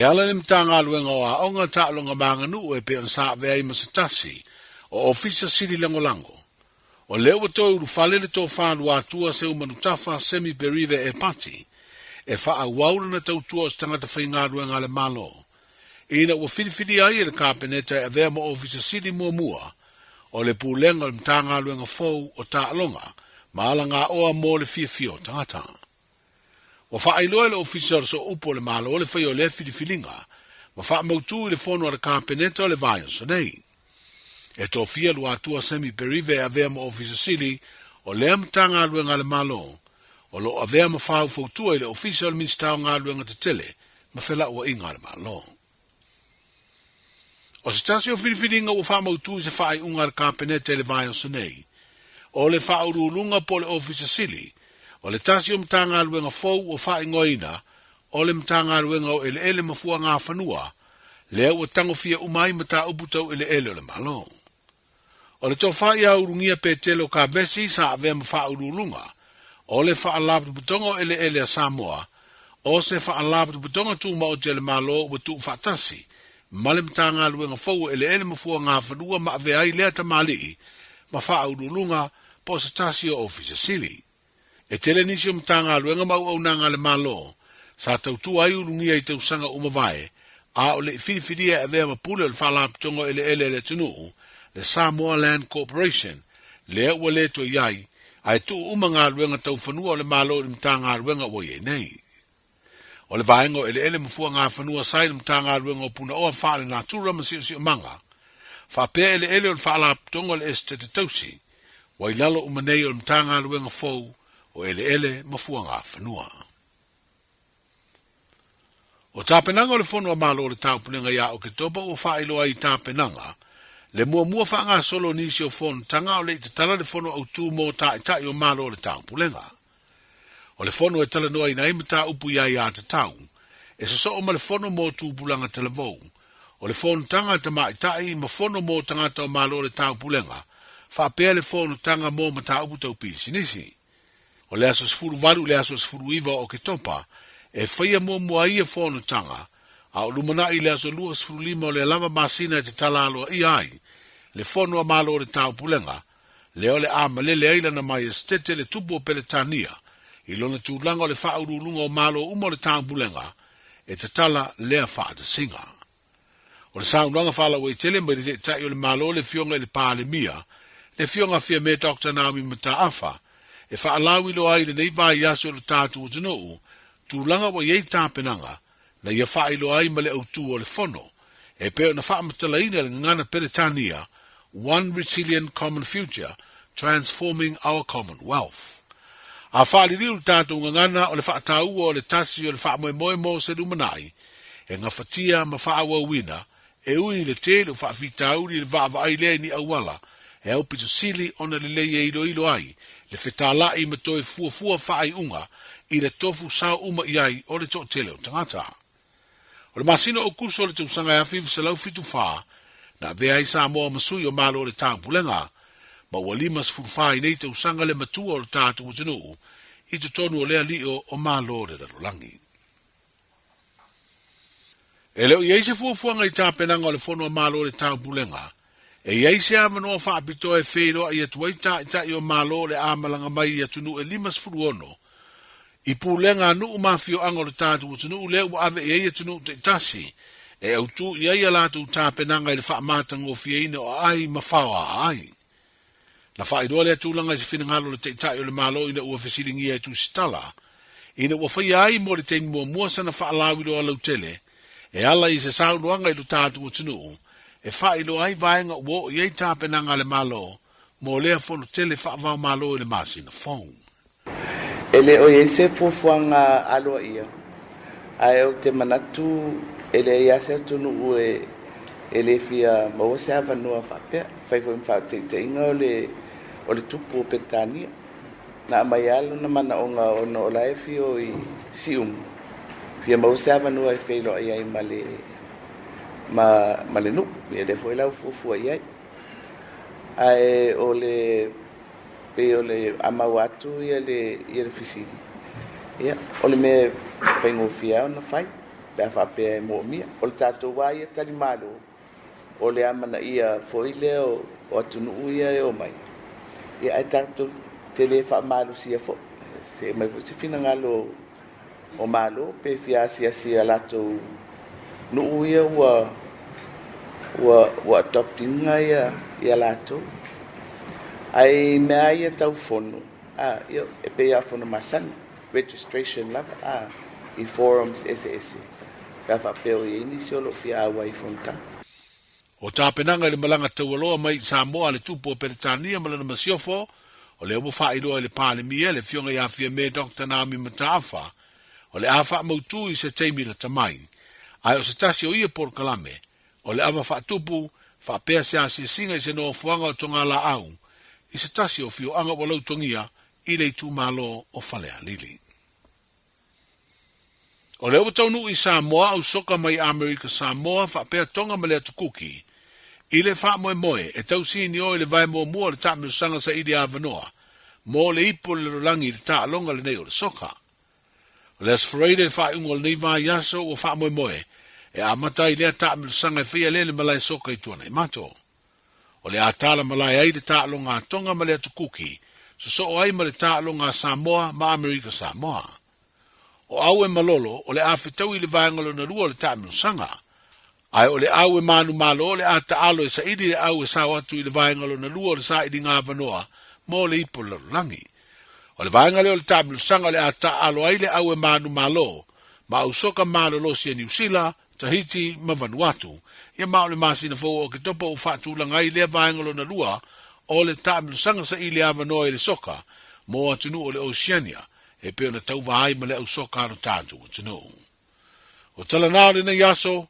Ala ni mtanga luenga wa onga ta'longa manganu e pe ansa vea i masatasi o ofisa siri langolango. O leo toi urufalele to whanua atua se umanutafa semi berive e pati e wha waura na tautua o stangata whainga luenga le malo. Ina ua whiriwhiri ai e le kāpeneta e vea ma ofisa siri mua o le pūlenga le mtanga luenga fau o ta'longa ma ala ngā oa mō le fio tangata. Wa whaailoa le ofisa so upo le malo le whai o le whiriwhiringa ma wha mautu i le whono a le kāpeneta o le vai o sanei. E tō fia lua atua semi perive a vea ma ofisa sili o lea mtanga luenga le malo o lo a vea ma whau fautua i le ofisa o le ministau ngā luenga te tele ma whela ua inga le malo. O se tasi o whiriwhiringa o wha mautu i se whaai unga le kāpeneta le vai o sanei. O le wha urulunga po le ofisa sili o le tasi o mtanga luenga fau o wha ingoina o le mtanga luenga o ele mafua ngā whanua lea ua tango fia umai mata uputau ele o le malo. O le tō wha ia urungia pe telo ka besi sa avea ma wha urulunga o le wha alabu putonga o ele a Samoa o se wha alabu putonga tu ma o tele malo ua tu whatasi ma le mtanga luenga fau o ele mafua ngā whanua ma avea i lea tamali ma wha urulunga po se tasi o ofisa sili. E tele nisi o mtanga luenga mau au nanga le malo, sa tautu ai urungia i tausanga umavae, a o le whiriwhiria e vea mapule o le whalap tongo ele tunu, le Samoa Land Corporation, le ua le to iai, a e tu umanga luenga tau whanua o le malo o le mtanga luenga o ye nei. O le vaengo ele mafua ngā whanua sai le mtanga luenga o puna oa whaare nā tura masi o manga, whapea ele o le whalap tongo le estete tausi, wa ilalo umanei o le mtanga luenga fau, o ele mafua ngā whanua. O tāpenanga o le whanua malo o le taupunenga ia o ke topa o whaailoa i tāpenanga, le mua wha ngā solo nisi o whonu tanga o le i te tala le whanua au tū mō tai o malo o le taupunenga. O le whanua e tala noa i naima tā upu ia i a te tau, e so o ma le whanua mō tūpulanga te lavou, o le whonu tanga te mai ma whanua mō tangata o malo o le taupunenga, whapea le whonu tanga mō ma tā upu tau pisi nisi. O le aso sfuru walu le aso sfuru iwa o ke topa, e whaia mua ia whono tanga, a o lumana i le aso lua sfuru lima o le lava masina e te tala aloa i ai, le whono a malo o le tau pulenga, le o le ama le aila na mai estete le tupu o peletania, i lona tūlanga o le whaurulunga o malo o le tau pulenga, e te tala lea whaata singa. O le saunanga whala o i tele mai te tai o le malo le fionga i le pāle mia, le fionga fia me Dr. Naomi Mataafa, e whaalawi lo ai le nei vai aso o le tātu o tino tūlanga wa iei tāpenanga, na ia whailo ai ma le autu o le whono, e peo na whaamatalaina le ngana Peretania, One Resilient Common Future, Transforming Our Commonwealth. A whaaliriu le tātu ngana o le whaatau o le tasi o le whaamoe mo se rumanai, e ngā whatia ma whaawawina, e ui le te le whaafitauri le vaava lea ni awala, e au pito sili ona le leie ilo ai, le whetala i matoe fuafua whaai unga i le tofu sao uma iai o le to tele o tangata. O le masino o kuso le tausanga e awhifu se lau fitu wha, na vea i Samoa masui o malo o le tāpulenga, ma ua limas furuwha i nei tausanga le matua o le tātu o tinu, i te tonu o lea lio o malo o le darolangi. E leo iei se fuafuanga i tāpenanga o le whono o malo o le tāpulenga, e iei se amanoa whaapito e whero i atu waita i o malo le amalanga mai i atu nu e limas furuono. I pūlenga nu umawhio anga le tātu o tunu leo ave iei atu nu te tasi, e au tu iei alatu tāpenanga i le whaamatanga o fieina o ai mawhawa ai. Na whairoa le atulanga i se whinangalo le te tai o le malo ina ua whesiringi e tu stala, ina ua whai ai mo le teimi mua sana whaalawiro a lautele, e ala i se saunoanga i le tātu o tunu, e whailo ai vaenga uo i ei tāpenanga le malo, mo lea whono tele whaavao malo i le masina phone. Ele o i se fufuanga aloa ia, ai o te manatu, ele ia se tunu ue, ele fia maua se avanua whapea, whaifo mwha te inga o le tupu o Peretania, na mai alo na mana o ngā ono o lae fio i sium, fia maua se avanua i whailo ai ai ma le nu, ia le foi lau fufua iai. Ai o le pe o le amau atu ia le fisiri. Ia, o le me whaingofia o na whai. pe fa pe mo mia o le tatou wa ia tali malo o le amana ia foi leo o atunu ia e o mai ia ai tatou tele fa malo sia fo se mai se fina ngalo o malo pe fia sia latou no ia wa adopting ia latou ai mea ia tau fono ia e pe ia fono masani registration lava i forums SS ka fa peo i inisio lo fia awai fonta O tāpenanga le malanga taualoa mai Samoa le tupo o Peretania malana masiofo o le obo whailoa le pālemia le fionga ia fia me Dr. Naomi Mataafa o le awha mautu i se teimi la tamai ai o se tasi o ia por kalame o le awa whaatupu whapea se asi singa i se no fuanga o tonga la au i se tasi o fio anga o lautongia i le tu malo o whalea lili. O le obo taunu i Samoa au soka mai Amerika Samoa whapea tonga malea tukuki i le wha moe e tau sini o i le vai mua le tāmio sanga sa ili avanoa mo le ipo le rolangi le tā longa le nei o le soka. O le asfareide le wha ungo le nei vai yaso o wha moe e amata i lea tāmio sanga e whia le malai soka i tuana i mato. O le atala malai ai le tā longa tonga malea tukuki so o ai ma le tā longa Samoa ma Amerika Samoa. O au e malolo o le awhitau i le vaengalo na rua le tāmio sanga. Ai o le au e manu malo o le ata alo e sa idi le au e sa watu i le vaengalo na rua le sa idi ngā vanoa mo le ipo le langi. O le vaengalo o le tāmio sanga le ata alo ai le au e manu malo ma au soka malo lo si e New Zealand, Tahiti, ma Vanuatu. Ia mao le masina fo o ke topo o whatu langai le vaengalo na rua o le tāmio sanga sa ili avanoa i le soka mo atunu o le Oceania. E peo na tau vahai ma le au soka aro tātu o tino. O tala nao le nei aso,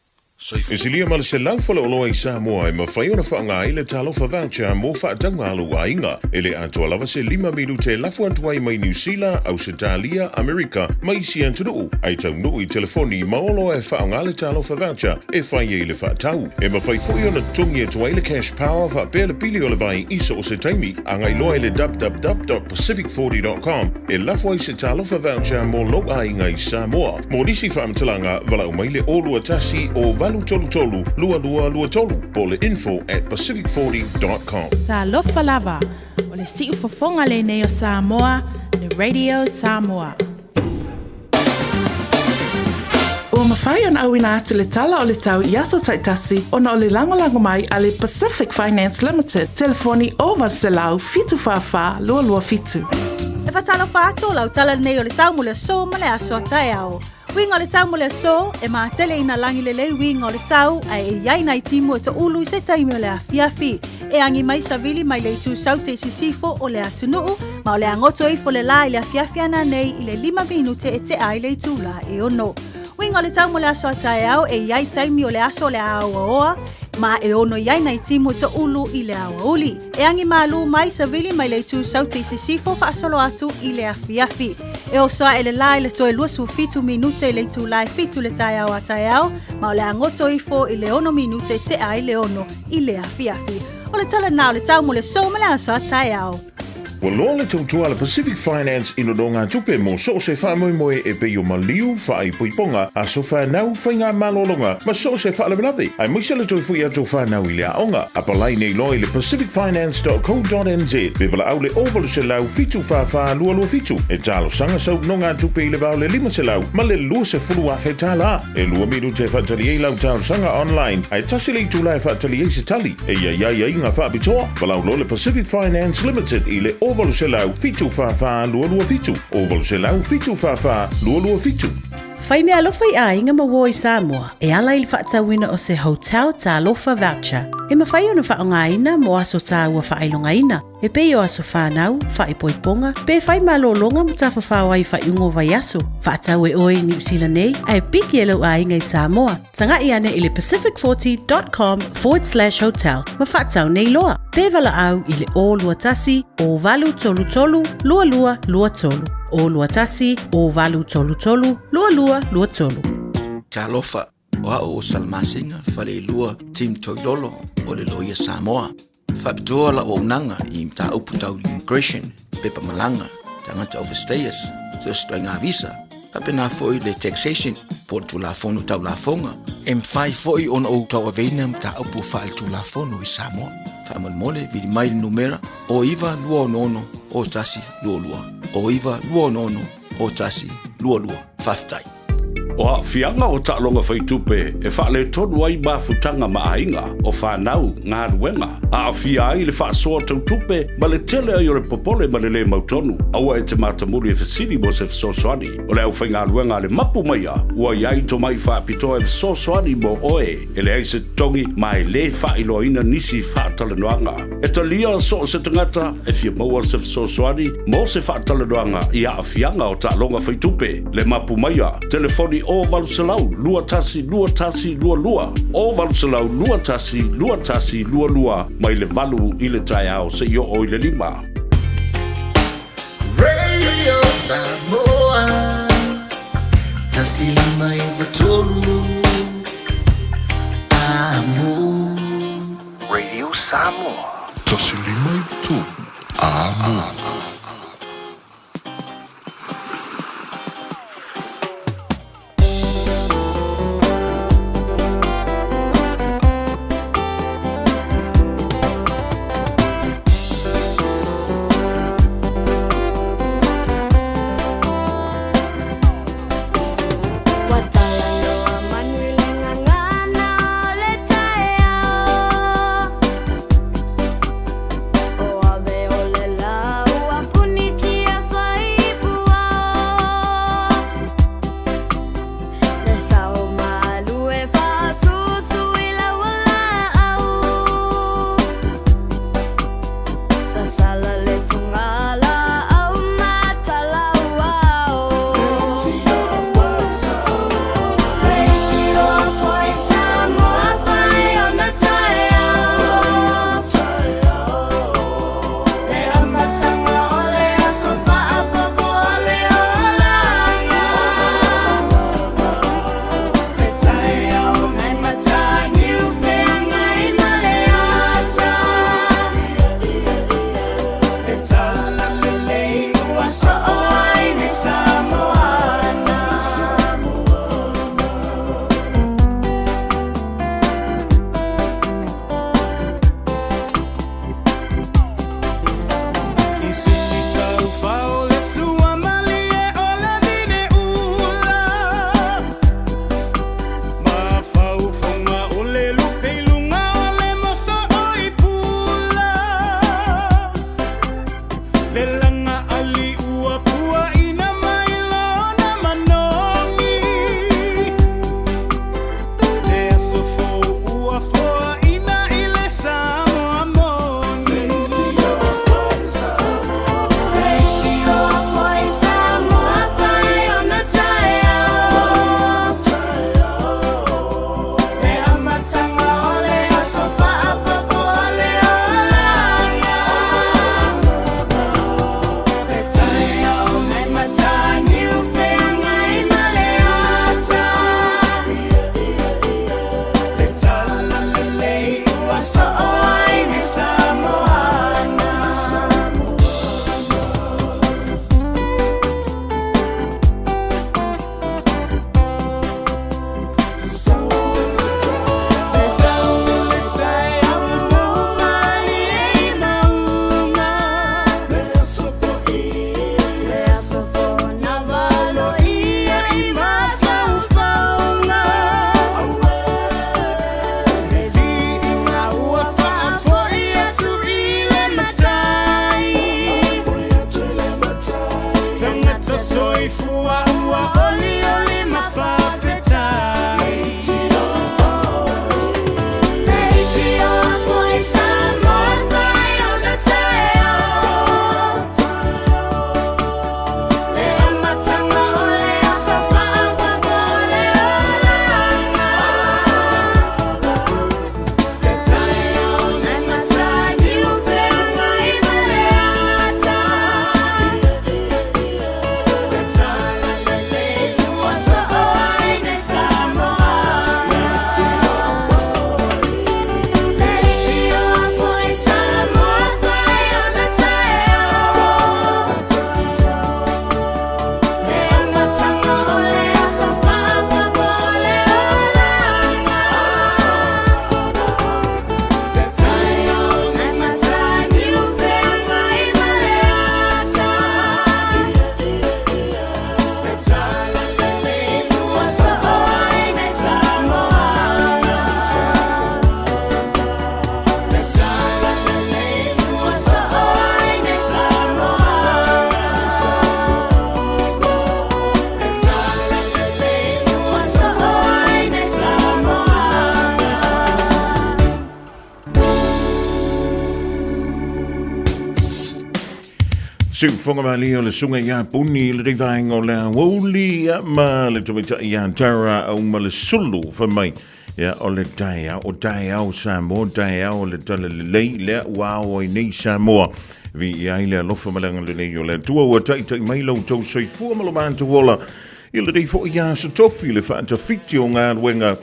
E silia ma le se laufala oloa i Samoa e mawhai ona whaanga ai le talofa voucher mo whaatanga alu a inga. E le atua lava se 5 minute lafu antuai mai New Zealand, Australia, Amerika, mai si antunu. Ai tau nui telefoni maolo e whaanga le talofa voucher e whai e le whaatau. E mawhai fui ona tungi e tuai le cash power whaapea le pili o le vai iso o se taimi. Angai loa le www.pacific40.com e lafu ai se talofa voucher mo lo a inga i Samoa. Mo nisi whaamtalanga wala umai le olua tasi o tolu lua tolu po le info@pacific40.com. Talofa lava o le siu fofonga le nei o Samoa le Radio Samoa. Ua mawhai an awina atu le tala o le tau i aso taitasi ona o le langolango mai a le Pacific Finance Limited. Telefoni o Valselau fitu whawha lua fitu. E whatalofa atu lau tala nei o le tau mule so ma le aso atai au. Winga le tau mole so e maatele ina langi lele winga le tau ai e iai nai timu e to ulu i se taimi o le afiafi. E angi mai savili mai le tu saute si sifo o le atunuu ma o le angoto i fo le la i le afiafi ana nei i le 5 minute e te ai le tu la e ono. Winga le tau mole aso atai au e iai taimi o le aso le aua oa ma e ono iai nai timu te ulu i le awa uli. E angi malu mai savili mai le tu saute si sifo fa asolo atu i le afiafi. E o soa e le lai le toe luasu fitu minute i le tu lai fitu le tai au a tai au, ma o le angoto i fo i le 1 minute te ai le ono i le afiafi. O le tala nao le tau mo le so ma le aso a tai au. Wa loa le tautua le Pacific Finance ino do ngā tupe mo so se wha moe e pe o maliu wha i puiponga a so wha nau whai ngā malolonga ma so se wha lewelawe. Ai moisa le toi fui ato wha nau i le aonga. A palai nei loi le pacificfinance.co.nz be wala au le ovalu se lau fitu wha lua fitu. E talo sanga sau no ngā tupe i le vau le 5 se lau ma le lua se fulu a whai tala. E lua miru te whatali e lau tau sanga online. Ai tasi le tu lai whatali e se tali. E ia inga wha bitoa. Walau lo le Pacific Finance Limited i le ovalu se lau fitu wha lua fitu. Ovalu se lau fitu wha lua fitu. Whai mea alofa i a inga mawo i Samoa e ala i whaatawina o se hotel ta alofa voucher. E mawhai ona whaonga ina mo aso ta ua whailonga ina. E pei o aso whanau, whaipoiponga, pe whai malolonga mo ta whawhawa i whaiungo vai aso. Whaatau e oi New Zealand nei, ai piki e lau a inga i Samoa. Tanga i ane i le pacific40.com/hotel. Ma whaatau nei loa. Pe vala au i le o lua tasi, o valu tolu tolu, lua tolu. O lua tasi, o valu tolu tolu, lua tolu. Talofa, o salmasinga, fale lua, tim toilolo, o le loia Samoa. Whapitoa la o unanga i mta uputau immigration, pepa malanga, tangata overstayers, so stoa ngā visa, Apena foi le taxation por tu la fono tau la fonga. Fai foi on o tau aveina mta upu fa'al tu la fono I Samoa. Fa'amal mole vidi mail numera o iwa lua ono o tasi lua. O iwa lua ono o tasi lua. Faftai. O fianga o ta'alonga whaitupe e whaale tonu ai mafutanga maainga o whanau ngā ruenga. A fia ai le whaasoa tautupe ma le tele ai o le popole ma le mautonu. Aua e te matamuri e whasiri mo se whasosoani. O le au whai ngā ruenga le mapu maia. Ua iai to mai whaapitoa e whasosoani mo oe. E le aise tongi mai le whaailoina nisi whaatalanoanga. E talia so se tangata e fia maua se whasosoani mo se whaatalanoanga I a fianga o ta'alonga whaitupe. Le mapu maia. Telefoni o Valusalau, lua tasi, lua. O Valusalau, lua tasi, lua. Mai le valu I le tai au se io o I le 5. Radio Samoa, tasi mai vatolu, amo. Radio Samoa, tasi mai vatolu, amo. Oh, ave ole la Fonga mali o le sunga ia puni le rivainga o le woli ia ma le tumita ia tara au ma le sulu fa mai ia o le taia o Samoa taia o le tala le lei le wao i nei Samoa vi ia ile alofa malanga le nei o le tua ua tai mai lau tau soifua malo mantu wola i le rei fo ia sa tofi le whaata fiti o ngā ruenga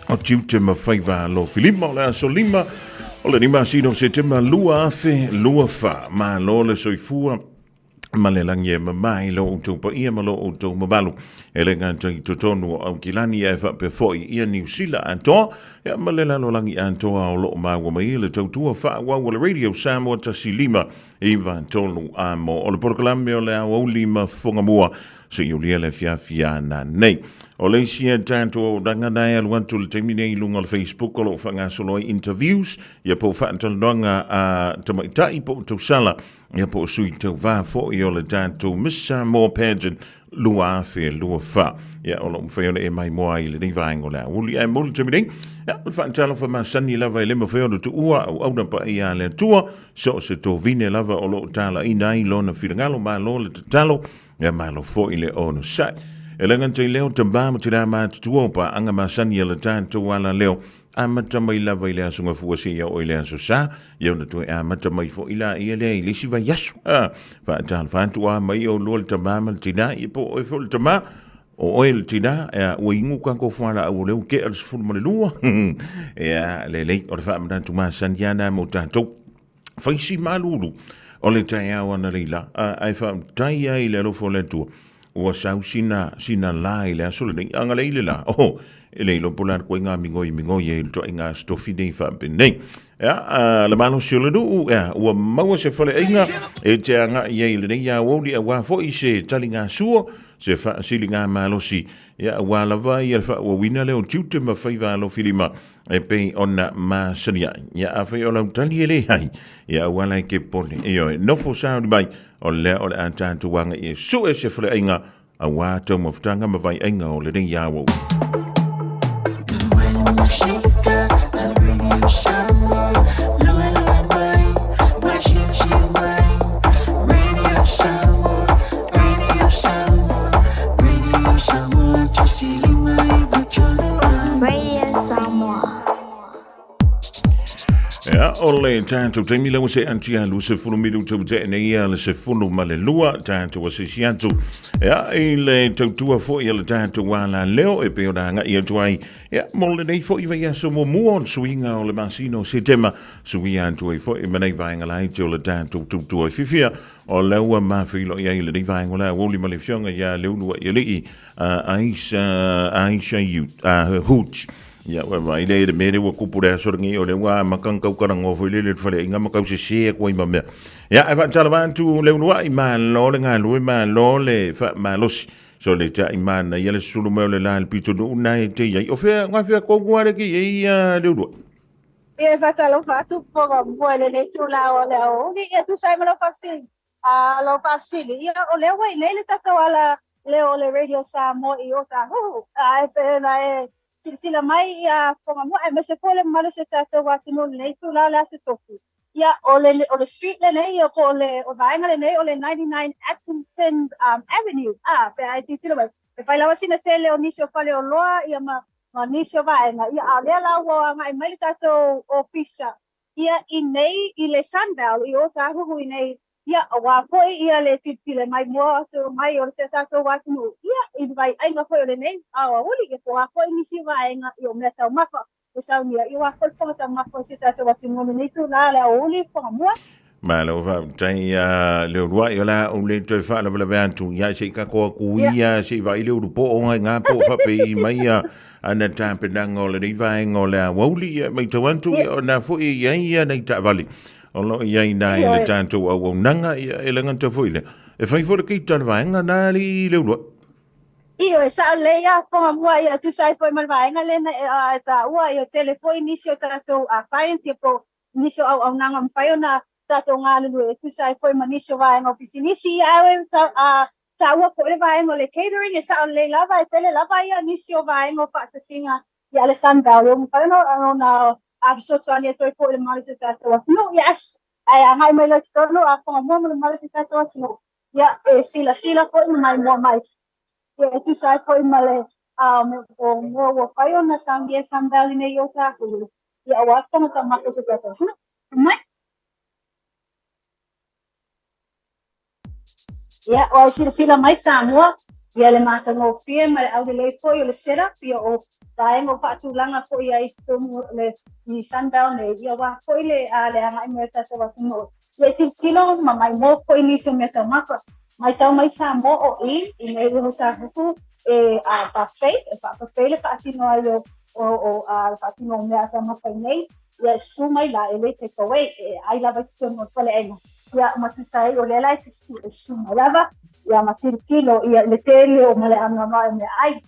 o tiute ma whaiva lo filima o le aso lima o le rima sino se te ma lua afe lua fa ma lo le soifua ma le langi e mamai lo o tau pa ia ma lo o tau mabalu e le ngātai totonu au kilani e wha pe foi ia New Zealand antoa e ma le lalo langi antoa o lo o maua mai le tau tua wha wau le radio Samoa tasi lima e iwa tolu amo o le porkalame o le au lima whangamua se i ulia le fia na nei. O le sia tanto o danganai aluantu le teimine i lunga le Facebook o lo whangasoloi interviews ia po whaantalonga a tamaitai po tausala ia po sui tau vāfo i o le tanto Miss Samoa pageant lua afe lua wha ia o lo mwhaiona e mai moa i le ni vaengo la uli e mulu teimine ia le whaantalo wha masani lava i le mwhaiona tu ua au au na pa i a le tua so se to vine lava o lo tala ina i lo na whirangalo ma lo le tatalo ia malo fo i le ono sai e lengan te leo tamba mo tira ma tutua pa anga masani le tanto wala leo amata mai lava i le asunga fuasi ia o i le aso sa ia na tu amata mai fo ila i le i le siva yasu fa tal fa tu mai o lo le tamba ma tina i po o fo le tamba o el tina o ingu kan ko fala o le ke al fu mo le lua ia le o fa ma tu ma sandiana mo tanto fa si malulu o le taia wana leila ai fa taia i le lofo le tu o sau sina lai le aso le anga leile la ele lo polar ko nga mingoi e to nga stofi nei fa benei ya le malo sio le du ya o mau se fale inga e te anga ye le ya wo di wa fo i se talinga suo se fa silinga malo si ya wa la va ia fa o wina le o tute ma fa va lo filima e pe ona ma sania ya afa o la tali ele hai ya wa la ke pone e no fo sound mai o le antantu wanga e su e se fale inga a wa to mo ftanga ma vai inga o le ya wo ole tanto te mila o se antia lu se fulu midu tu te nei le se fulu male lua tanto o se siantu le tautua fo i le tanto wala leo e pe ona nga i tuai mo le nei fo i vai so mo muon swinga o le masino se tema swinga tu i fo i manai vai nga lai tu le tanto tu o fifia o le ua mafilo i le nei vai nga la woli male fionga ia le unu i le Aisha you hooch ya wa ile de mere wa kupura sorngi o le wa makanka ukaranga fo ile le fale inga makau se ko ima me ya ava talavantu le unwa ima lo le nga lu ima lo le fa malos so le ta ima na yele sulu me le la pito do na te ya o fe nga fe ko ngwa le ki ya le do e va talo fatu po mo le tu la o le o ni e tu sai me lo fasil lo fasil ya o le wa ile le tatawala le o le radio Samoa i o ta ai pe na e sila mai ia fonga mo e mese pole malo se tato watu no nei tu la se tofu ia o le street le nei o le o vainga le nei o le 99 Atkinson Avenue pe ai titilo mai e fai la wasina tele o nisio fale o loa ia ma nisio vainga ia a le la wo mai mai tato ofisa ia i nei i le Sunbelt i o tahu i nei ia wa foi ia le titile mai mo to mai o se tato watu no ia i vai ai nga foi le nei a uli ke po a foi ni si vai nga i o meta maka o sa nia i wa foi po ta maka se tato watu no nei tu la la uli po mo ma lo va tai le rua i la o le te fa la vantu ya se ka ko kuia se vai le po o nga po fa pe mai ana tampe nango le vai ngole a woli mai to wantu na foi ia nei ta vali Olo ia ina le tanto au nanga e le ngata foile. E fai fo ki tan vaenga na li le ua. Io e sa le ia po mo ia tu sai foi mal vaenga le na ta ua io telefone nisio tato a client po nisio au nanga mfai na tato nga lu tu sai foi manisio vaenga oficinisi awe ta ua po le vaenga le catering e sa le lava e tele lava ia nisio vaenga pa singa ia le Sunbelt mo fa no na absolutamente foi por mal se trata no yes ai angai mai le tonu a ko mo mo mai se tato sino ya sila ko mai mo mai ya tu sai ko male me o mo wo pai ona sangie sandali ne yo ta su ya wa ko ta ma ko se tato mai ya o sila mai Samoa ya le mata no pie mai au le ko yo le sera pia o dai mo fa tu langa ko ia I tomu le ni sandal ne ia wa ko ile a le anga me ta wa no le kilo mai mo ko ini so me ta maka mai tau mai Samoa o I ne ho ta ku a pa fe le pa tino yo o a pa tino me ta maka nei ya su mai la ele te ko ai lava tso mo ko le enga ya matusai o le lai su lava ya matiltilo ia le tele o male ama mai me ai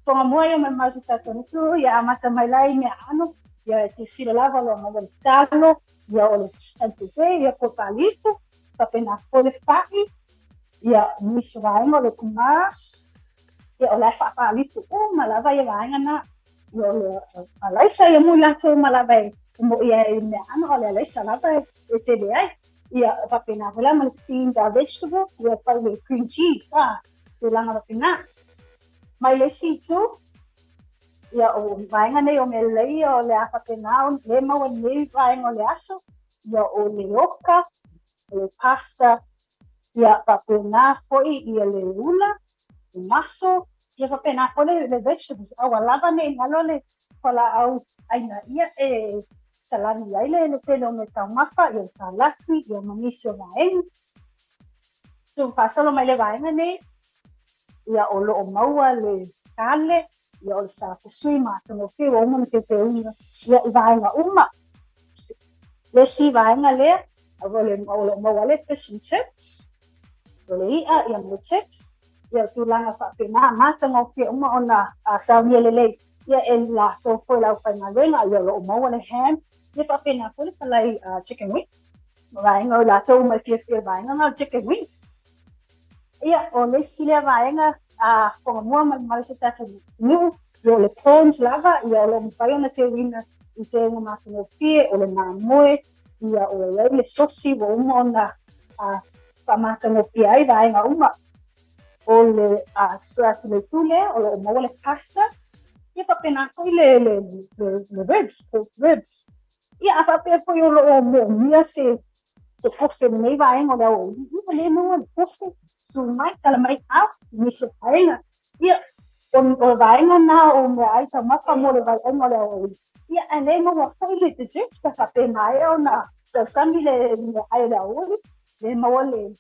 tonga moa ia mai ta tu ya mata mai lai me ano ya te fila lava lo mo le talo ya o le tanto ya ko palito pa pena ko le fai ya mi vai mo le kuma ya o la fa palito o malava ya vai na yo le alai sa ya mo la to malava mo ia me ano o le alai sa lava e te ai ia papena wala mal steamed vegetables ia pa le cream cheese tu langa papena mai le situ ia o vainga nei o me lei o le papena le mau nei vainga o le aso ia o le oka le pasta ia papena foi ia le ula le maso ia papena ko le vegetables au lava nei ngalo le kola au aina ia salami ai le tele o me taumaka i o salaki i o manisio vaenga. Tu pasalo mai le vaenga nei, ia o loo maua le kale, ia o le sa pesui mātono ke o umana ke te unga, ia I vaenga uma. Le si vaenga lea, o lo maua le fish and chips, o le ia me chips, ia tūlanga whapena mātango ke uma ona saumia le lei, ia la tō koe lau whainga renga, ia lo maua le ham, ia papena ko le palai chicken wings. Vaenga o la tau mai fia vaenga ngā chicken wings. Ia o le sile vaenga konga mua mai se tata niu, ia le prawns lava, ia o le mwhai ona te wina I te unga mātano pie, o le ngā moe, ia o le sosi wo uma ona whamatano pie ai vaenga uma. O le suatu le tule, o le maua le pasta, ia papena ko le ribs. Ia apa po yo lo mo mia se te kofe nei vaenga o le o le no kofe su mai kala mai au ni se paenga ia o vaenga na o me ai ta maka mo le vaenga o le o ia ane mo wa ko le te se ka pe mai o na te sami le ai le o le mo le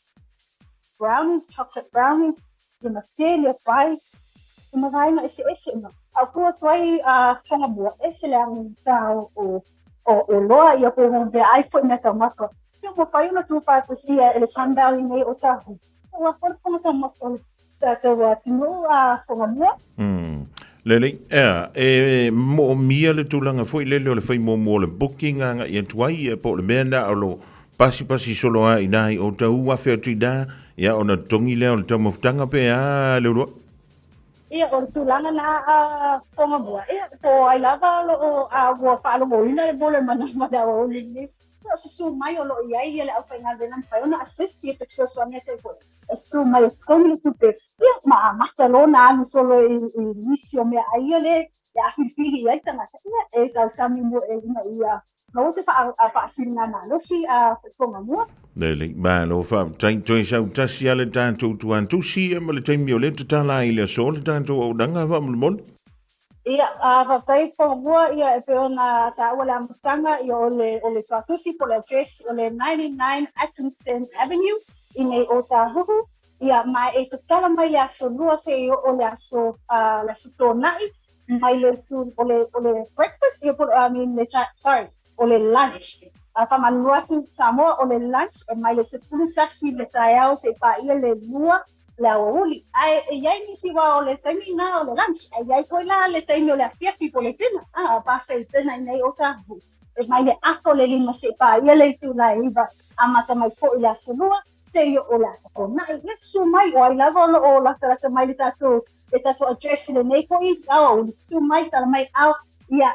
brownies chocolate brownies le materia pai ma vaenga ese no au ko toi kanga mo ese le ang tau o loa ia ko me ai foi na tamaka. Yo mo fai una tu fa posia ele sandali nei o tahu. O fa ko ta mo ta wa tino ko mo. Lele, mo mia le tulanga foi lele o le fai mo le booking anga ia tuai po le mena o lo pasi solo ai nai o tau wa fe tuida ia ona tongi le o tamo ftanga pe le ro. Ia o tulanga na konga bua ia ko ai lava lo wa fa lo ina le bole mana o ni su mai o lo ia le au fainga de nan fa ona assist ia te so ane te ko su mai skomi tu pe ia ma Barcelona no solo inicio me ai le ya fili ia tanga ia e sa sami mo ia no se fa sina na no si konga mo Lele, ba lo fa toi sa tasi ale tanto tu si ma le taimi o le tala I le so le tanto o danga va mon. Ia va tai po mo ia e pe ona ta wala mutanga ia o le tatusi po le address o le 99 Atkinson Avenue in e Otahuhu ia mai e tala mai ia so lua se o le aso la sutonai mai le tu o le breakfast ia po o le lunch Whamanuatu Samoa o le lunch e mai le sepulu sasi le taiao se pa ia le lua le auli. Ai iai nisi wa o le taimi na o le lunch. Ai iai koe la le taimi o le afiafi po le tina. Pa fei tina nei o tahu. E mai le ako le lima se pa ia le tu la iwa amata mai po i la solua seio o la sapo. Na e su mai o ai lava o la tarata mai le tato address le nei po I au su mai tala mai au ia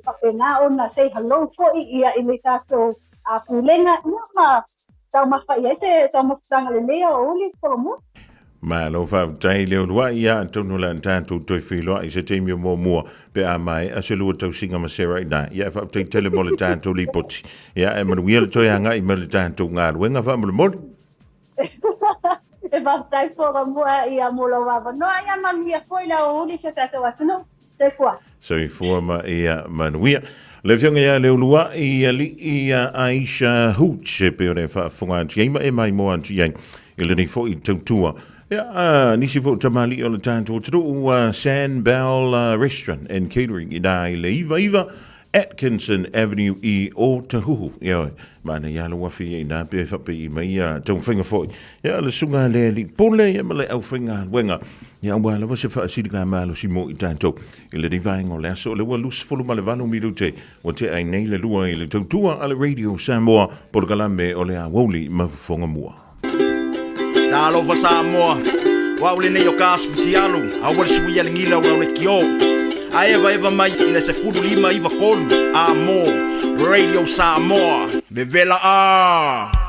whapena ona say hello foi ia i le tātou a pulenga ia ma tau mawhai ai se tau mawhutanga le lea o uli kolomu. Ma lo fa tai leo lua ia tonu la tantu toi filoa i se teimio mo mua pe a mai a se lua tau singa masera i na ia fa tai tele mo le tantu li poti ia e manuia le toi hanga i me le tantu ngā ruenga fa mo le mori E vai fora mua ia mola wava no ia manuia foi la o uli se tātou atino se fua. Se fua ma ia manuia le fionga ia leo lua ia li ia Aisha Hooch pe o le fa funga tima e mai mo anti ai ile ni fo i tautua. Ja, nisi fo tamali o le tanto tru Sand Bell Restaurant and Catering in Iva Atkinson Avenue i Otahuhu. Ja, mana ya lo wafi ina pe fa pe mai tong finger foi. Ja, le sunga le li pole ya male au finger wenga. Ja, wa la se fa siliga malo si mo i tanto. Ile di vaingo le so le wa lus fulu male vanu minute. O te ai nei le lua ile tautua ala Radio Samoa por kalame o le a woli ma fonga mua. Talo fa Samoa wa ule nei o kasu tialu a wale sui ala ngila wa ule kio a eva mai ina se fudu lima iva kolu a mo Radio Samoa vevela a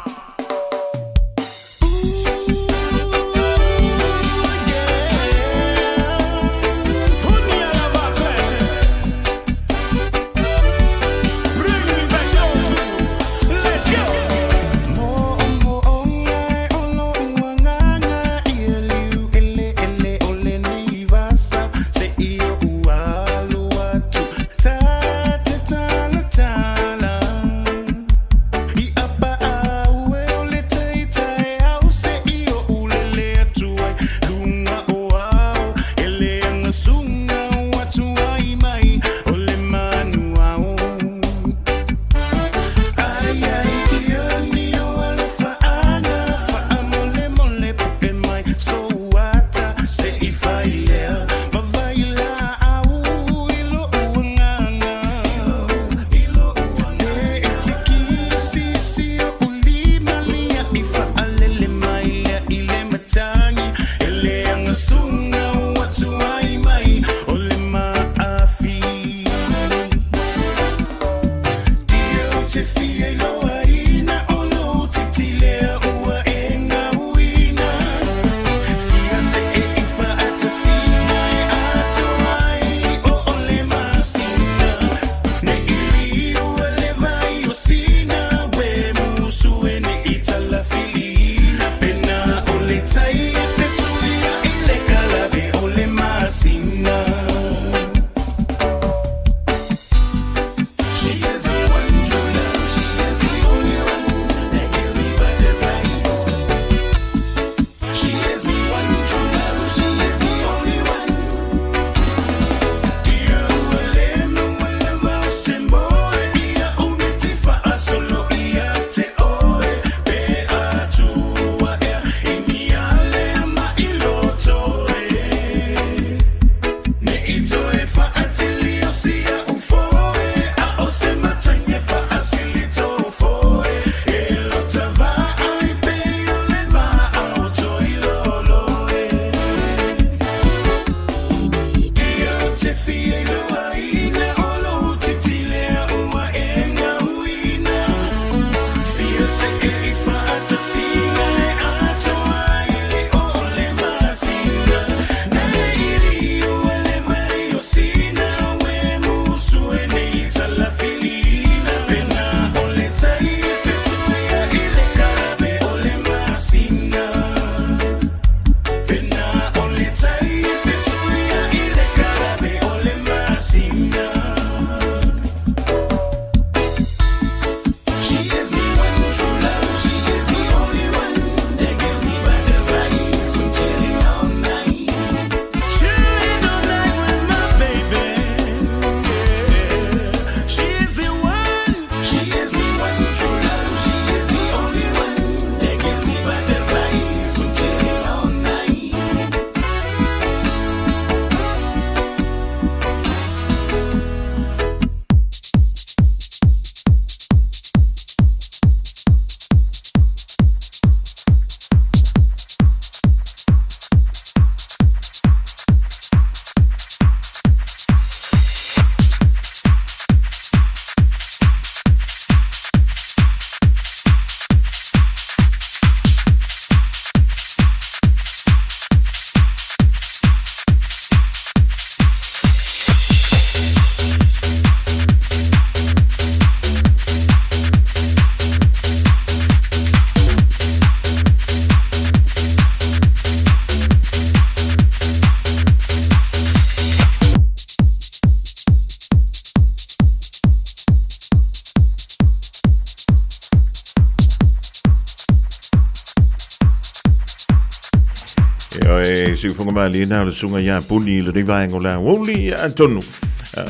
e si funga mali na le sunga ya puni le rivaingo la woli Antonu.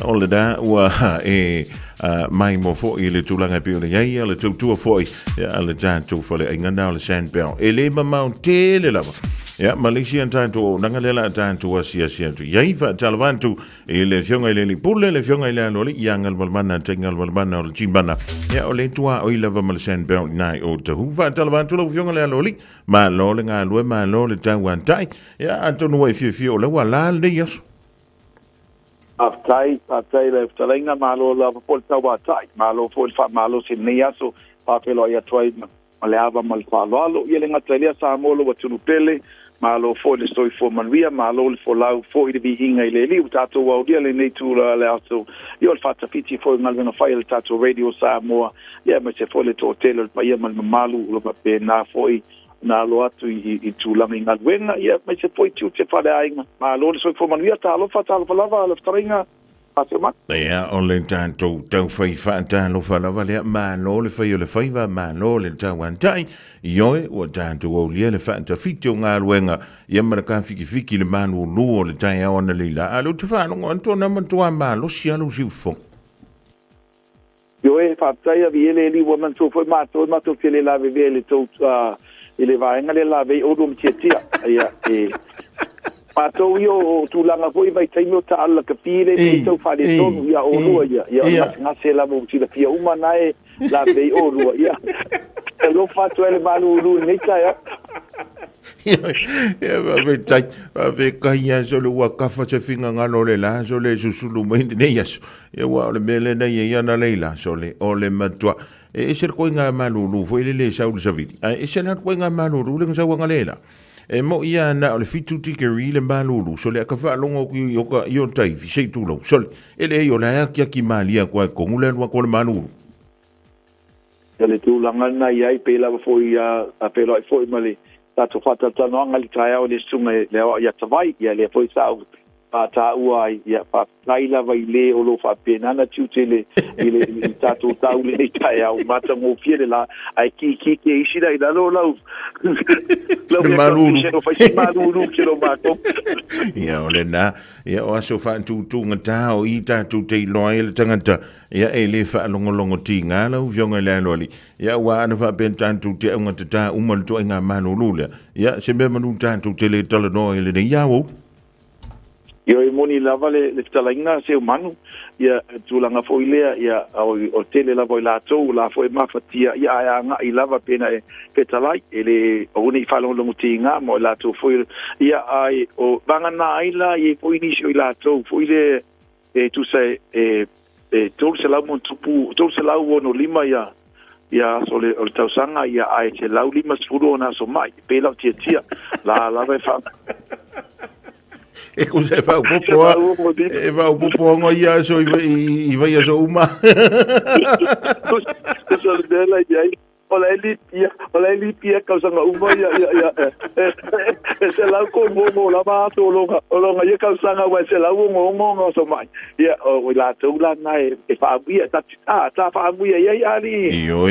Ole da ua e mai mo fo i le tulanga pio le ia le tutua fo i le tanto fo le ingana le sandbell. E le mamau te le lava. Ya Malaysia tanto nangalela tanto asia tu yaifa talvantu ile fionga ile lipule le fionga ile loli yangal balmana tengal balmana o chimbana ya ole tua o ile Malaysian belt nai o te huva talvantu lo fionga ile loli ma lo le nga lo ma lo le taiwan tai ya Antonu wa fio le wala le yes aftai le talenga malo la polta wa tai malo fol fa malo sinia so papelo ya twai maleava mal falo ile nga tele sa molo wa tunupele malo fo le stoi fo manvia malo le fo lau fo i de bihinga ile li utato wa dia le nei tu le auto io fata fiti fo ngal no file tato radio Samoa ya me se fo le hotel pa ia mal malu lo pa pe na fo i na lo atu i tu la ngal wenga ya me se fo tu te fa ainga malo le stoi fo manvia talo fata lava le taringa ja, ole tanto tau fai fata lo fa lava le ma lo le fai le fai va ma lo le tawan tai ioe o tanto o le fata fitio nga luenga ia maraka fiki le manu lu le tai ona le la alo tu fa no onto na mantua ma lo sia lo sifo ioe fata ia viele li woman so foi ma to tele la vele to ele vai ngale la ve o dum tietia ia Pato io tu langa poi vai taino ta alla capire e tu fa di tonu ia o lua ia nga se la mo tira pia uma nae la bei o lua ia lo fatto ele malu lu nei ya ia va ve kaya solo wa kafa se finga ngano le la sole susulu mai nei yaso ia wa le mele nei ia na leila sole o le matua e ser ko nga malu lu foi le saul savili e se na ko nga malu lu le sa wa ngalela e mo ia na le fitu tikeri le malulu so le ka fa longo ku yo tai fi sei tulo so ele yo la ki malia ko ngule wa ko le malulu ele tu langa na ia pe la fo ia a pelo fo mali tato fata tano ngali tai o le sunga le ia tavai ia le fo sa ta uai ia pa laila vai le o lo fa pena na tutele ile tato tau le tai au mata mo fiele la ai ki ishida ida lo malulu que lo mato ia ole na ia o so fa tu ngata o ita tu te loile tangata ia ele fa longo tinga la u vionga le loli ia wa ana fa ben tantu te ngata ta umal to nga manulu ia se me manu tantu te le tala no ile ia wo io e moni lava le talainga se umanu ia tulanga fo ilea ia o tele lava la to la fo mafatia ia nga I lava pena e petalai ele o ni falo lo mutinga mo la to fo ia ai o banga na ila e fo inisio la to fo ile e tu sai e tol se la mo tupu tol se la no lima ia so le o tausanga ia ai se la lima sfuro na so mai pe la tia la vai fa e cosa fa un po' e va un po' ngoia so I vai so uma so dela ia ola lipia causa uma ia se la ko mo la ba to longa ia causa wa se la ngo so mai ia o la to la na e fa bia ta fa bia ia ali io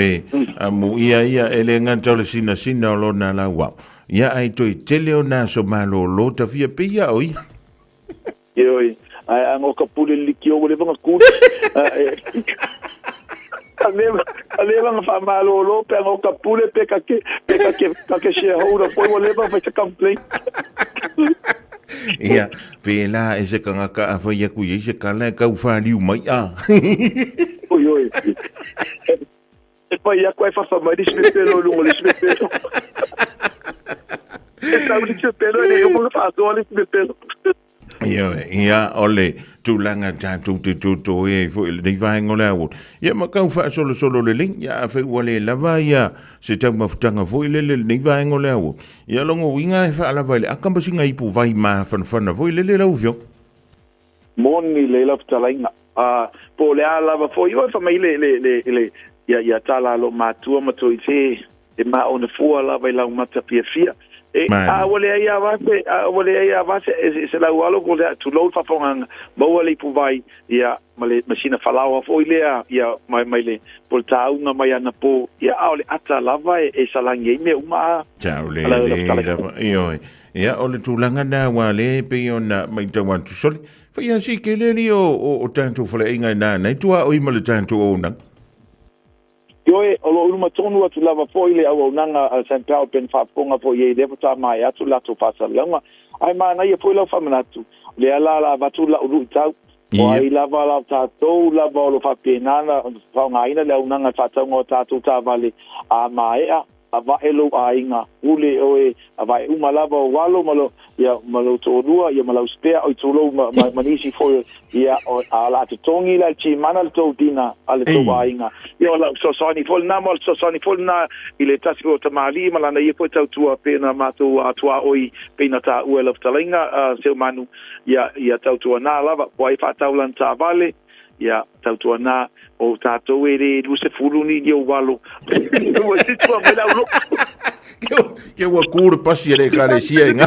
amu ia ele ngata le sina lo na la wa ia ai to tele ona so malo lo ta fia pia oi Oi, ai ngo kapule likio le banga ku. Aleva nga fa malo lo pe ngo kapule pe ka ke she ho po le ba fa complain. Ia, pe la e se kanga ka fa ia ku ye se kala ka u fa liu mai a. Oi. E poi ia qua fa mai di spetelo lungo le spetelo. E sta un spetelo e io fa do le spetelo. Ia ole tulanga tatu te tuto e fo le dei vai ngole au ia ma kau fa solo le ling ia fa wale lava ia se tau mafutanga fo le dei vai ngole au ia longo winga e fa la vai akamba singa ipu vai ma fan fo le lau vio moni le la talainga po le ala va fo io fa mai le ia tala lo matua ma to ite e ma ona fua lava I lau mata fia e a wale ai avase se lau alo ko le tu lo fa fonga mo le pu vai ia male masina falawa fo ile ia mai le por tau na mai ana po ia ole ata lava e salangi me uma Ciao le io ia ole tulanga na wale pe ona mai tawa tu soli fa ia si ke le o tanto fole inga na nei tua o imale tanto ona Yoe olo uma tonu atu lava foile au nanga al Santiago pen fa ponga fo ye de ta mai atu la tu pasa langa ai mana ye foile fa manatu le ala batu la uru tau o ai lava la ta to lava lo fa penana fa ngaina le nanga fa tango ta tu ta vale a mai a va elo a inga ule oe a vai uma lava walo malo to rua ia malo spea o to lo manisi fo ia ala te tongi la chi mana to dina ale to va inga ia la so soni fol na mal so soni fol na ile tasi o tamali mala na ia po tau tua pena mato atua oi pena ta uel of talinga se manu ia tau tua na lava poi fa taulan ta vale ia tau tua na o tato ere lu se fulu ni dio walo o se tua me la lo que o cur pasi ele carecia inga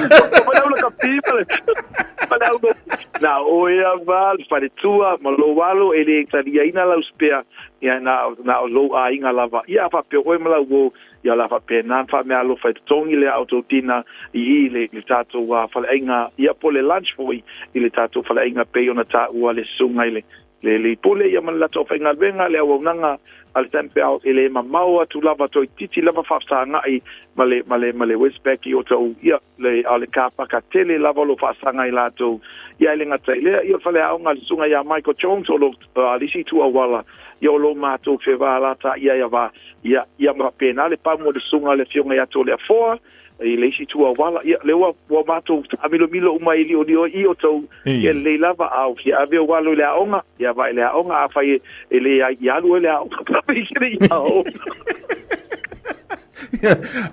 na o ia val fare tua ma lo walo ele taria ina la uspea ia na lo a inga lava ia fa pe o mala wo ia la fa pe nan fa me alo fa tongi le autotina I le tato wa fa inga ia pole lunch foi ile tato fa inga pe ona ta wa le sunga ile le pole ia man la to fa inga venga le o nanga al tempe au ele mamaua tu lava to titi lava fa sa ngai male westback I o to ia le ale kapa ka tele lava lo fa sa ngai la to ia le ngata ile ia fa le au ngal sunga ia Michael Jones o lo alisi tu awala ia lo mato fe va la ta ia va ia ma penale pa mo de sunga le fionga ia to le foa I le si tu awala ia le wa mato amilo uma ili o I o to ia le lava au ia ave walo le aonga ia va le aonga a fa ele ia lu le aonga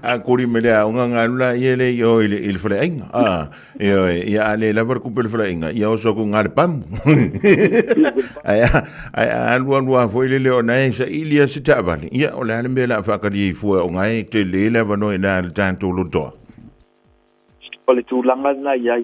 a kuri mele a unga ngala yele yo il fole inga yo ya ale la ver kupel fole inga ya oso ku ngal pam aya alwa foi le ona sa ilia sitavani ya ola le mela fa ka di fu o ngai te le la vano ina tanto lo do ole tu langa na ya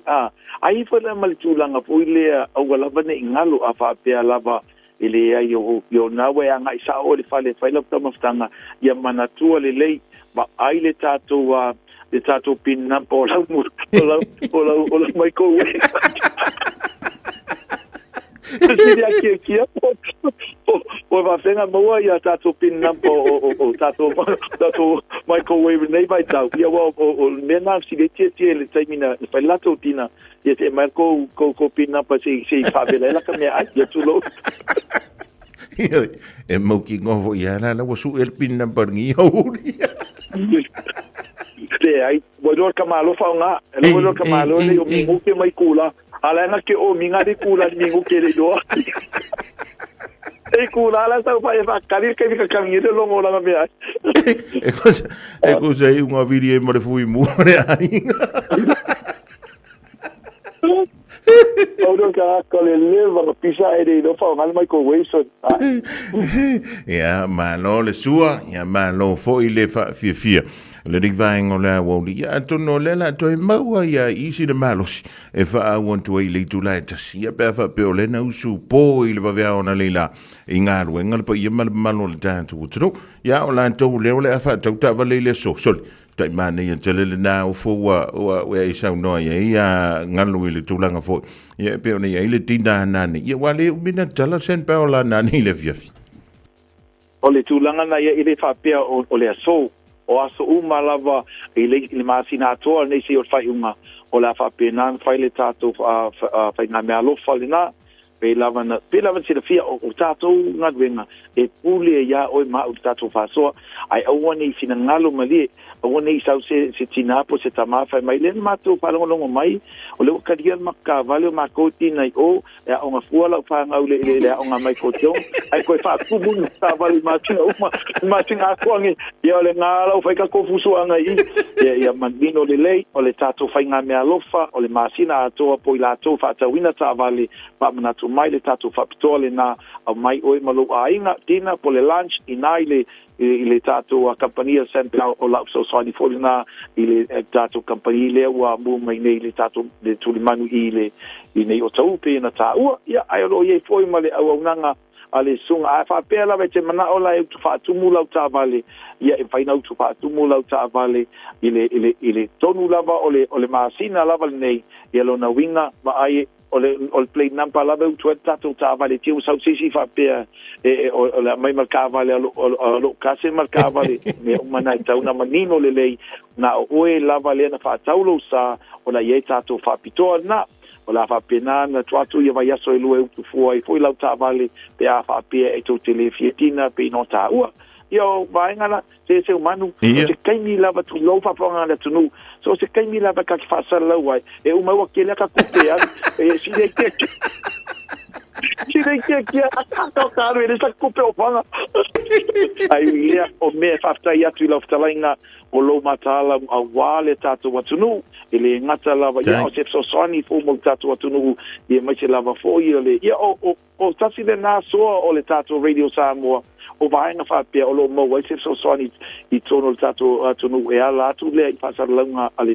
ai fa le mal tu langa foi le o wala bane ingalo afa pe lava ile ya yo na we anga isa o le fale faila tamafanga ya manatua le lei ba ai le tato pin na pola ola microwave Sidi aqui o va fenga moa ia tato pin na o tato microwave nei vai tau ia o mena si le tie le taimina fa lato tina ia te marco co pin na pa si fa bela la camia ia tu lo e mo ki ngovo ia na wasu el pin na barngi uri te ai bodor kamalo fa nga ele bodor kamalo le o mingu ke mai kula ala nga ke o minga de kula mingu ke le do e kula la sa fa kalir ke ka kamie de longo la me ai e cosa e unha video mo le fui muore ai Odo ka kole leva pisa ere do fa mal microwave so ya malo le sua ya malo fo ile fa fia le dik vaing ola woli ya to no le la to maua ya isi de malos e fa I want to ile tu la tasia pe fa pe ole na usu po ile va vea ona leila inga wenga pa ye mal malo le tanto utro ya ola to le ole fa to ta va le so tai mana ia tele na o fo wa e sa no ia ngalu ile tulanga fo ia pe ona ia ile tinda nani ia wale mina tala sen pe ola nani le fiafi ole tulanga na ia ile fa pe ole so o aso uma lava ile masina to nei se o fai uma ola fa pe nan fai le tato fa na me alo falina pe lava se le fia o tato na venga e pule ya o ma o tato fa so ai o woni fina ngalo mali o woni sa se tina po se tama fa mai le mato pa longo mai o le ka dia makka vale ma ko tina o ya o nga fuala fa nga le o nga mai ko tio ai ko fa ku bu sa vale ma tina o ma tina ko ngi ya le ngalo fa ka ko fusu anga I ya mandino le lei o le tato fa nga me alofa o le masina to po ila to fa ta wina ta vale pa mana tātou mai le tātou whapitoa le nā au mai oe malo ainga tina po le lunch inai le tātou kampania Sandplow o lau so sani fōli nā i le tātou kampani le ua mu mai nei le tātou le tulimanu i nei o tau pe na tā ua ia ai alo iei fōi ma le au nanga ale sunga a whapea lawa te mana o la e tu whaatumu lau tā vale ia e whainau tu whaatumu lau tā vale i le tonu lava o le maasina lava nei i alo na winga ma ai o le play number lava tu tātou tā vale tiu sau sisi whapea o le mai marka vale alo kase marka vale me umana i tau na manino le lei na oe lava le na whaataulo sa o la iei tātou whapitoa na o la whapena na tuatu ia vai aso e lue utu fua i fui lau tā vale pe a whapea e tau tele fiatina pe no tā ua. Ia o vaengana se umanu se kaimi lava tu lau whaponga na tunu so se kaimi lava ka ki whaasara lau ai e umaua ke lea ka kupe ai e sire kia a kakao karu e resa kupe o whanga ai lea o mea whaftai atu i lau whtalainga o lo matala a wale tātou atunu ele ngata lava ia o se soani fo mo tātou atunu ia mai se lava fo ia le ia o tasi le nā soa o le tātou Radio Samoa o vaenga whapea o lo mo wai se soani i tono le tātou atunu e ala atu lea i whasara launga ale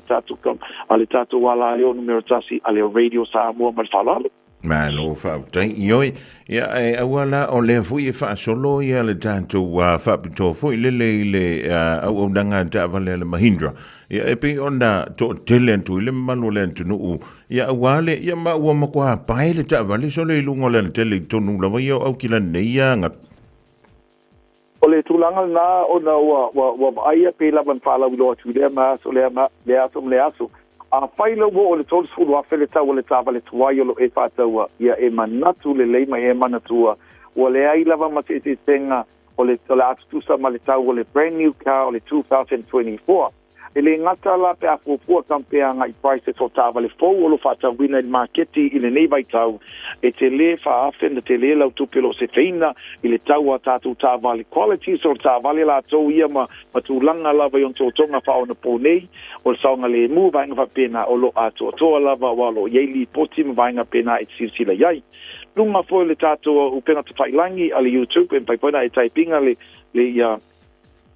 tātou wala leo numero tasi ale Radio Samoa mal whalalo Malo whautai ioi ia e awala o le fui e whaasolo ia le tātou whapito fui le au nanga tāwale le Mahindra ia e pe ona to tele antu le manu le antu nuu ia awale ia ma ua makua pai le tāwale so le ilungo le tele tonu lawa ia au kila neia ngat o le tūlanga nā o na wa aia pe laban whalau loa tu lea maaso le aso a failo wo o le tolu sulu a fele tau o le tāwale tuai o lo e whātaua ia e manatu le leima e manatua o le ai lava ma te tenga o le atutusa ma le tau o le brand new car o le 2024 e le ngata la pe a fufua kampea ngai prices o tāwale fau o lo whātauina i marketi i le nei vai tau e te le whaafen te le lau tupelo se feina i le tau a tātou tāwale qualities o tāwale la tau ia ma tūlanga lava i on tōtonga whao na pōnei o le saunga le mu vainga whapena o lo a tōtoa lava walo yeili poti ma vainga pena e sirsila iai. Lunga fo le tātou upena te whailangi ale YouTube e paipona e taipinga le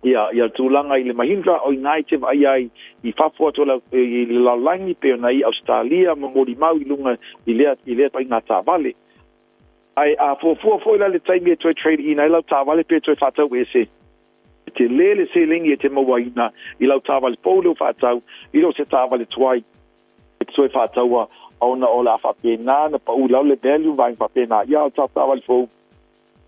ia tūlanga i le Mahindra o inai te ai i whafua tola i le laulangi pe o nei Australia ma mori mau i lunga i lea pa inga tāwale. Ai a fua ila le taimi e toi trade i nei lau tāwale pe toi whatau e se. Te lele se lingi e te mawaina i lau tāwale pou leo whatau i lo se tāwale tuai e toi whataua ona o la whapena na pa u lau le value vaing whapena ia o tāwale pou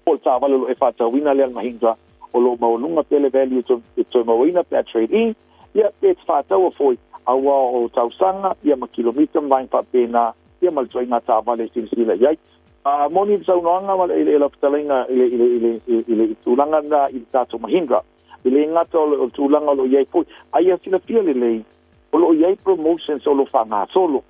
o tāwale lo e whatau ina lea Mahindra o lo maununga pele value to mawina pe trade in ia pe whātaua foi awa o tausanga ia ma kilomita vaing whapena ia ma le ngā tāwale sinsila iai moni sau noanga ma ile la ptalinga ile tulanga na i tātou Mahindra ile ngata o tulanga lo iai foi ai asila fia le o lo iai promotions o lo whanga solo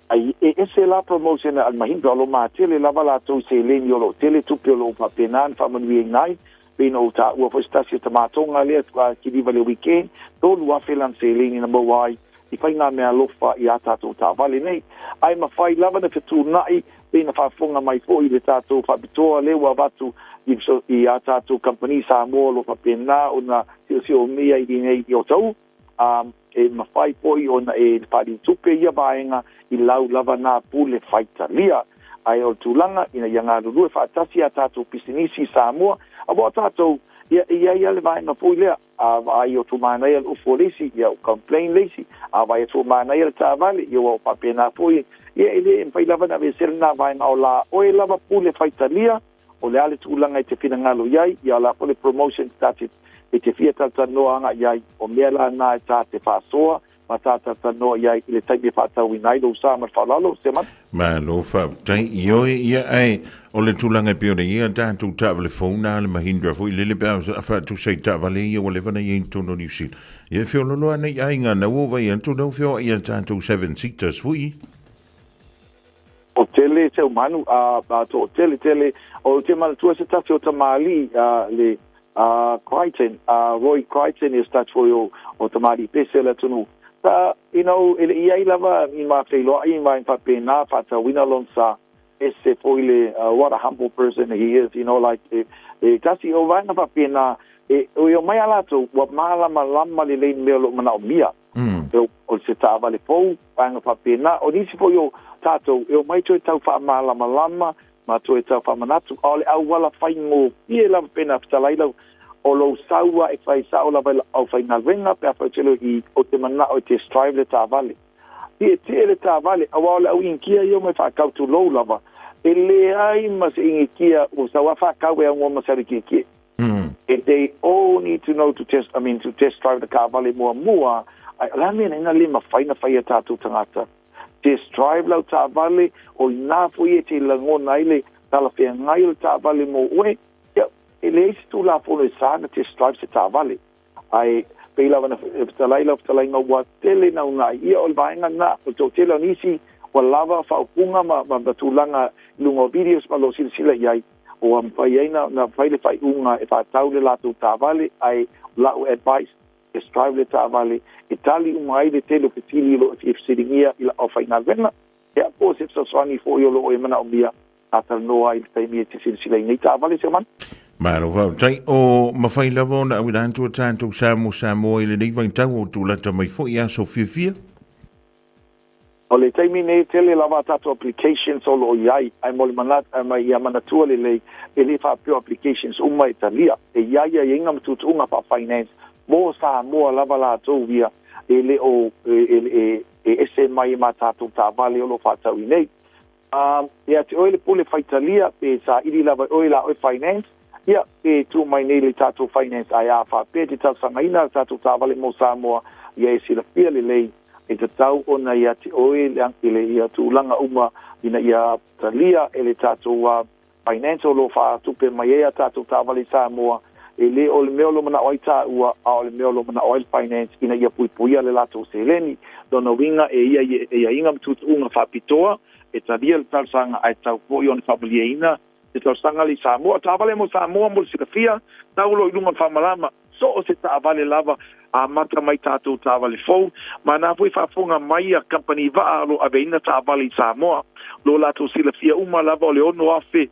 ai ese la promotion al Mahindra lo ma tele lava la tau se leni o lo tele tupi o lo papenan whamanui ngai pino ta ua fo stasi tamatonga le ki diva le weekend tolu a felan se leni na mawai i whainga mea lofa i a tātou tā vale nei ai ma whai lava na fitu nai pina whafonga mai fo i le tātou whabitoa le ua watu i a tātou company Samoa lo whapena o na si o mea i nei i o tau e ma whai poi o na e whari tupe ia vaenga i lau lava nā pule whaita lia ai o tūlanga ina ia ngā rurue whaatasi a tātou pisinisi Samoa a bo tātou ia le vaenga poi lea ai o tūmānei al ufo leisi ia o complain leisi vai o tūmānei al tāvale ia o papena poi ia ele mwhai lava na vesera nā vaenga o la oe lava pule whaita lia o le ale tūlanga i te whina ngalo iai ia la pole promotion tātit e te fia tatanoa anga iai o mea la nā e tā te whāsoa ma tā tatanoa iai i le taimi whātau i nai lo sa mar whalalo se man ma lo whautai ioi ia ai o le tūlanga pio de ia tātou tāwale whauna le Mahindra fo i lele pēr a whātou sei tāwale ia o le whana i tono New Zealand ia whio loloa nei ai ngā na uwa i antu nau whio ia tātou 7-seaters fui o tele se umanu to tele o te malatua se tasi o tamali le Crichton Roy Crichton is touch for you o tamali pese la tunu ta ele iai lava i ma felo ai ma pa pena fa ta wina lonsa ese foile what a humble person he is, you know, like kasi o vanga pa pena o yo mai ala to wa mala malama le le melo mana mia o se tava le po vanga pa pena o nisi po yo tato yo mai to tau fa mala malama ma to tau fa manatu ole au wala fai ngo ie la pena ptalaila o lo saua e fai saula vai au fai na venga pe fa chelo I o te mana o te strive le tavale e te le tavale awala au inkia yo me fa kau tu lo lava ele ai mas ingia o sawa fa kau e ngo masari ki they all need to know to test drive the car vale more la mena ina lima faina faia tatu tangata test drive lau ta vale o na foi te langona ile tala fe ngai ta vale mo we ele stu la fo sana test drive se ta vale ai pela wana tala no wa tele na una ia ol bainga na o to tele nisi wa lava fa kunga ma tulanga lungo videos ma lo silsila yai o am paina na faile fai unga e fa taule la tu tavale ai la advice is drive le tavale itali umai de telo ke tili lo if siringia ila o faina vena ya po se so swani fo yo lo e mana obia ata no ai tai mi te silsila ni tavale se man Maro va tai o mafai lavo na widan tu tanto samo ile ni vai tau tu la ta mai fo ia so fia o le taimi nei tele lava tato applications o lo iai ai mole manat mai ia manatua le fa pio applications uma Italia e iai ia inga mtutu unga pa finance mo sa mo lava la to via ele o ese mai matato ta vale o lo fa tau nei ia te oile pule fa Italia pe sa ili lava oila o finance ia e tu mai nei le tato finance ai fa pe te tau sangaina tato ta vale mo sa mo ia esi la pia le e te tau ona ia te oe le ia tūlanga uma ina ia talia e le tātou financial lo wha tupe mai ea tātou tāwale Samoa e le o le meo lo mana oi tā ua a o le meo lo mana oil finance ina ia puipuia le lato seleni dona winga e ia inga mtutu unga whapitoa e talia le talsanga ai tau po i on whapalia ina e talsanga li Samoa tāwale mo Samoa mo sikafia tau lo ilunga whamalama so o se tāwale lava a mata mai tātou tāwale fau, ma nā pui whafunga mai a company vaa lo aveina tāwale Samoa, lo lato sila fia uma lava o le ono afe,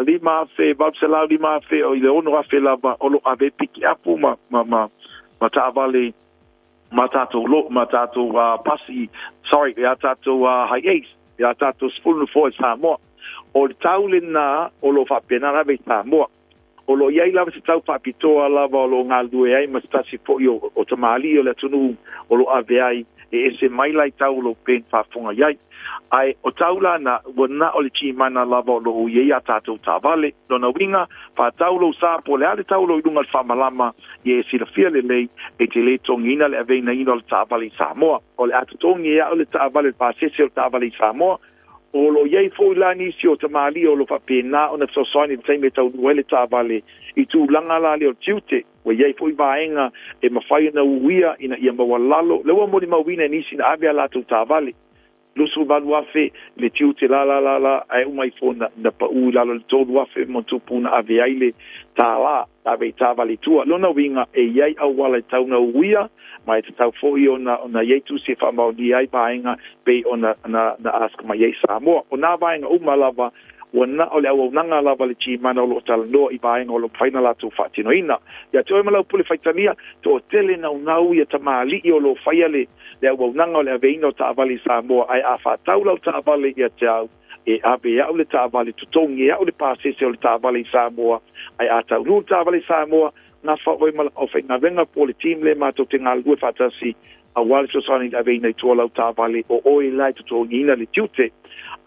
lima afe, vauselau lima afe, o le ono afe lava, o lo ave piki apu ma tāwale, ma tātou pasi, sorry, ya tātou high ace, ya tātou spulu fo Samoa, o le taule nā, o lo whapena rave Samoa, o lo iai lava se tau whapitoa lava o lo ngaldue ai ma stasi po o tamali o le tunu o lo ave ai e ese mai lai tau lo pen whafunga iai ai o tau la na wana o le chimana lava o lo iei a tātou tāwale lona winga whatau lo sa po le ale tau lo ilunga le whamalama i e sila fia le lei e te le tongina le aveina ina o le tāwale Samoa o le atutongi ea o le tāwale le pāsese o le tāwale Samoa o lo iei fo la nisi o tamali o lo whapena o na fsosani taime tau nuele tāwale i tū langa la leo tiute o iei fo i vaenga e mawhai na uia ina ia mawalalo lewa moni mawina nisi na abia la tū tāwale lusu valu afe le tiute la ai umai fo na pa ui lalo le tōru afe mo tupuna ave aile tā la ave tāwale tua lona winga e iei au wala i tau na uia mai te tau fōi o na iei tu se whamau ni ai vaenga pe o na ask mai iei Samoa. O nā vaenga umalava, o na o le au nanga lava le chi mana o lo talanoa i vaenga o lo whaina la tu whatino ina. Ia te oimalau pule whaitania, to o tele na unau ia tamali i o lo whaia le au nanga o le aveina o taavali Samoa, ai a whatau lau taavali ia te au, e ave au le taavali tutongi au le pāsese o le taavali Samoa, ai a tau nu taavali Samoa, na whaoi mala o whainga venga po le team le mātou te ngā lue whatasi a wale so sani a veina i tua lau tāwale o oi lai tuto ngina le tiute.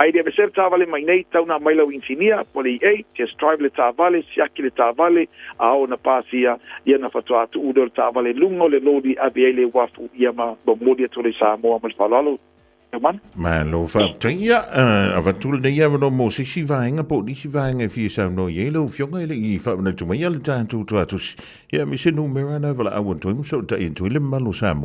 Ai rea mesere tāwale mai nei tau na mailau insinia po le ei, te strive le tāwale, siaki le tāwale, a o na pāsia, ia na whatua atu udo le tāwale lungo le lodi a vei le wafu ia ma modia to le Samoa ma le whalalo. Ma lo fa ia avatul de ia no mo si vaenga po di si vaenga fi sa no ye lo fionga ile I fa na tu mai le tantu tu atus ia mi se numero na vala awon tu so ta into le malo samu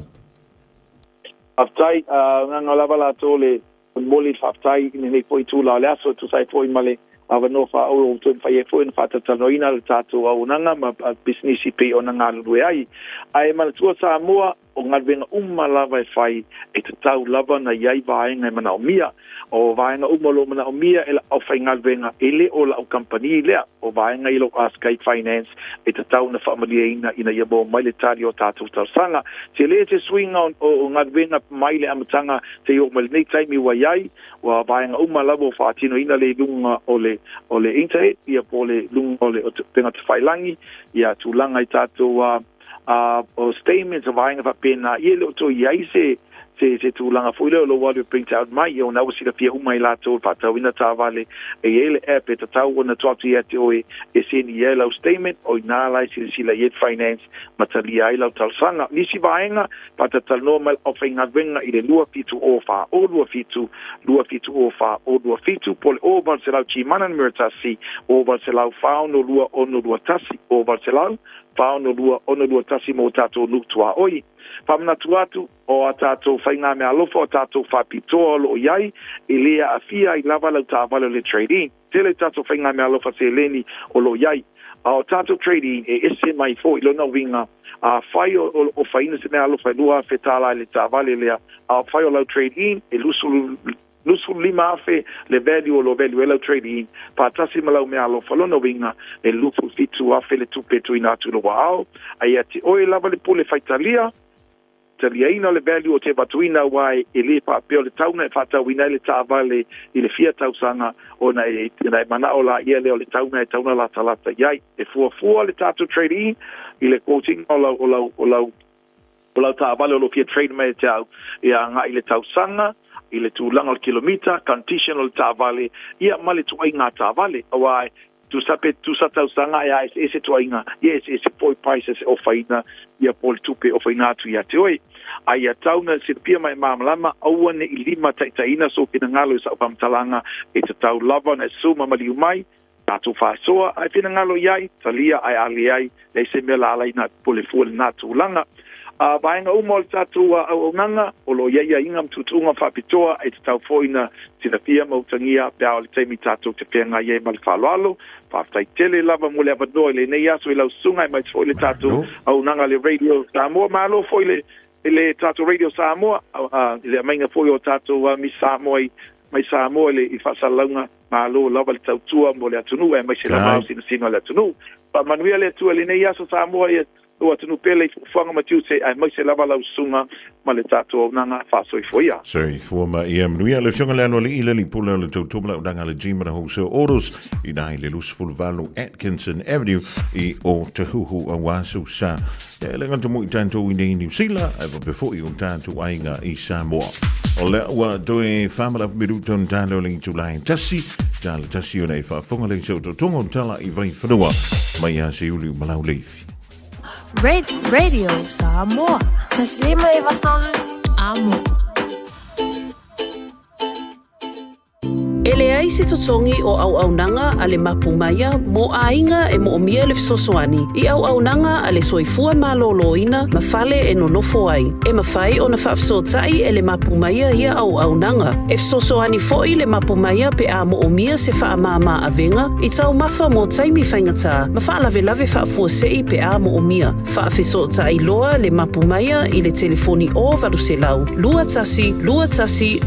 aftai na la vala tole moli aftai ni foi tu la la so tu sai foi male ava no fa o tu fa ye foi fa ta no ina le tatu au nanga ma business pe o nanga lu ai mal tu Samoa o ngalwenga lava e fai e te tau lava na iai vaenga e mana o mia o vaenga lo mana o mia e la au fai ngalwenga ele o la au kampani lea o vaenga ilo Sky Finance e te tau na whaamalia ina ia mo mai le tari o tātou tausanga te le te swinga o ngalwenga mai le amatanga te o mai nei taimi wa iai wa vaenga lava o whaatino ina le lunga o le internet ia po le lunga o le o tenga te whailangi ia tūlanga i tātou o statements of vaenga whapena ia le o to iai se tūlanga fuile o lo walu print out mai o na wasila pia umai lato patau ina tāwale e ele app e tatau o na tuatu ia te oe e seni ia lau statement o ina lai sila Yet Finance matali ai lau talsanga nisi vaenga patatal normal o whainga venga i le lua fitu o wha o lua fitu o wha o lua fitu pole o val se lau chi manan miratasi o val se lau whao no lua ono lua tasi o val se lau whao no lua ono lua tasi mo tato luktua oi Pamnatu atu o a tātou whainga mea alofa o tātou whapitoa lo iai e lea a fia i lava lau tāwale le trading. Tele tātou whainga mea alofa se leni o lo iai. O tātou trading e ese mai fo i lona winga a whai o whaina se mea alofa e lua whetala le tāwale lea a whai o lau trading e lusu lima afe le value o lo value e lau trading pa tasi malau mea alofa lona winga e lufu fitu afe le tupetu ina atu lo waao ai ati oe lava le pule whaitalia taliaina le value o te batuina wai e le pa peo le tauna e whatauina le tāwale i le fia tausanga o na e mana o la ia leo le tauna e tauna la talata iai e fua le tātou trading i le coaching o lau tāwale o lo fia trade mai te au e a ngā i le tausanga i le tūlanga o kilomita condition o le tāwale ia ma le tuai ngā tāwale o wai tu sa tausanga ia ese tuainga ia ese poi prices o faina ia pol tupe o faina tu ia te oi ai tauna se pia mai mamalama au ne i lima taitaina so kina ngalo sa pamtalanga e te tau lava na suma mali mai tatu fasoa ai fina ngalo iai talia ai ali ai le se mela ala ina pole fuel na tulanga vaenga umol tatu au nanga o lo ia ingam tutunga whapitoa e te tau foina tina pia mautangia pia o le teimi tatu te penga ie mal whaloalo whaftai tele lava mole avanoa le nei aso i lau sunga i mai te foile tatu au nanga le radio Samoa malo foile le tatu radio Samoa le mainga foi o tatu mi Samoa mai Samoa le i whasalaunga malo lava le tautua mo le atunu e mai se lava sino le atunu pa manuia le atua le nei aso Samoa o atunu pele fuanga matiu se ai mai se lava lau sunga ma le tato nanga faso i foia. Sorry, forma ia mnuia le fionga le anu le ila li pula le tautuma le udanga le jima na hose oros i nai le lusful valu Atkinson Avenue i o te huhu a wasu sa. Le nganta mo i tanto i nei New Zealand eva before i o tanto ainga i Samoa. O le ua doe whamala miruton talo le July tasi tala tasi o nei whafonga le tauto tongo tala i vai whanua mai a se uli malau leifi. Radio Samoa. Taslima ivatolu amo. Ele ai se totongi o au-aunanga a le mapumaya mo ainga e mo omia le fisosoani. I au-aunanga a le soifua maloloina ma fale e nonofo ai. E mawhai o na whaafsotai e le mapumaya ia au-aunanga. E fisosoani foi le mapumaya pe a mo omia se whaamama a venga. I tau mafa mo taimi whaingata. Ma whaalave whaafua sei pe a mo omia. Whaafisotai loa le mapumaya i le telefoni o valuselau. Lua tasi,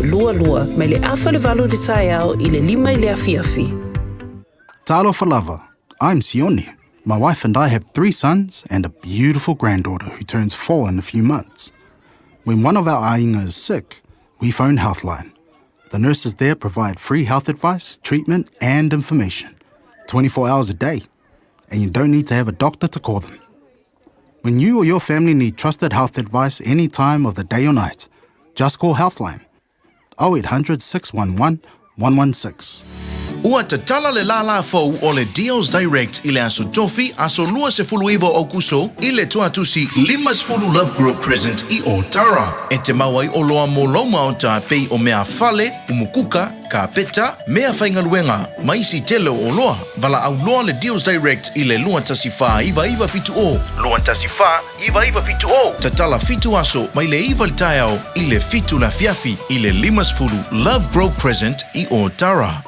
lua. Mai le afa le valu le tai au i le lima i le afiafi. Talofa lava, I'm Sione. My wife and I have 3 sons and a beautiful granddaughter who turns 4 in a few months. When one of our ainga is sick, we phone Healthline. The nurses there provide free health advice, treatment and information, 24 hours a day, and you don't need to have a doctor to call them. When you or your family need trusted health advice any time of the day or night, just call Healthline. 0800 611 116. Ua te tala le la fau o le Deals Direct i le aso tofi aso lua se fulu iwa o kuso i le tuatusi limas fulu Love Grove Crescent i o Tara. E te mawai o loa mo loma o ta pei o mea fale, umukuka, ka peta, mea whaingaluenga, maisi telo o loa. Vala au loa le Deals Direct i le lua tasi wha iwa fitu o. Lua tasi wha iwa fitu o. Ta tala fitu aso mai le iwa le taiao i le fitu la fiafi i le limas fulu Love Grove Crescent i o Tara.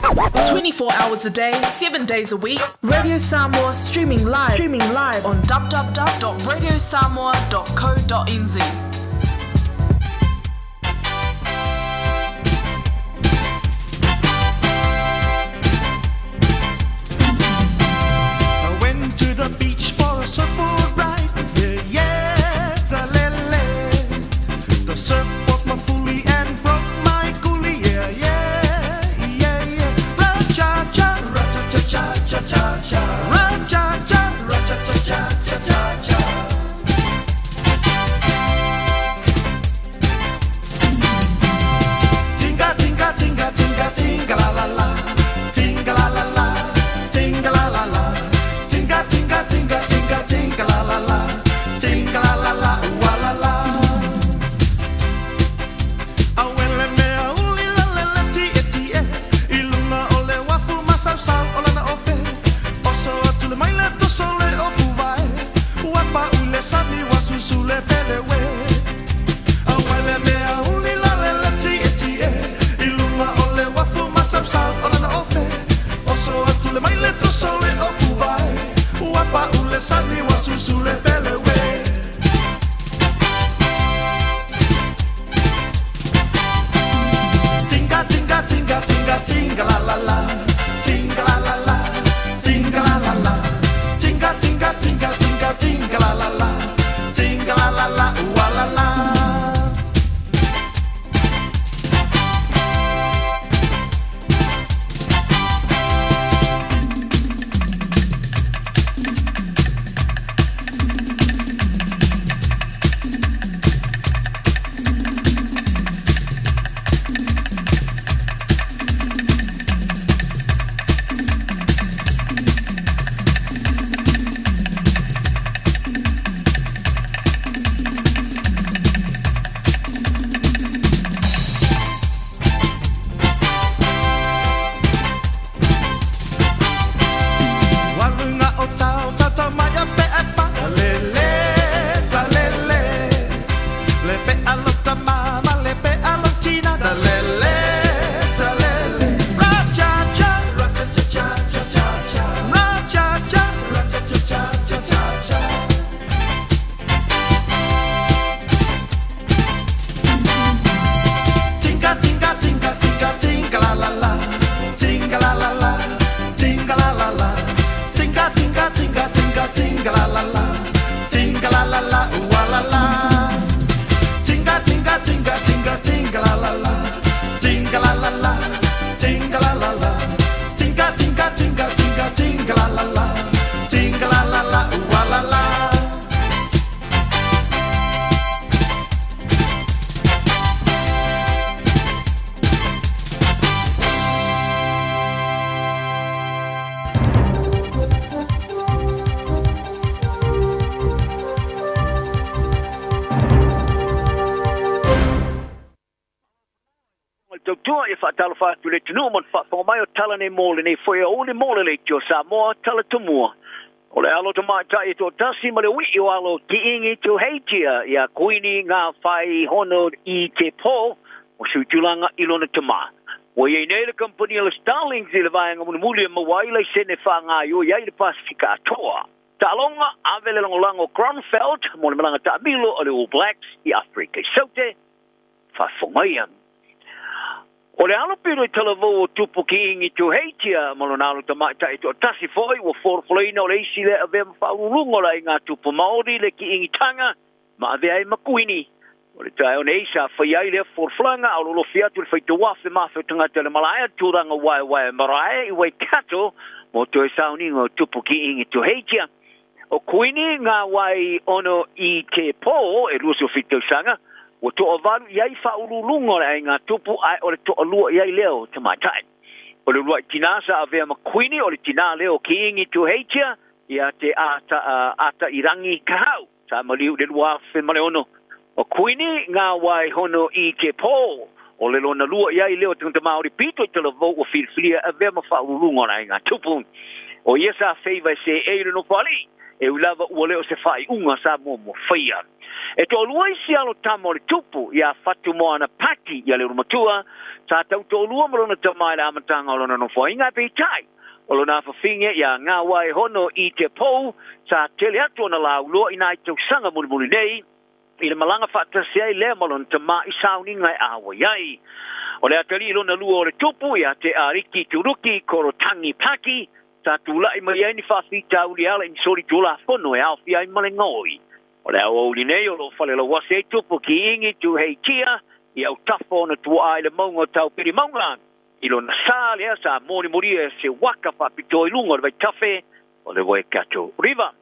24 hours a day, 7 days a week. Radio Samoa streaming live on www.radiosamoa.co.nz. sami wasusu le pelewe. Awele mea uli la le leti eti e. Ilunga ole wafu masam sao ole na ofe. Oso atu le mai le troso le ofu vai. Wapa ule sami wasusu le pelewe. Tinga tinga tinga tinga tinga la la la. Tinga la la la. Tinga la la la. Tinga tinga tinga tinga tinga la la la. Tinga la la la. Wa la la. le tunu mon fa po mai o tala nei mole nei foi o le mole le tio Samoa tala tumua o le alo to mai tai to tasi ma le wi o alo ki ingi to heitia ya kuini nga fai hono I te po o su tulanga ilona tama o ye nei le company le Starlings le vai nga muli ma wai le sene fa nga yo ya le Pacifica toa talonga avele longo Cronfeld mo le malanga ta milo o le All Blacks I Africa saute fa fongaia o le alo piro I talavo o tupu ki ingi tu heitia malonalo ta mai tai to tasi foi o forfleina o le isi le ave mawhaurungo la I ngā tupu Māori le ki ingi tanga ma ave ai makuini o le tai o ne isa whai ai le forflanga o lo fiatu le whaitu wafe mawhi tangata le malaya tūranga wai marae I wai kato mo to e sauninga o tupu ki ingi tu heitia o kuini ngā wai ono I te po e luso fitu sanga o to valu iai fa ululungo le ngā tupu ai o le to lua iai leo te mai tai o le lua tinasa ave makuini o le tina leo ki ingi tu heitia ia te ata irangi kahau sa maliu le lua fe male ono o kuini ngā wai hono I te po o le lona lua iai leo te maori pito te lavo o filfilia ave ma fa ululungo le ngā tupu o iesa feiva se eire no pali e ulava ua leo se fai unga sa mo whaia e to lua isi alo tamo le tupu ia fatu mo ana pati ia le rumatua sa tau to lua marona tamai le amatanga o lona no whainga pe tai o lona whawhinge ia ngā wai hono I te pou sa tele atu ana lau loa ina I tau sanga muli nei I le malanga whaatasi ai le malona tamai sauninga I awa iai o le atari lona lua o le tupu ia te ariki turuki korotangi paki sa tulai mai ai ni whawhita uli ala in sori tula whono e awhi ai malengoi o le au uli nei o lo whale la wase e tupu ki ingi tu hei tia I au tafo na tua ai le maunga tau piri maunga I lo na sa lea sa mori moria se waka whapito I lunga le vai tafe o le wai kato riva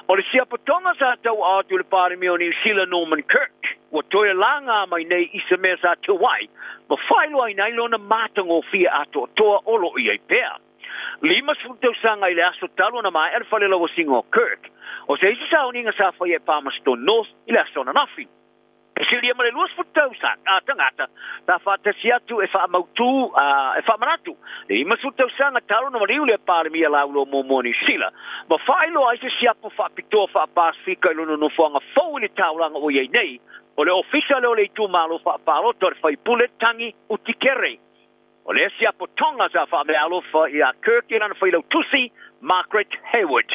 o le siapatonga sa tau atu le pare meo New Zealand Norman Kirk o toia langa mai nei isa mea sa te wai ma whailo ai nei lo na matango fia ato toa olo I ai pea lima sultau sanga I le aso talo na mai al whale la wasingo Kirk o se isi sauninga sa whai e Palmerston North I le aso na nafi Silia male luas futau sa tangata ta fata siatu e fa mautu e fa manatu e masutu sanga taro no riu le par mi la lo momoni sila ma failo ai se siapu fa pito fa pasifika no fonga fo le taulanga o ye nei o le official o le tu malo fa paro tor fa pule tangi utikere o le siapu tonga sa fa me alo fa ia kirkiran fa lo tusi Margaret Hayward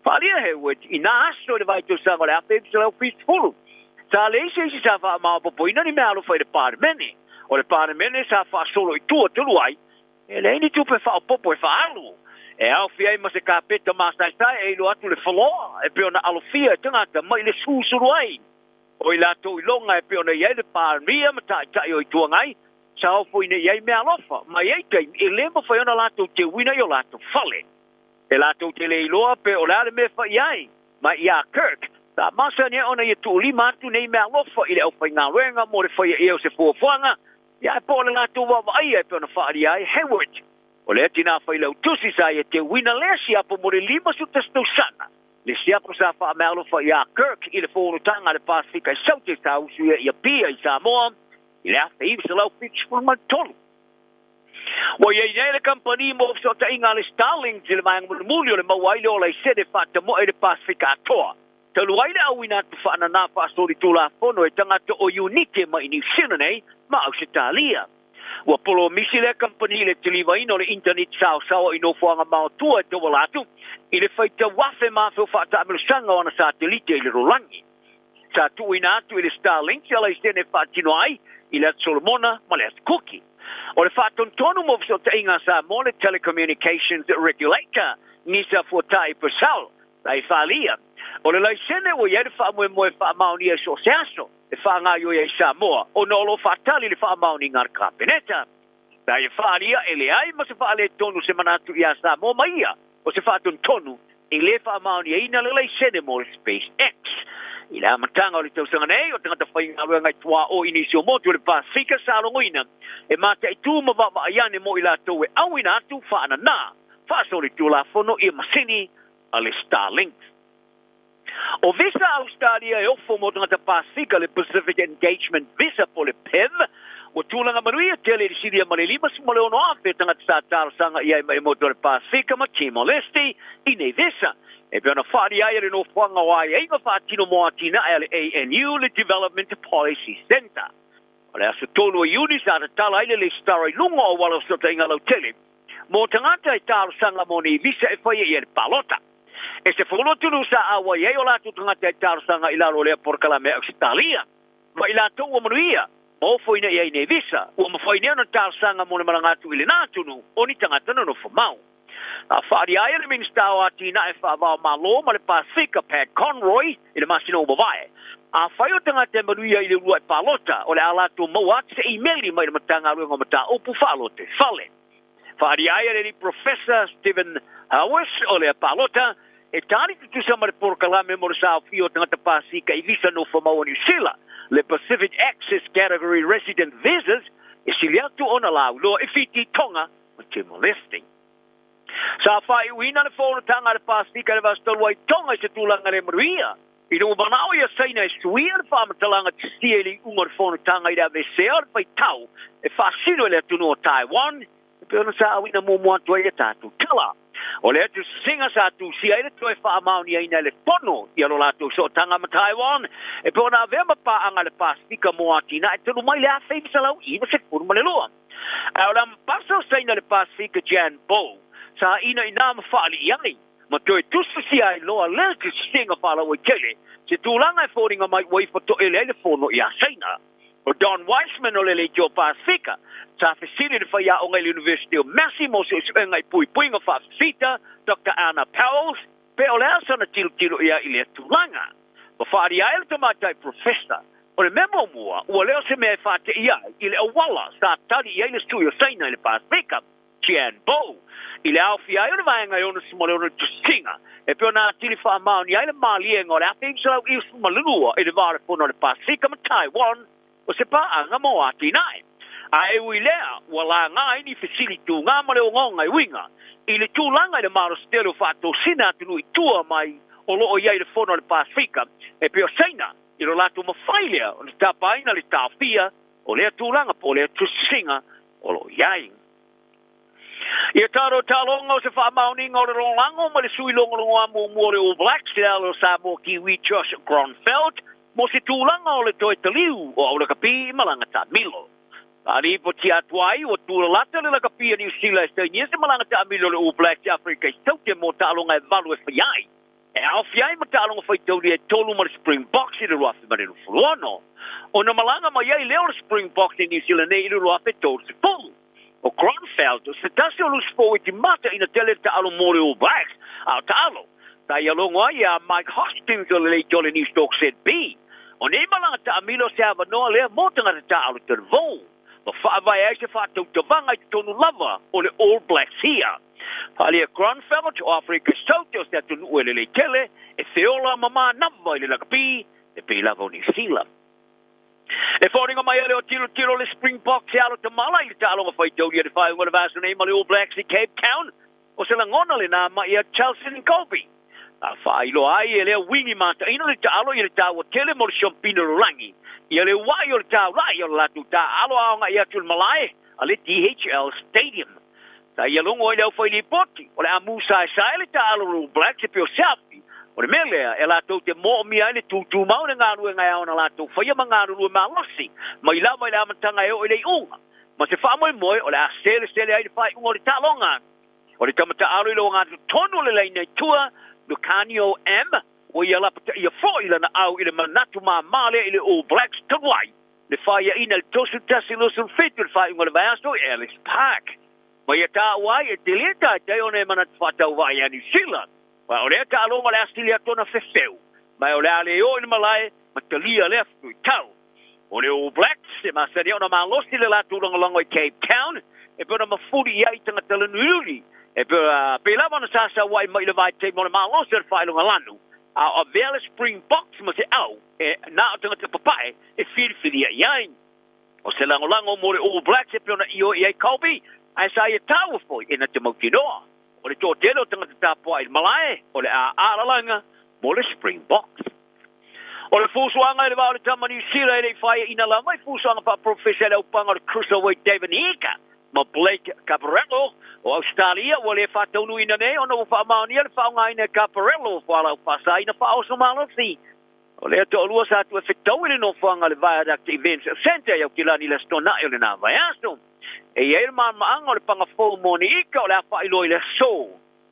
Falia Hayward ina aso de vai tu sanga le ape so peaceful Sa leise si sa fa ma popoina ni me alo fa de parmene. O le parmene sa fa solo i tua tulu ai. E le ni tu pe fa popo e fa alu. E au fia ma se kapeta ma sa e lo atu le falo. E pe ona alo fia tangata mai le susuru ai. O i lato i longa e pe ona ia le parmia ma ta o i tua ngai. Sa o fo ine ia me alofa. Ma ia te e le ma fa ona lato te wina yo lato fale. E lato te le iloa pe o le me fa iai. Ma ia Kirk. Ta masa ni ona ye tu lima tu nei me alofa ile o fainga wenga mo le foi e o se fuanga ya po le tu wa ai e pona fa ai Hayward o le tina fa ile tu si sa ye te wina lesia po mo le lima su testo sana le sia po sa fa me alofa ya Kirk ile fo no tanga le Pasifika South South ya pia i Samoa ile a fe se lau pitch por mal tolu o ye ye le company mo so ta inga le Starlink le mang mo mulio le mawai le o le sede fa te mo e le Pasifika toa Taluai le awina tu whaana nā whaasori tūla whono e tangata o unite mai New Zealand nei, ma Australia. Ua polo misi le company le tiliwa ino le internet sao ino whaanga maotua e te walatu, i le whaita wafe mawhau whaata amilusanga o na satelite i le rolangi. Sa tu ina atu i le Starlink, ala i sene whaatino ai, i le Solomona, ma le Cookie. O le whaatontonu mo viso te inga sa mo le telecommunications regulator, nisa fuatai Purcell, lai whalia. O le laisene o iere wha moe wha mauni e so seaso, e wha ngā yo e Samoa, o nolo whatali le wha mauni ngar kapeneta. Ta e wha alia e le ai, ma se wha le tonu se manatu i a Samoa maia, o se wha tonu, e le wha mauni e ina le laisene mo le SpaceX. I le amatanga o le tausanga nei, o tangata whainga rua ngai tua o inisio motu le Pasifika sa rongoina, e mata i tū ma wa aiane mo i la tau e awina atu wha ana nā, wha so le tū la whono i masini a le Starlink. O visa Australia e ofo mo tangata Pasifika le Pacific Engagement Visa po le PEV, o tūlanga manuia tele i siria ma le limas mo le ono afe tangata sa tarasanga i ai mai mo le Pasifika ma Timor-Leste i nei visa. E pe ona whaari ai le no whanga o ai einga whaatino mo atina ai le ANU le Development Policy Centre. O le aso tolu o iuni sa tala ai le starai lunga o wala sota inga lau tele. Mo tangata i tarasanga mo ni visa e whaia i le palota. E se whono tunu sa awa iei o lātu tangata i tarasanga i laro lea porkala me Australia. Ma i lātu ua manuia, o whoina iei ne visa, ua mawhainea na tarasanga mo le marangatu i le nātunu, o ni tangata no whamau. A whaari aia le minsta o atina e whaavao malo ma le Pasifika Pat Conroy i le masino o mawae. A whai o tangata e manuia i le rua i palota, o le alātu mawat se emaili mai le matanga rua ngomata upu whaalote whale. Whaari aia le ni Professor Stephen Howes o le palota, e tani tu sama le porkalame mo le sao fio tangata Pasifika i visa no whamau New Zealand, le Pacific Access Category Resident Visas, e siliatu ona lau loa e fiti tonga ma Timor-Leste. Sa whai uina le whono tanga le Pasifika le vastolua i tonga i se tūlanga le maruia. I no manao ia saina e suia le whamatalanga te stia li unga le whono tanga i da vesea le pai tau, e whasino le atunu o Taiwan, e peona sa uina mo moatua i a tātu tala. O le atu singa sa tu sia ele toi wha amauni aina le pono i alo lātou so tanga ma Taiwan e pona vema pa anga le Pasifika mo atina e tunu mai le a whaimisa lau iwa se kuru ma le loa. Au la mpaso saina le Pasifika Jan Bow sa ina ina ma whaali iai ma toi tusu sia i loa le te singa whala o i kele se tūlanga e whoringa mai waifa to ele le fono i a saina. O Don Weissman o le Joe Pasifika sa fesili le whaia o ngai University of Massimo se ngai pui ngā whaafita Dr. Anna Powell pe o le asana tilo ia i le tūlanga. Ma whaari aile tamatai professor o le memo mua ua leo se mea whaate ia i le awala sa tali ia i le studio saina i le Pasifika Jan Bow i le awhi ai o le vaenga i ona sumale ona tusinga e pe ona tili whaamau ni ai le maalienga o le awhi imsalau i sumalunua i le vare pono le Pasifika ma Taiwan o se pa anga mo ati nai. A e ui lea, wala ngai ni fesili tu ngā mare o ngonga i winga. I le tūlanga i le maro stelo whato sina atunu i tua mai o loo iai le whono le Pasifika. E peo saina, I ro latu mawhailea, o le tapaina le tāwhia, o lea tūranga po lea tusinga, o lo iai. Ia taro talonga o se whaamauninga o le rongango, ma le suilonga longa mua le All Blacks, te alo Samoa Kiwi Josh Gronfeld, mo se tūlanga o le toe taliu, o aula kapi malanga ta milo. Ani po ti atuai o tūra lata le la kapi a New Zealand, te niese malanga ta milo le All Blacks Africa, i taute mo talonga e valu e whaiai. E au fiai ma talonga whaitauri e tolu ma le Springboks i le ruafi ma le rufulono. O na malanga ma iai leo le Springboks i New Zealand e i le ruafi tolu se polu. O Gronfeld, o se tasi o luspo i ti mata ina tele ta alo mo le All Blacks, au ta alo. Ta ia longa ia Mike Hostings o le leito le New Stoke said B. O ne malanga ta amilo se ava noa lea motanga ta alo te revou. O whaavai ai se whaatau te vanga i te tonu lava o le All Blacks here. Halia Gronfeld o Afrika South o se atunu ue le leitele e feola mama nava i le lakapi e pe lava o New Zealand. E wharinga mai ale o tiro le Springboks e alo te mala i le talonga whaitau ia le whai ngona vaso nei ma le All Blacks i Cape Town o se langona le nā mai a Chelsea and Colby. A whailo ai e lea wingi mata ina le talo i le tawa tele mo le Champino Rolangi. Ia le wai o le tawa rai o le latu ta alo aonga i atu le malae a le DHL Stadium. Ta ia longo i leo whaili poti o le amu sai le talo All Blacks e pio selfie. O le melea e lato te mo mi ai le tutu mau na ngāru e ngai au na lato whaia ma ngāru lua ma losi. Ma i lama i lama tanga e o i le unga. Ma se whaamoi moi o le a sele ai le whai unga o le talonga. O le tamata aro i lo ngātu tonu le leina i tua Lucanio M. O ia lapata ia fo i lana au i le manatu ma male i le All Blacks tawai. Le whaia ina le tosu tasi losu fitu le whai unga le vaiasto i Ellis Park. Ma ia tā wai e te leta te o ne manatu whatau vai a New Zealand. Ma o lea ta alonga le astilia tona fefeu. Ma o lea leo i malae, ma te lia lea fu i tau. O le All Blacks, e ma sani ona ma losi le latu longa i Cape Town, e pera ma furi iai tanga tala nuri. E pera lava na sasa wai mai le vai te mo le ma losi le whai longa lanu. A vele Springboks ma se au, e na o tanga te papai, e whiri iai. O se lango mo le All Blacks, e pera io iai Colby, a sa ia tau foi, e na te maukinoa. O le tōtelo tanga te tāpua i malae, o le āralanga, mo le Springboks. O le fusuanga i le wao le tama New Zealand e le whaia ina la mai fusuanga pa professor le upanga o le cruiserweight David Ika, ma Blake Caparello o Australia, o le whataunu ina nei, o na whaamaunia le whaunga ina Caparello, o whala upasa ina whaoso malosi. O le ato olua sa atu e whetau i le no whanga le Viaduct Events Center, iau ki lani le stona i le nā vaiaso. E iei ma maanga o le pangafou mo ni ika o le apa ilo i le so.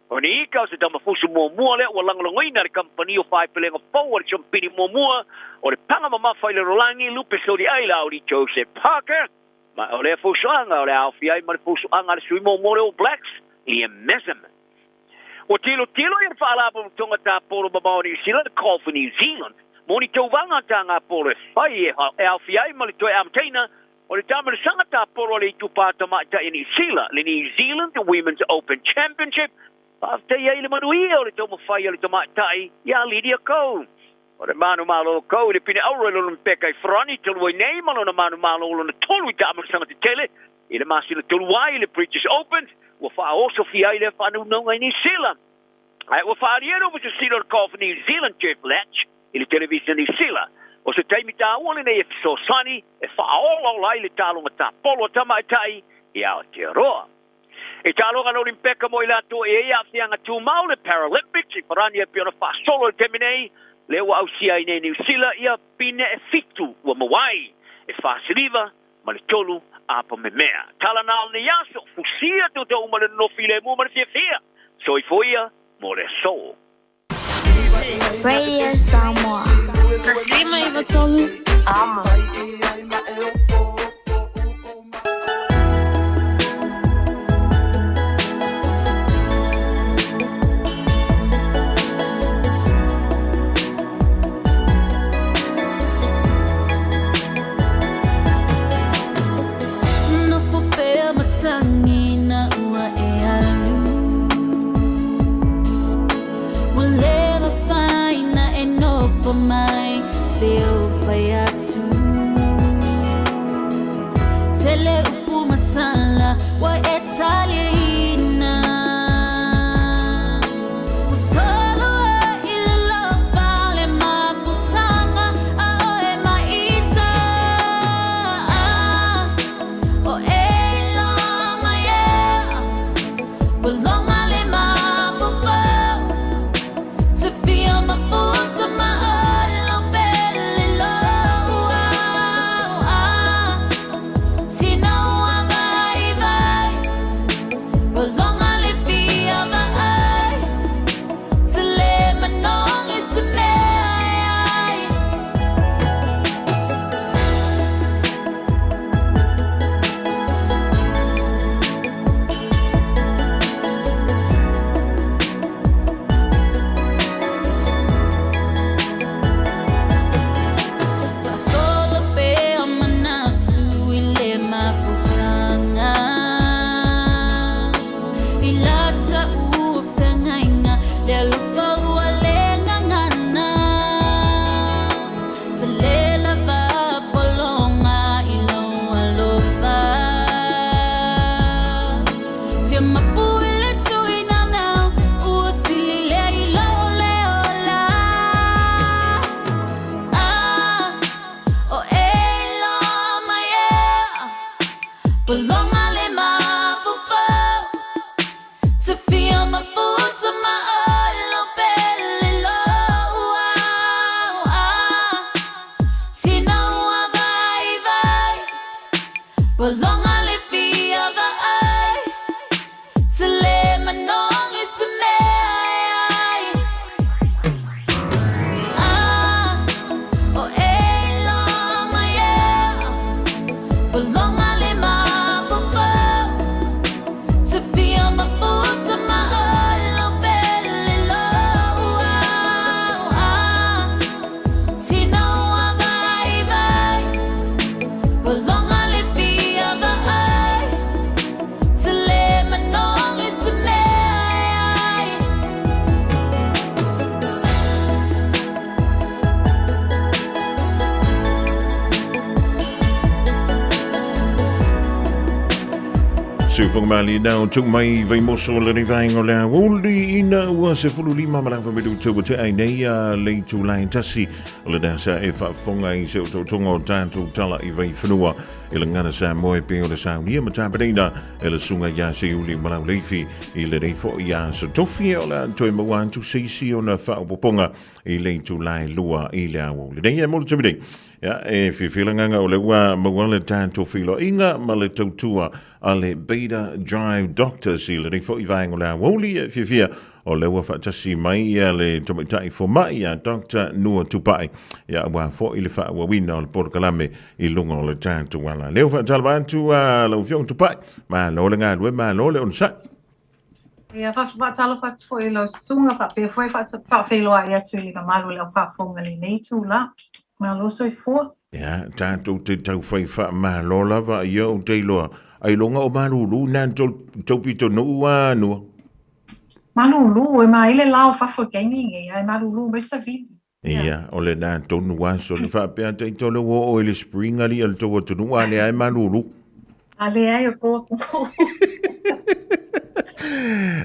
O ni ika o se tamafusu mua le o langalongoina le kampani o whaipelenga fau o le champini mua o le panga mamafa i le rolangi lupe sori aila o li Joseph Parker. Ma o le fusuanga o le awhiai ma le fusuanga le sui mua le All Blacks i e mesem. O tilo i le whaalapa tonga tā polo mamao New Zealand, the call for New Zealand. Mo ni tauvanga tā ngā polo e whai e awhiai ma le toe amteina. O le tama le sangata poro le tupata mata i New Zealand, le New Zealand Women's Open Championship. After ia i le manuia o le toma whai o le tamatai, ia Lydia Ko. O le manu malo ko, le pine aura lo mpeka i frani, tolu i nei malo na manu malo lo na tolu i tama le sangata tele, i le masi le tolu wai le British Open, wa wha oso fia i le whanu nonga i New Zealand. Ai wa wha ariero was a silo call for New Zealand Jeff Latch, i le television New Zealand. O se taimi tā uale nei e fiso sani, e whaola o lai le tālonga tā polo tamaitai, i au te roa. E tālonga no rimpeka mo i lato e ea whianga tūmau le Paralympics, i parani e piona wha solo le teminei, le ua ausia i nei New Zealand, ia pine e fitu ua mawai, e wha siliva, ma le tolu apa me mea. Tala nao ne yaso, fusia tu te uma le nofi le mu ma le fia, so i foia mo le so. Radio Samoa. Taslima Ivatolu. Amo. No fopea matangi na ua e alu. For my silver too. Tele upumatala wa Italiana. Usolo ila vale maputanga a Sufong mali na tuk mai vai moso le ni vai ngola uli ina ua se fulu lima malang fa medu tu te ai nei le tu lai tasi le da sa e fa fonga i se to tongo tantu tala I vai fnua ele ngana sa moe pe o le sa ni ma ta pedina ele sunga ya se uli malang leifi I le nei fo ya so tofi o la to mo wan tu se si ona fa poponga I le tu lai lua I le awo le nei mo tu bidei ya e fi filanga o le wa mo le tantu filo inga ma le tautua ale Beta Drive Doctors I le nei fo I vai ngola woli e fi o le wa fa tasi mai le tomatai fo mai ya Dr. Nua Tupai ya wa fo I le fa wa wina o le porkalame I lunga o le tantu wala le fa talvantu lo fiong Tupai ma lo le ngadwe ma lo le on sa ia fa talo fa foi lo sunga fa pe foi fa lo ia tu I malu le fa fonga le nei tu la ma lo so fo ya tantu te tau fai fa ma lo lava yo te lo ai longa o malu lu nan topito no wa no Malulu e mai le lao fa for gaming e ai malulu me sa vi. Ia o le na tonu wa so le fa pe ante to le o le spring ali al to to no ale ai malulu. Ale ai o ko.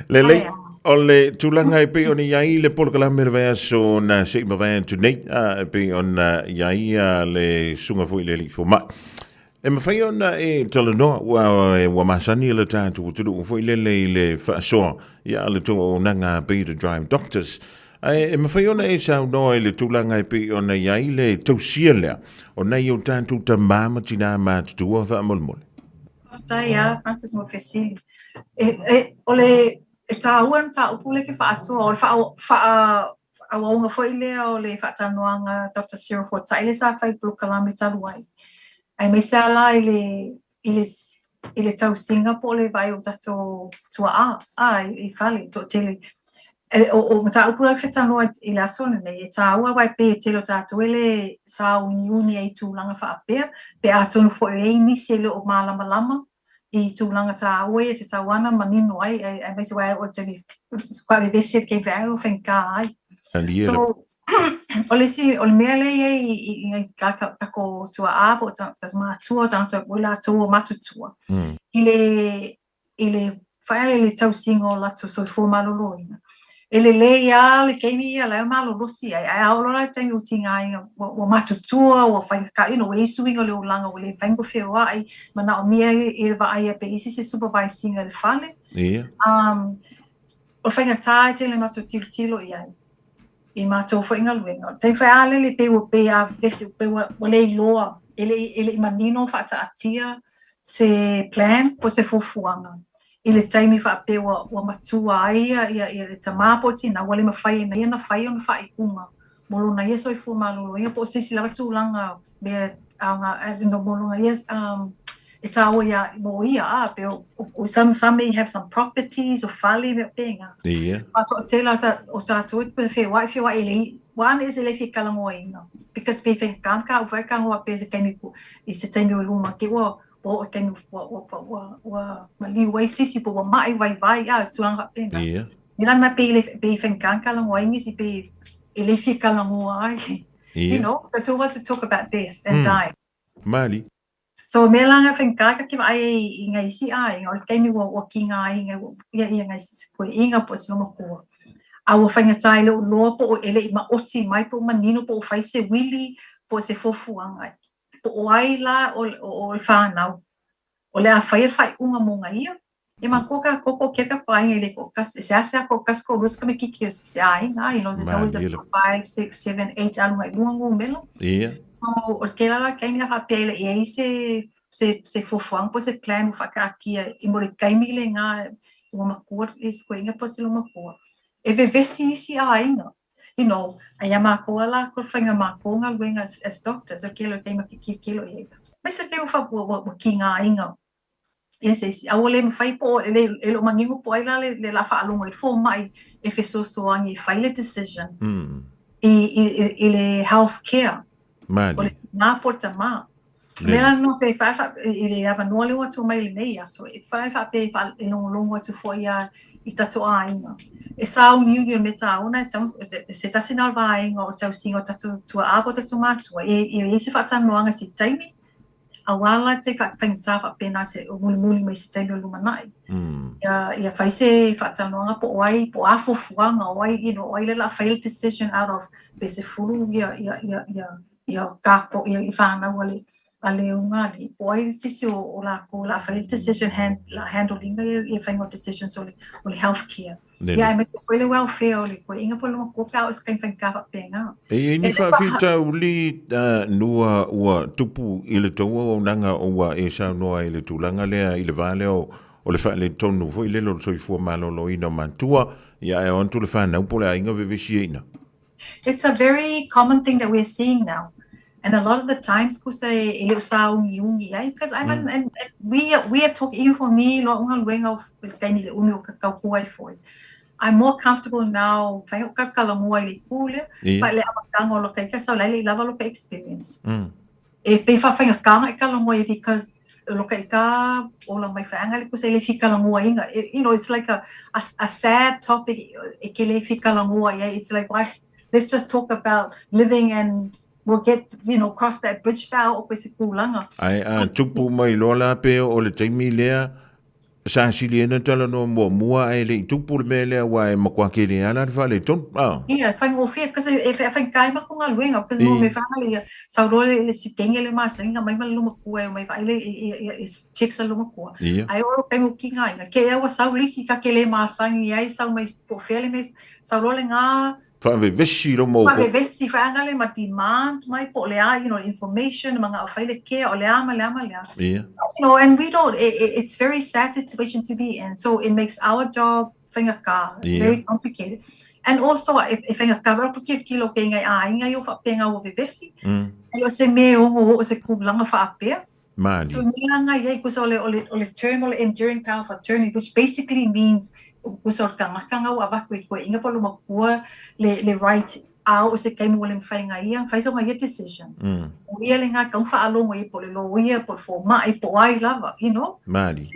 Le o le tulanga I pe on iai le polkala mervea so na se ma va to nei pe on iai le sunga foi le fo ma. E ma fai ona e tala noa wa masani le tātu tulu foi le fa so ia le to nanga Beta Drive Doctors e ma fai ona e sa noa le tulanga pe ona iai le tausia lea ona I o tātu ta mama tina ma tutua fa molmol Ta ia Francis mo fesili ole e ta uan ta upule ke fa so o fa a wonga foi le o le fa tanoanga Dr. Cyril Ford ta ile sa fai blokalami taluai ai me sa la ile tau Singapore le vai o tato tua I fale to tele o mata upula ke tano I la sona nei ta ua vai pe telo tato ele sa uniuni ai tu langa fa pe atonu fo e ni se le o malama I tu langa ta ua te tawana manino ai me se vai o tele kwa be se ke vai o fenka ai so ole si ole mele I kako tua po tas ma tua tanto bola tua matu tua ile fai le tau singo la tu so fo maloloina ele le ya le kemi ya la malolo si ai aolo la tengo tinga o matu tua o fai ka we swing ole langa ole vengo feo ai mana o mia ele va ai pe isi se supervising el fale o fai ta le matu tilo ia I matou foi ngaluenga. Tem foi ale le pe o pe a vese pe o le loa. Ele manino fa ta atia se plan po se fofuanga. Ele taimi fa pe o matua ai ia le tamapoti na wale mafai na fai on fai uma. Molo na yeso I fu malo ia po se sila tu langa be anga no molo na yes it's our ya mo ia pe some may have some properties or fali me penga. Ia. Pato tela o tato it pe fe wa ele one is ele fica la moinga because pe fe kan ka over kan wa pe se kemiku I se temi o luma ke wa o kemi wa mali wa sisi po mai vai a suanga penga. Ia. Ina na pe fe kan ka la moinga si pe ele fica la moai. You know, because who wants to talk about death and dies. Mali. So me langa whenkaka ki ai ngai si ai o kemi o kinga ai ngai si ko inga po si mo ko a o whainga tai lo po o ele ma oti mai po manino po fai se wili po se fofuanga po o ai la o whanau o le a fai unga mo ngai e ma koka koko keka ko ai ele ko kas se asa ko kas ko ruska me kiki se ai ngai no there's always a 5 6 7 8 alu ngai lungo melo so o que la que ainda rapele e aí se fofuang po se plan fa ka kia I mo kai mi le nga uma cor is ko inga po se uma cor e ve si ai no you know ai ma ko la ko fanga ma ko nga wenga as doctors o que lo tem que kilo e mas se tem fa po kinga inga yes a ole me fai po ele o mangingo po ai la fa alongo I fo mai e fe so angi fai le decision ele health care Mali. Na porta ma. Mela no pe fa ele ava no le watu mai nei so e fa pe e longo tu foi ya I tatu ainga. E sa union meta una se ta sinal vai o tau singo tatu tu a tatu matua e se fa tanoanga si taimi awala te whakawhainga whapena se o muli mai se taimi o lumanai. Ia whaise whaatanoanga po oai, po afofuanga oai, oai lela failed decision out of bese furu ia kako, ia whanau ale unga li. Po oai sisi o la failed decision handling ia whaingo decisions o le healthcare. Ia e mese foi le welfare o le koe inga po luma kua kao skai whainga whapenga. Ni whawhita uli nua ua tupu i le tonga o nanga o wa e sa noa i le tūlanga lea i le vale o le wha le tonu fo i le lo soifua malolo ina mantua ia e ontu le whanau po le ainga vevesi eina. It's a very common thing that we're seeing now. And a lot of the times, kusa e leo sa ungi, because and we are talking, even for me, lo unga luenga o kaini le umi o kakau kuai foi. I'm more comfortable now, whainga o kakalangua i le kule, pa le amakanga o lo kaika sa lele I lava lo ka experience. E pe whainga kanga I kalangua because lo kaika o la mai whaanga le kusa le fikalangua inga. It's like a sad topic, e ke le fikalangua, it's like, why, let's just talk about living and we'll get, cross that bridge bow o pese kulanga. Ai tupu mai lola pe o le taimi lea sa siliena tala no mua ai le tupu le mele wa e makwa ke le ana fa le ton. Ia whaingo fia because e whain kai ma ko ngaluenga because mo me whaanga le sa role le sikenge le masinga mai ma luma kua mai vai le e check sa luma kua. Ai oro kai mo ki ngai ke e wa sa lisi ka ke le masangi ai sa mai po fele mes sa role nga Whaavevesi lo mo. Whaavevesi whaanga le ma demand mai po lea, information, mga awhaile kea o lea. Yeah. And we don't, it's very sad situation to be in. So it makes our job very complicated. And also, if whainga ka wera kilo ke ngai inga yo whapenga o vevesi, o se me o se kublanga whaapea. Mani. So nilanga iei kusa ole term, ole enduring power of attorney, which basically means kusa o kangakanga o awakwe koe inga palo makua le right au o se kaimu o le mwhainga ia, whaisa o ngai decisions. O ia le ngā kaung whaalongo i po le lo ia, po le forma, i po ai lava, Mani.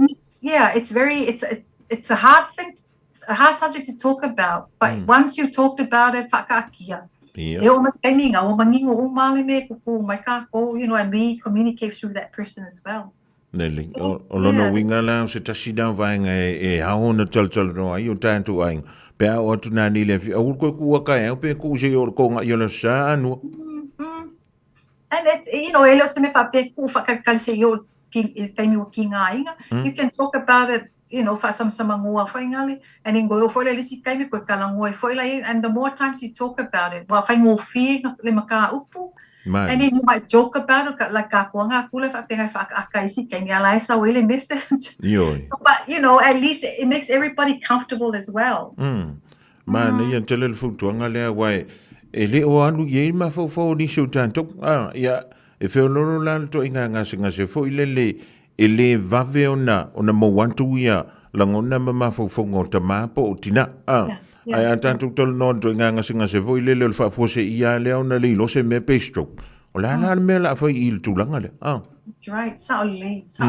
It's a hard thing, a hard subject to talk about, but once you talked about it, whakaakia. E o maiminga, o mangingo o male me kuku mai kako, and we communicate through that person as well. Neli, o lono winga la se tasida vainga e haona tal no ai o tantu ai. Pe o tu nani le fi o ko ku ka e pe ku se o ko nga yo sa anu. And it's elo se me fa pe ku fa ka se yo ki kainu ki nga. You can talk about it. Fa sama ngua whaingale, and in go for le lisi kaimi ko kalangua foi la, and the more times you talk about it, wa whaingo fi le maka upu, and then you might joke about it, like ka kuanga kule fa penga fa akaisi kaimi ala sa wele message. So, but at least it makes everybody comfortable as well. Man, ia tele fu tuanga le wai, ele o anu ye ma fo ni so tanto, ia e fe no la to inga se fo ile ele vave ona mo wantu ia langona mama fofongo tama po tina ai atantu tol no do nga singa se voi le fa fo se ia le ona le lo se me pestro ola na me la foi il tulanga le right sa le so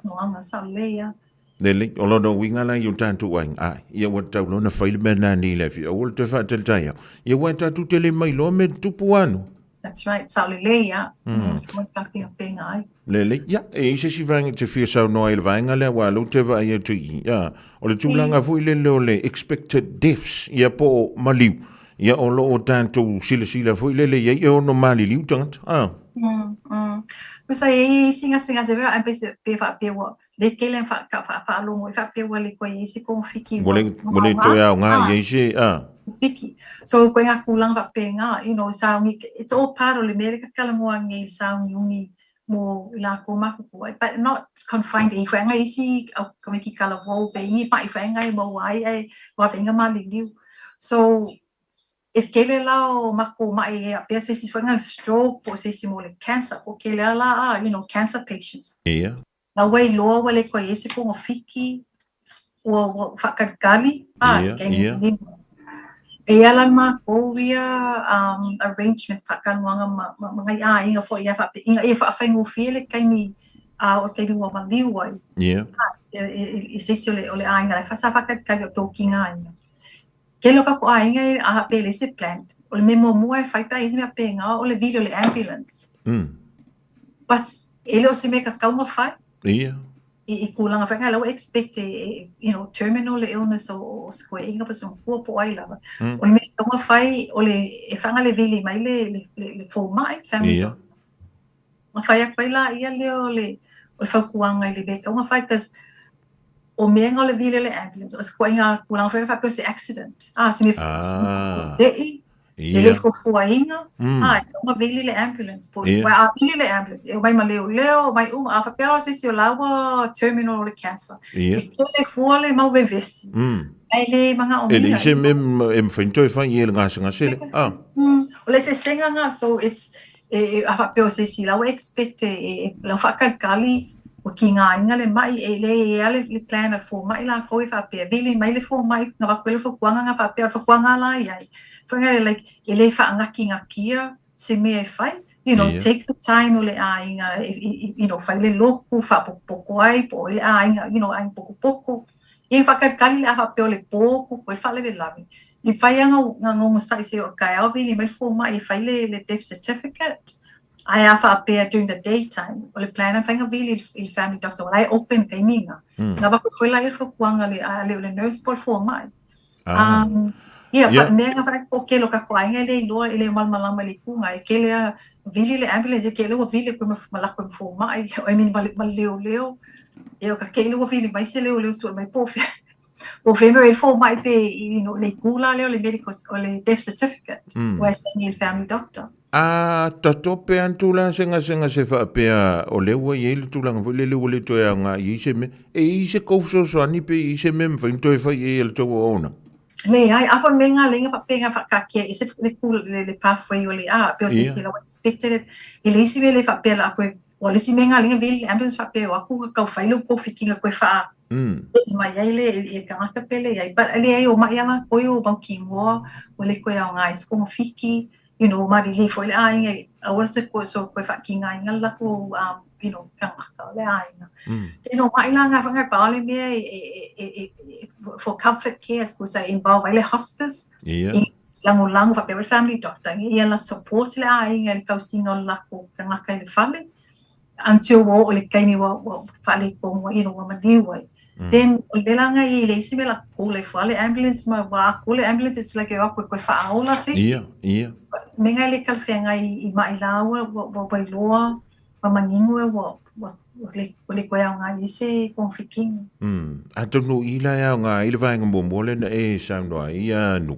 no sa le ya le olo do winga la yu tantu wang ia wa tau no na fail me na ni le fi o te fa tel taya ia wa tatu tele mai lo me tupuano. That's right, sa le ya mo ka penga ai Lele, ja, se si vanga te fia sau noa il vanga le wa lo te va ia tui, ja. O le tūlanga fui le le expected deaths, ia po maliu, ia o lo o tanto sila fui le ia o no mali liu tangat, Kusa singa se vea, empese pe wa, le kele fa alongo, fa pe wa le koe se kon fiki. Mole to ya nga ia se, Fiki. So koe nga kulang fa pe nga, saungi, it's all part of le mereka kalangoa ngi saungi mo la koma ko but not confined i whainga isi au kamiki kala vo pe i pa i whainga mo wai ai wa venga mali so if kele lao mako mai a pe se si whainga stroke po se si mo le cancer ko kele la cancer patients na wai lo wale ko ese ko fiki o fakakali e ala ma ko via arrangement whakanwanga mga inga fo ia fa inga e fa whaingo fiele kaimi o kaimi wa maliwai e se ole ainga fa sa whakakali o tō ki ngā inga ke loka ko ainga a pele se plant ole me mo mua e whaita isi mea pe ngā ole video le ambulance but ele o se me ka kaunga whai. Ia. I kulanga whainga lau expect terminal illness o skoe inga pa son kua po ai lava. O le me kaunga whai o le e whanga le vili mai le fo mai family doctor. Ma whai a koe la ia leo le whaukuanga i le me kaunga whai cause o menga o le vili le ambulance o skoe inga kulanga whainga whai se accident. Se me se ele fo fuainga uma vili le ambulance po wa vili le ambulance e vai maleo vai a papel se o lawa terminal le cancer e ele fo le mau vevesi ele manga o ele se mem frente e fai ele ngasa sele o le se senga nga so it's a papel se si lawa expect la fakal kali o ki nga inga le mai ele le plan fo mai la ko fa pe vili mai le fo mai nga va pelo fo kwanga nga papel fo kwanga la ai Whanga like ele wha ngakia se me e whai, take the time o le ainga, whai le loku, wha poko ai, po ele ainga, ai poko. I whakakali le aha peo le poko, ko e wha le lawi. I whai anga ngongo sai se o kai au vili mai fo mai, I whai le death certificate. Ai a wha apea during the daytime, o le plana whainga vili il family doctor, o lai open kai minga. Nga wako whaila il whakuanga le nurse pol fo mai. But menga vai porque lo ka koinga le lo ele malmalama le kunga e kele vili le ambulance ke le vili ko malako fo mai I mean leo e o ka kele o vili vai se leo so mai po fe me fo mai pe le kula leo le medical o le death certificate wa se family doctor ta tope antula senga se fa pe o le wo ye le tulanga le toya nga i se me e se ko so ani pe i se me fa into fa ye le to ona Le ai a fon menga lenga pa penga fa ka ke ese le pathway o le pe se se la expected ele se le fa pela ko o le si menga lenga vil ambulance fa pe o ku ka fa lo ko fikinga ko fa mai ele e ka ka pele ai pa ele ai o mai ana ko o ba ki mo o le ko ya nga is ko fiki ma li fo le ai o se ko so ko fa ki nga nga la ko ka ka le ai mai la nga fa nga pa le me for comfort care schools that involve ele hospice lango fa pe family doctor e la support le ai ngal ka singa la ko nga ka le family until wo le kaini wo fa le ko mo wa madi wa then le langa i le si la ko le fa le ambulance ma wa ko le ambulance it's like a ko fa aula sis menga le kal fenga i mai la wo ba lo ma mangingu wo le ko ya nga i se konfiking a tonu ila ya nga ile va nga bombo le e sando ia no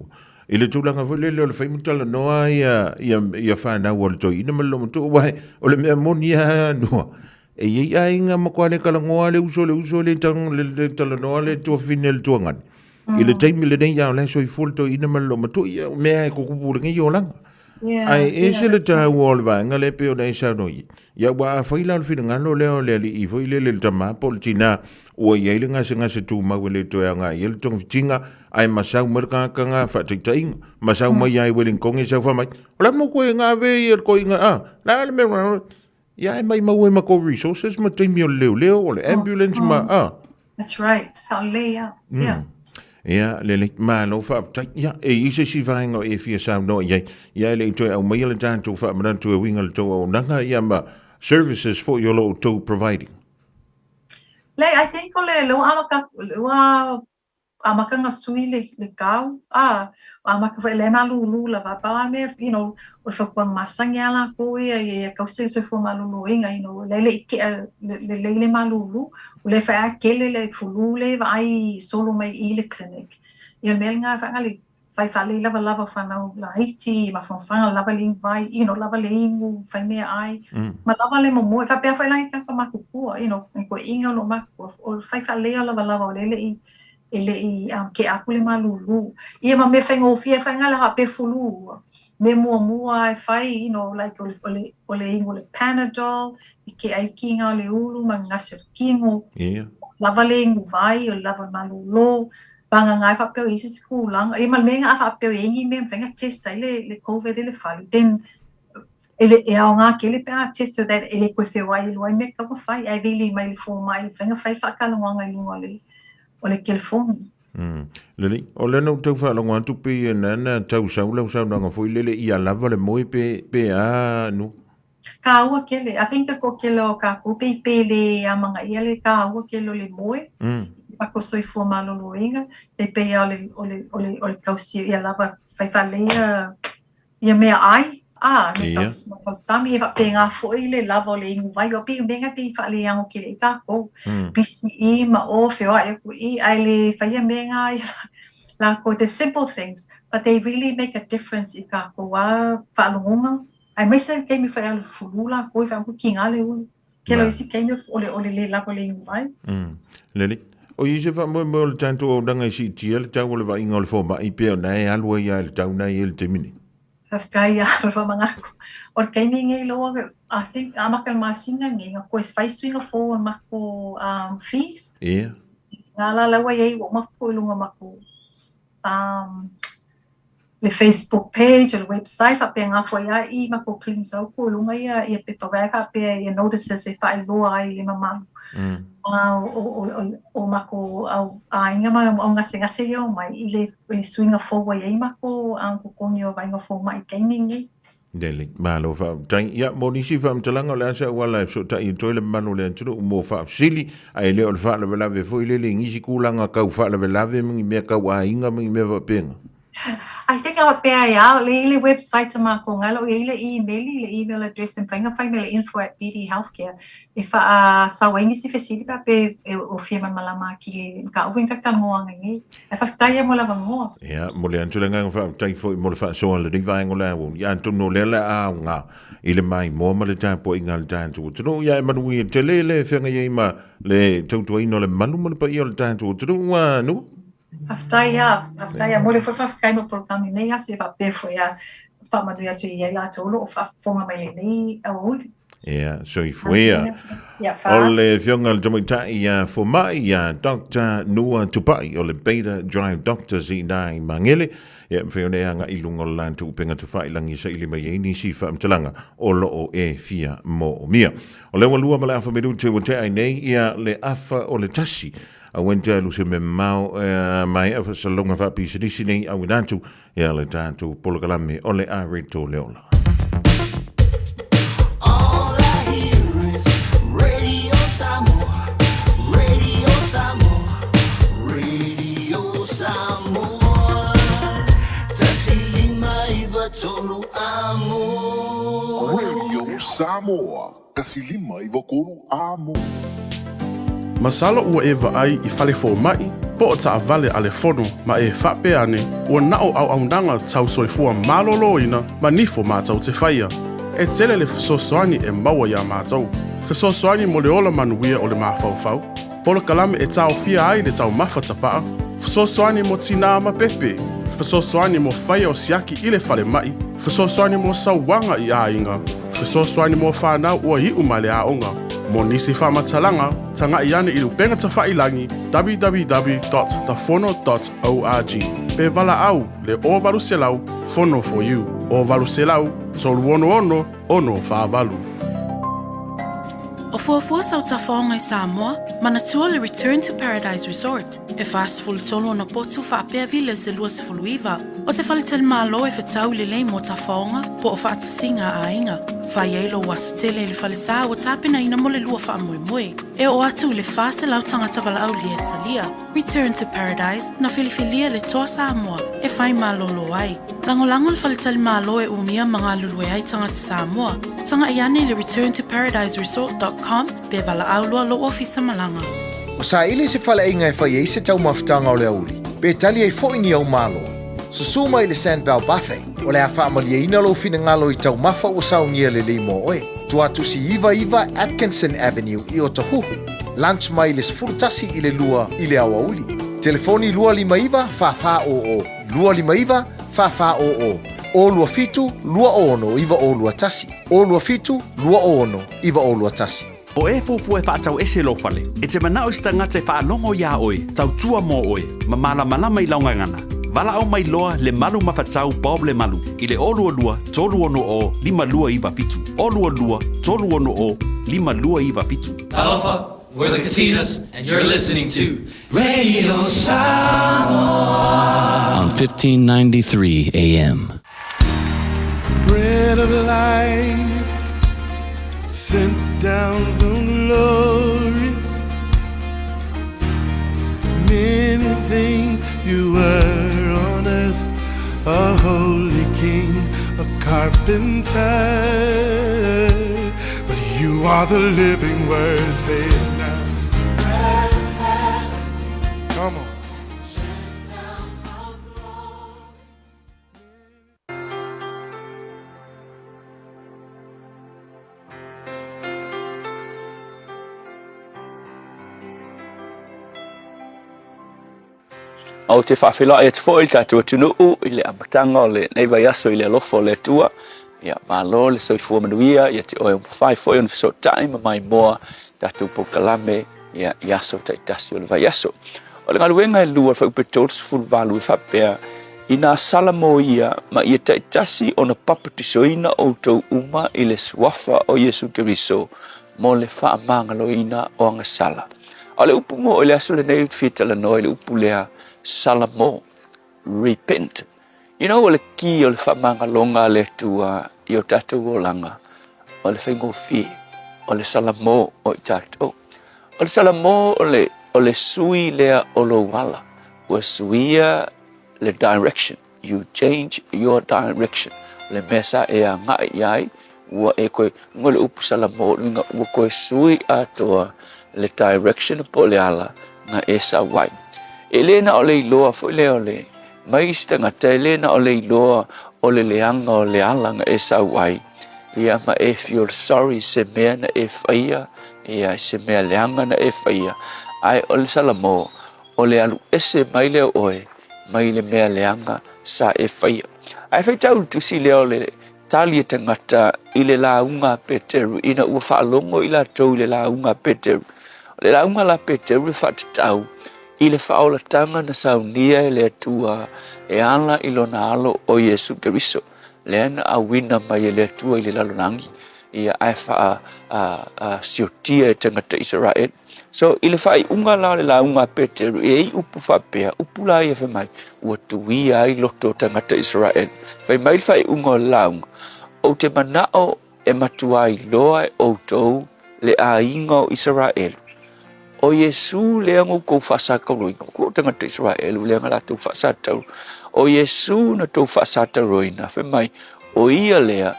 ile tulanga vole le fa mutala no ia fa na wol to ina malo to wa o le me monia no e ia inga makwale kala ngole uso le tang le tala no le to final to ngan ile time le nei ya le so i full to ina malo to ia me ko ku ngi yo lang ai ese le ta wol va nga le pe o nei sa no ya wa fa ila fi nga lo le i fo ile le tama poltina o ia ile nga se tu ma wele to ya nga il tong tinga ai masau merka ka nga fa tain masau mai ai wele kong e sa fa mai la mo ko nga ve ko nga la le me ya mai ma we ma ko resources ma tin mi le o le ambulance ma that's right so le yeah Ja, le ma no fa ja e ise si vainga e fia sa no ja le to au mai le dan to fa ma to winga to nanga ya ma services for your low to providing. I think lo amaka nga sui le kau amaka fa le malu la pa me o fa kwang masanga la ko e ka se fo malu inga le malu le fa kele le fulu le vai solo mai ile clinic ia melnga fa ngali fa le lava fa na la iti ma fa lava ling vai lava le ingu fa me ai ma lava le mo fa pe fa la ka ma ku ko inga lo ma o fa le lava le ele ke aku le malulu ia ma me fengo fia fanga la pe fulu me mo ai fai like ole ingo le panadol ke ai kinga le ulu ma ngasir kingo lava le ingu vai o lava malulu banga ngai fa pe isi skulang ia mal menga fa pe ingi me fenga test le covid le fali den ele e nga ke le pe test so that ele ko fe wai lo me ka fai ai vili mai fo mai fenga fai fa ka lo nga le o le telefoni. Lele, o le no tau wha longa tupi e nana tau sau lau sau nanga fui lele i a lava le moi pe a no. Kaua kele, I think ko kele o ka kupi pele a mga ia le kaua kele le moe. Ako soifua maloloinga, e pe ole kausi ia lava whaiwhalea ia mea ai. Me kausami e whape ngā fwoi le lava le ingu vai, o pe menga pe whale ango kele i kako. Bisi I ma o whiwa e ku I, ai le whaia menga I la ko the simple things, but they really make a difference I kako wa whaalongonga. Ai mai se kei mi whaia le fulula, koi whaangu ki ngā le ulu. Kelo isi kei mi ole le lava le ingu vai. Lele. O i se wha mo le tanto o danga I si tia le tau o le wa inga o le fōma I pēo nei alua ia le tau nei le te mini. Hafkai ia le wha mangako. O le keimi ngai loa, I think amaka le masinga ngai, nga koe whaisuinga fō on mako fees. Ia. Ngā la lawa iei o mako ilunga mako le Facebook page or le website, whape ngā fo ia I mako clean sau ko ilunga ia pepa weka pe ia notices e whae loa ai le mamalu. O mako a inga mai o ngase ia o mai I le suinga fōwa iei mako ko kongi o vainga fō mai gaming ei. Dele, malo fa tai ia mo nisi fa mtalanga le asa wala so tai toile manu le tunu mo fa sili ai le o fa le lave fo ile le ngisi kulanga ka fa le lave mi me ka wa inga mi me va penga. I think I would pay out le website ma ko ngalo le email address and thing fa email info@BD Healthcare if sa wengi si facility pa pe o firma malama ki ka wing ka tangoanga ngi e fa sta mo la vango ya mo le antulanga fa tai fo mo fa so le diva ngola wo ya tunu le la nga ile mai mo ma le tapo ingal tantu tunu ya manu I telele fe nga yema le tutu ino le manu mo pa I le tantu tunu wa no Aftaia mo le fa kai no programa nei aso pa pe foi a fa manu ya ia ya tolo fa fonga mai nei au yeah so I foi ole fiongal tomita ia fo mai ia Dr. Noah Tupai ole Beta Drive Doctors I nai mangele ia fione anga I lungo lan tu penga tu fa ilangi sa ili mai ni si fa mtalanga o lo e fia mo mia ole walua mala fa medu te wote ai nei ia le afa ole tasi a wente lu se me mau mai a salonga fa pisidisi nei a winantu ia le tantu polokalame ole a reto leola. All I hear is Radio Samoa, Radio Samoa, Radio Samoa. Tasilima iwa tolu amo. Radio Samoa, tasilima iwa kolu amo. Masalo ua e vaai I fale fo mai, po o ta avale ale fono ma e whape ane, ua nao au nanga tau soifua malolo ina, ma nifo mātau te whaia. E tele le whasosoani e maua ia mātau. Whasosoani mo le ola manuia o le mawhauwhau. Polo kalame e tau fia ai le tau mawhatapaa. Whasosoani mo tina ma pepe. Whasosoani mo whaia o siaki I le fale mai. Whasosoani mo sauwanga I a inga. Whasosoani mo whanau ua hiu ma le a onga. Mo nisi whamatalanga, tanga iane I lupenga ta whailangi www.thefono.org. Pe vala au, le o valu selau, fono for you. O valu selau, tolu ono whaavalu. O fuafua sau tafonga I Samoa, mana tua le Return to Paradise Resort. E fast full tolo na potu whaapea vile se lua se fuluiva. O se whalitel malo e whetau le lei mo tafonga, po o whaatasinga a inga. Whaielo wasu tele le whalisa o tapena ina mo le lua wha moe. E o atu le whase lau tangata wala au lia talia. Return to Paradise na filifilia le toa Samoa e whai malolo ai. Langolango le whalitel malo e umia mga lulue ai tangata Samoa. Tanga iane le returntoparadiseresort.com pe wala au lua lo ofisa malanga. O sa ili se whala inga e whai eise tau mawhitanga o le auli. Pe tali e fōini au malo. Susuma I le Sandvale Buffet. O le a whaamalia ina lo fina ngalo I tau mafa o saunia le limo oe. Tuatusi Iva Atkinson Avenue I Otahuhu. Lunch mai le sfurtasi I le lua I le awauli. Telefoni lua lima iva fa o. Lua lima iva fa o. O lua fitu lua ono iva o lua tasi. O lua fitu lua ono iva o lua tasi. O e fufu e whaatau ese lo whale. E te manao sta ngate whaalongo ia oe. Tau tua mo oe. Ma malama I laungangana. Vala au mai loa le malu mawhatau Bob le malu. I le olua lua, tolu ono o, lima lua iwa pitu. Olua lua, tolu ono o, lima lua iwa pitu. Talofa, we're the Katinas, and you're listening to Radio Samoa on 1593 AM. Bread of life, sent down from glory. Many things you were on earth, a holy king, a carpenter, but you are the living word. Say it now. Come on. Au te whawhila e te fo il tātua tunuu i le amatanga o le neiva yaso i le lofo le tua. Ia malo le soifua manuia ia te oe mwhai fo i on fiso taima mai moa tātou pokalame ia yaso ta itasi o le vai yaso. O le ngaruenga e lua whaupetol sifuru valu e whapea i nā salamo ia ma ia ta itasi o na papatisoina o tau uma i le suafa o Yesu Keriso mo le whaamangaloina o anga sala. O le upu mo o le aso le nei utfitala no i le upu lea salamo, repent. You know, o le ki o le whamangalonga le tua i o tātou o langa, o le whaingofi, o le salamo o i tātou. O le salamo o le sui lea o lo wala, ua suia le direction. You change your direction. Le mesa e a ngai iai, ua e koe ngole upu salamo, ua koe sui atoa le direction po le ala nga e sa wai. Elena o le iloa fo le ole maista ngata elena o le iloa o le leanga o le alanga e sa wai ia ma e feel sorry se mea na e faia ia se mea leanga na e faia ai o le salamo o le alu ese mai le oe mai le mea leanga sa e faia ai fai tau tu si le ole tali e tangata i le launga peteru ina ua whaalongo i la tau le launga peteru le launga la peteru whatatau i le whaolatanga na saunia e le atua e ala i lona alo o Yesu Keriso. Le ana a wina mai e le atua i le lalonangi ia ai wha siotia e tangata Israel. So i le whai unga la le launga peteru e i upu whapea, upu la i e whamai ua tui ai loto tangata Israel. Whai mai le whai unga o launga o te manao e matuai loa e outou le a inga o Israel. O Yesu le ngo ko fasaka roina ko tangata Israel le ngala tu fasata o Yesu na tu fasata roina fe mai o ia lea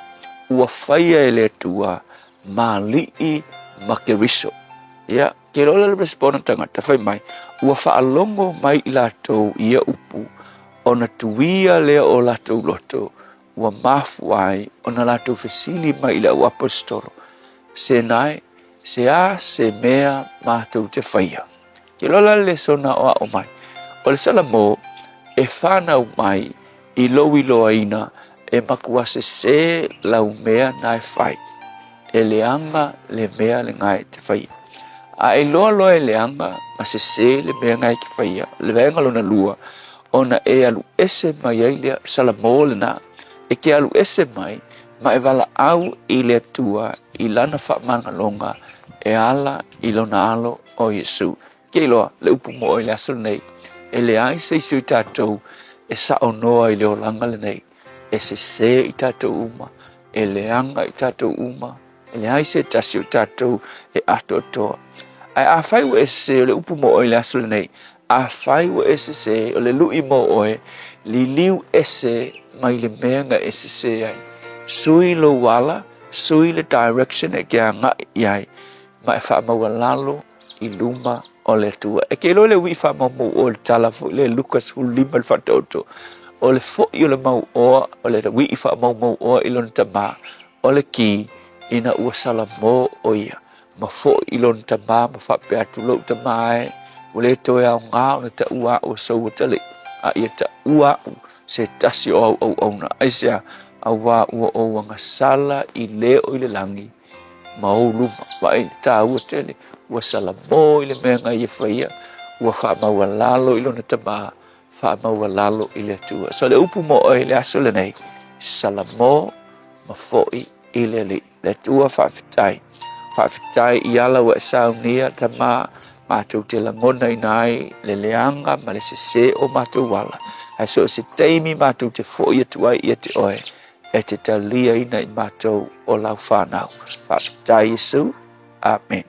ua faia ele tua mali I makeriso ya ke lo le respond tangata fe mai ua fa alongo mai I lato ia upu ona tuia le o lato loto ua mafuai ona lato fesili mai la apostolo senai se a se mea mātou te whaia. Ke lola le sona o a o mai. O le salamo e whanau mai I lowi loa ina e makua se lau mea nai whai. E leanga le mea le ngai te whaia. A e loa loa e leanga ma se le mea ngai te whaia. Le venga lona lua ona e alu ese mai ai le salamo le na. E ke alu ese mai ma e wala au I le tua I lana whamangalonga e ala I lona alo o Yesu. Ke loa le upu mo I le aso nei. E le ai se isu I tātou e sa o noa I le o langa le nei. E se I tātou uma. E le anga I tātou uma. E le ai se tasi o tātou e ato toa. Ai a whai ua se o le upu mo I le aso le nei. A whai ua se o le lui mo oe. Li liu ese mai le meanga se ai. Sui lo wala. Sui le direction e kia ngai iai. Ma e whaamaua lalo I luma o le tua. E ke lo le wi whaamau o le tala fo le Lukas hulima le whatoto. O le fo I o le mau oa, o le wi whaamau oa I lona tama. O le ki ina ua salamo o ia. Ma fo I lona tama, ma whapea tu lau tama e. O le toe au ngā o na ta ua o sau o tale. A ia ta ua se tasi o au auna. Aisea a wā ua o wanga sala I le o I le langi. Mau luma, vai ta ua tele, ua salamo I le mea ngai e whaia, ua whaamaua lalo I lona tama, whaamaua lalo I le tua. So le upu mo o le aso le nei, salamo ma foi I le tua whawhitai. Whawhitai I ala wa saunia tama, mātou te langona I nai, le leanga, ma le se o mātou wala. Ai so se teimi mātou te foi atuai I te oe, e te talia ina I mātou o lau whanau. Whaatai Yesu. Amen.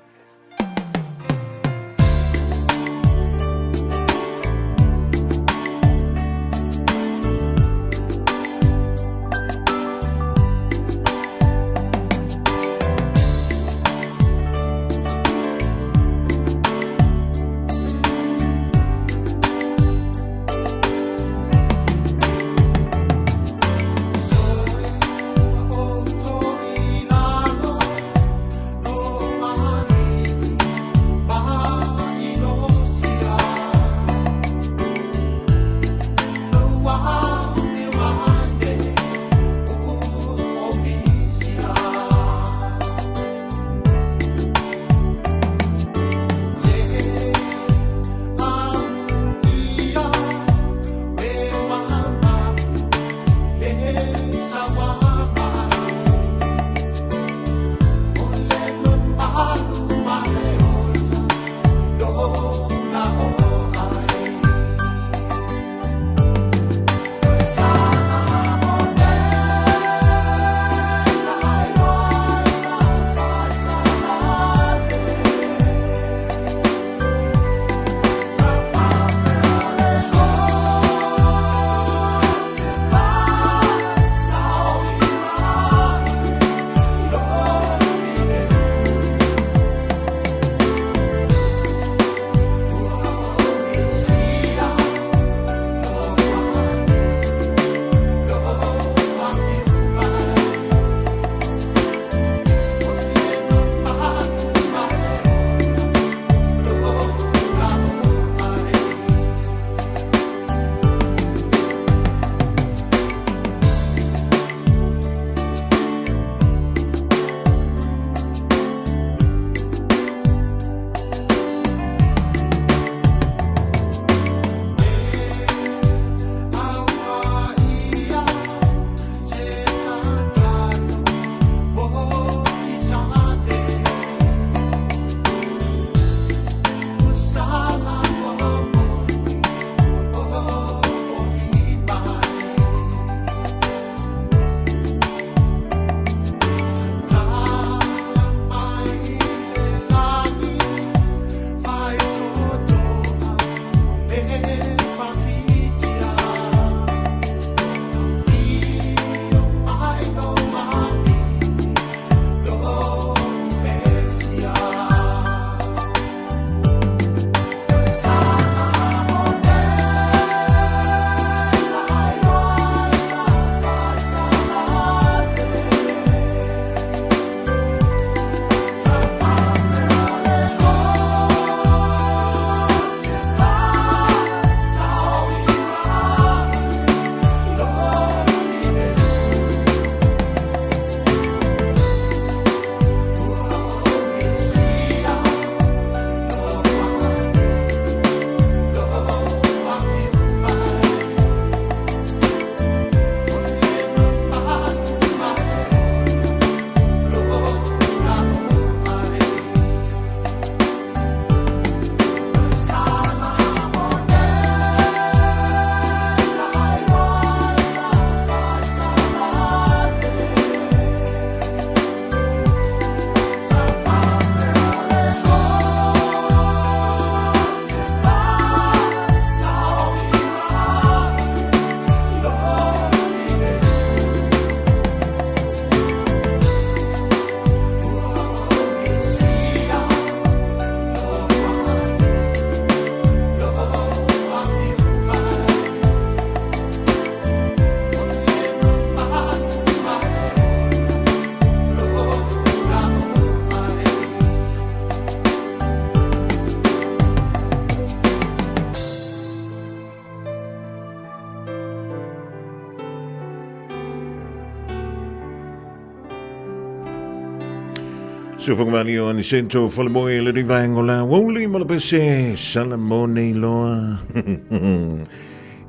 So whakamani o ni sento whalamoe le rivaengo la wauli malapese salamone loa.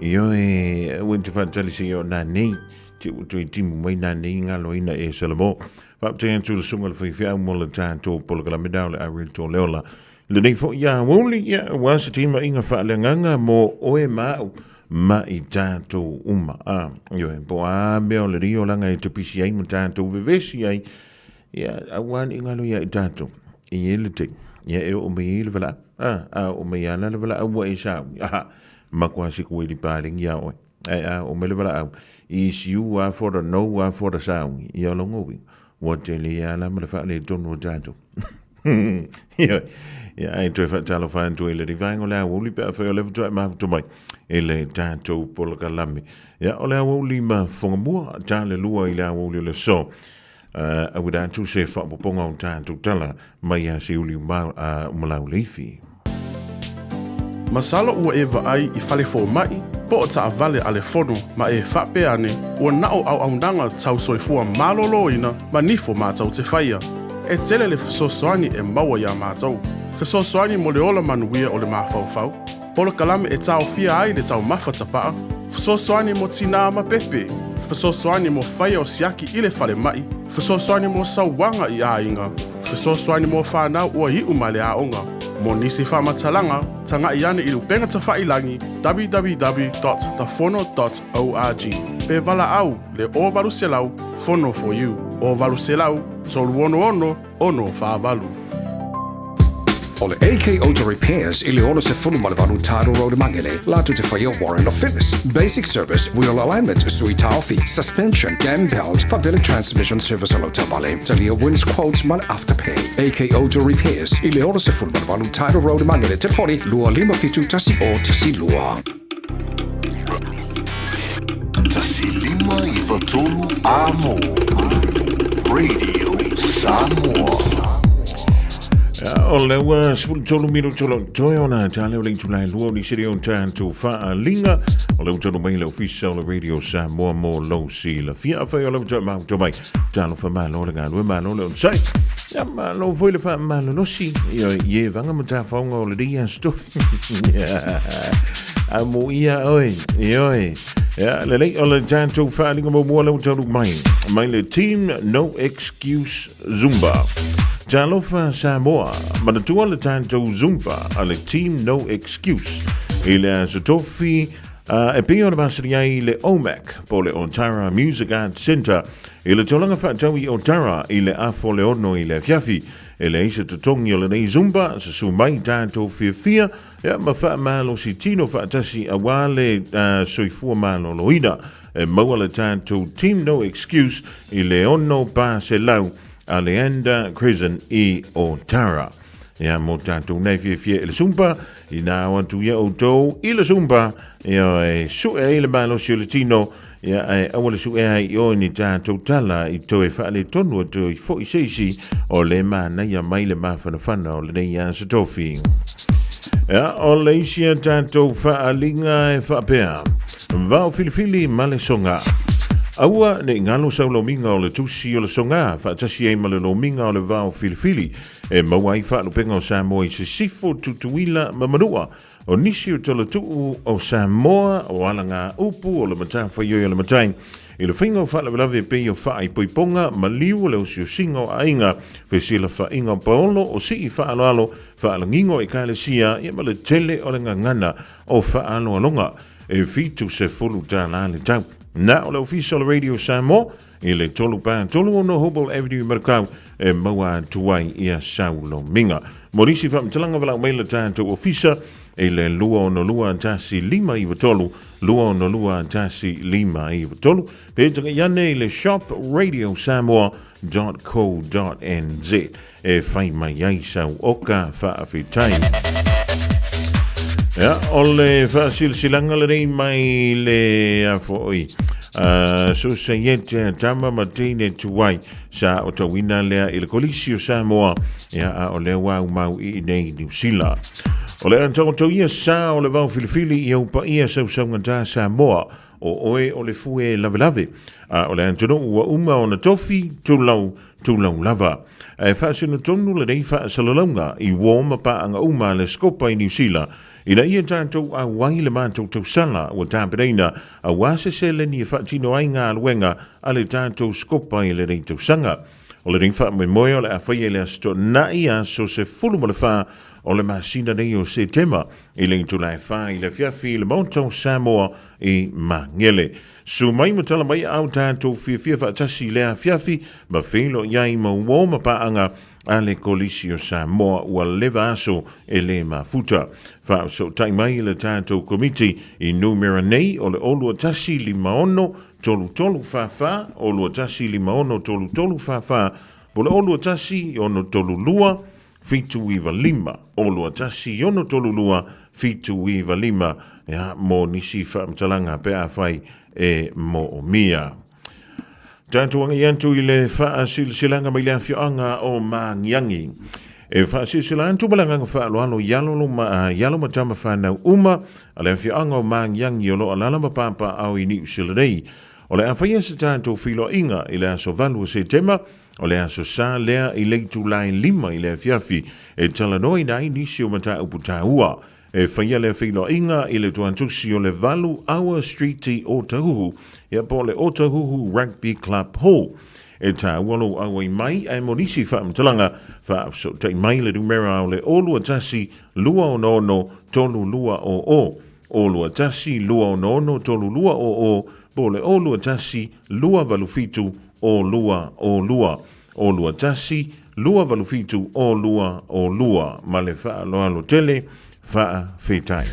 Io e wintu whatali se io nā nei te utu I timu mai nā nei ngā loina e salamo. Whapte antu le sunga le whaiwhia mo le tātou polokala medao le awil tō leola. Le nei fo ia wauli ia wasa tima inga whaale nganga mo oe mau ma i tātou uma. Io e po a mea o le rio langa e tupisi ai mo tātou vevesi ai. Ia, awan ingalo ia i tātou. I ele te. Ia e o me i le wala. O me ana le wala au e sa. Makwa siku e li pāring ia oi. O me le wala au. I siu a for the no a for the sound. Ia longo wi. What te le ala ma le fa le tonu tātou. Ia, ai toi whaatalo whaantu e le rivaingo le awuli pe a whai o lewa toi mafuto mai e le tātou polaka lame. Ia, o le awuli ma whangamua, tā le lua i le awuli le so. A wida atu se whaapoponga o tātou tala mai a se uli umalau leifi. Masalo ua e ai i fale fo mai, po o taa vale ale fono ma e whape ane, ua nao au nanga tau soifua malolo ina ma nifo mātau te whaia. E tele le fesosoani e maua ia mātou. Fesosoani mo le ola manuia o le mawhauwhau. Polo kalame e tau fia ai le tau mawhatapaa. Fesosoani mo tina ma pepe. Fesosoani mo whaia o siaki i le whale mai. Fesosoani mo sauwanga i a inga. Fesosoani mo whanau ua hi umale a onga. Mo nisi whamatalanga, tanga i ane i lupenga ta whailangi www.thefono.org. Pe vala au le o valu selau, fono for you. O valu selau, tolu ono whaavalu. O le AK Auto Repairs i le ono se fulu malevanu Taro Road Mangele, latu te whaia warrant of fitness. Basic service, wheel alignment, sui taufi, suspension, gam belt, fabili transmission service alo tabale. Talia wins quotes man afterpay. AK Auto Repairs i le ono se fulu malevanu Taro Road Mangele, telefoni lua lima fitu tasi o tasi lua. Tasi lima i watolu amo. Radio Samoa. O le ua sifulu tolu minu tolo toi ona tale o le intulai lua o ni siri o tātou whaalinga o le utonu mai le ofisa o le Radio Samoa mo lau si la fia a whai o le utonu mauto mai talo wha malo le ngā lua malo le onsai ia malo foi le wha malo nosi ie vanga ma tā whaunga o le ria stofi a mo ia oi ia le lei o le tātou whaalinga mo mua le utonu mai le Team No Excuse Zumba Talofa Samoa, manatua le tātou Zumba a le Team No Excuse. I le Sotofi e pio na masari ai le OMAC po le Otara Music Arts Centre. I le tolanga whaatau i Otara i le afo le ono i le fiafi. E le isa tutongi o le nei Zumba, sa su mai tātou fia. Ea ma wha malo si tino whaatasi a wale soifua malo loina. E maua le tātou Team No Excuse i le ono pa se lau. A Leander Crescent i Otara. Ia mo tātou nei fie le Zumba, i nā wantu ia o tau i le Zumba, ia e su e le malo si o le tino, ia e awale su e ai o ni tātou tala i toe whaale tonu o toi fo i seisi o le mana ia mai le mawhanawhana o le nei a Satofi. Ia o le isia tātou whaalinga e whaapea, vau filifili male songa. Aua ne ngalo sau lo minga o le tusi o le songa, whaatasi e male lo minga o le vau filifili, e mawai whaalupenga o Samoa i se sifo tutuila mamanua, o nisi o tala tuu o Samoa o alanga upu o le matawha ioi o le matain, i le whainga o whaalawelawe pe o whaai poiponga, ma liu le o si o singa o ainga, whesila whainga o paolo o si i whaaloalo, whaalangingo i kāle sia, i ma le tele o le ngangana o whaalo alonga, e fitu se fulu tāna le tau. Na o le official Radio Samoa, i le tolu pā tolu ono Hobble Avenue Markau, e maua tuai ia saulo minga. Morisi whamtalanga walau mai le tātou ofisa, e le lua ono lua tasi lima i watolu, lua ono lua tasi lima i watolu, pētanga iane i le shopradio.samoa.co.nz, e whai mai ai sau oka whaafitai. Ja, ole silanga le nei mai le afoi. So se yete tama matine tuai sa o tawina lea i le kolisio Samoa ia o le wau mau i nei New Zealand. O le antau ia sa o le vau filifili i au pa ia sausangata Samoa o oe o le fue lavelave. O le antau ua uma o na tofi tulau lava. E whaasina tonu le nei whaasalalonga i woma pa anga uma le skopa i New Zealand. Ina ia tātou a wai le mātou tausala o tāpereina a wase se le ni whaatino ai ngā luenga a le tātou skopa i le rei tausanga. O le ring wha mai moe o le a whaia le asto na ia so se fulu mo le wha o le masina nei o September i le July wha i le fiafi le Mountain Samoa i Mangele. Su mai matala mai au tātou fia whaatasi lea fiafi ma whilo iai ma uo ma paanga a le Colisio Samoa ua lewa aso e le mafuta. Wha so tai mai le tātou komiti i numera nei o le olua tasi li maono tolu whawha, olua tasi li maono tolu whawha, po le olua tasi ono tolu lua, fitu iwa lima, olua tasi ono tolu lua, fitu iwa lima, ya mo nisi whaamtalanga pe a whai e mo o mia. Tātou anga iantu i le wha silanga mai le awhianga o Mangiangi. E wha silanga antu malanga wha aloalo yalo ma tama whanau uma, a le awhianga o Mangiangi o lo alala ma papa au i New Zealand. O le awhaia se tātou whilo inga i le aso valu se tema, o le aso sa lea i le July 5 i le awhiafi, e talanoi nai nisi o mata uputa ua. E whaia le whilo inga i le tuantusi o le valu Awa Street o Tahuhu, ia po le o Tahuhu Rugby Club Hall. E tā walo awai mai, e monisi whaamtalanga, so tai mai le numera o le olua tasi lua o nono tolu lua o o. Olua tasi lua o nono tolu lua o o, po le olua tasi lua valufitu o lua o lua. Olua tasi lua valufitu o lua o lua. Ma le wha aloalo tele, wha whetai.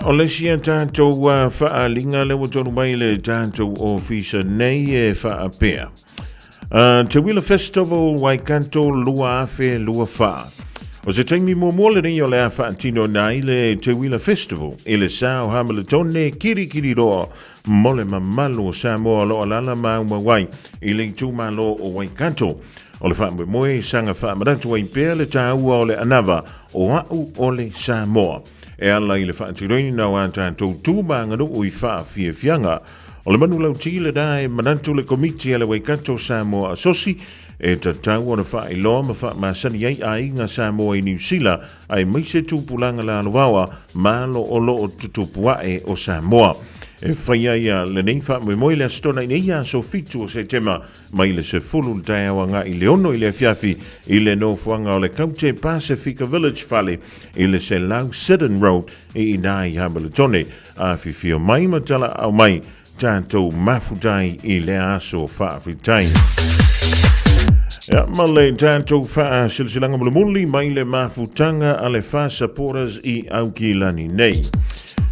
O le sia tātou whaalinga lewa tonu mai le tātou ofisa nei e whaapea. Te Wheeler Festival Waikato lua afe lua wha. O se taimi mōmole nei o le a whaatino nai le Te Wheeler Festival e le sao hamalatone kiri roa mole mamalu o Samoa lo alala maumawai i le tūmalo o Waikato. O le wha moe sanga wha maratu ai pēr le tāua o le anava o au o le Samoa. E ala i le whaatiroini nau a tātou tūmangano o i whaafiafianga. O le manu lau tila dae manantu le komiti ale Waikato Samoa Asosi e tatau o na wha i loa ma wha masani ai a inga Samoa i New Zealand ai maise tūpulanga la alovawa malo o lo o tutupuae o Samoa. E whaia ia le nei wha moi le astona i nei a so fitu o se tema mai le se fulu taeawa ngā i le ono i le fiafi i le no fuanga o le Kaute Pacifica Village Valley i le se Lau Sidden Road i nai Hamalatone a fifio mai matala au mai tātou mafutai i le aso whaafitai. Ma le tātou wha silsilanga mulimuli mai le mafutanga a le wha supporters i Aukilani nei.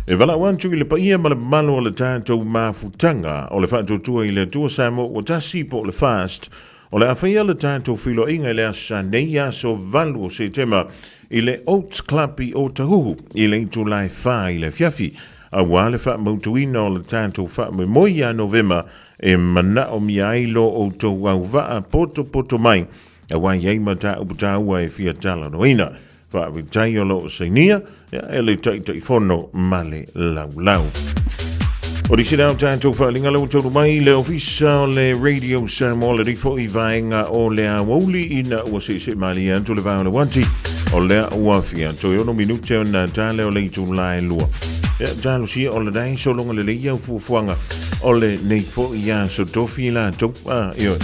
E wala wantu i le paia ma le malo o le tātou mafutanga o le whaatotua i le tua Samoa o tasi po le fast o le awhaia le tātou whilo inga i le asa nei aso valu o se tema i le Oats Club i o Tahuhu i le July 5 i le fiafi a wale wha mautuina o le tātou wha me moi a Novema e mana o miailo o tau au waa poto mai a wai ei mata uputaua e fia tala noina wha vitai o lo seinia e le tai fono male lau. O di sinau tātou whalinga lau tau mai le ofisa o le Radio Samoa le rifo i vaenga o le awauli ina ua se mali antu le vau le wanti o le uafia to yono minute o na tale o le July lua. Talo sia o le dai solonga le leia fuanga o le nei fo ia so tofi la to io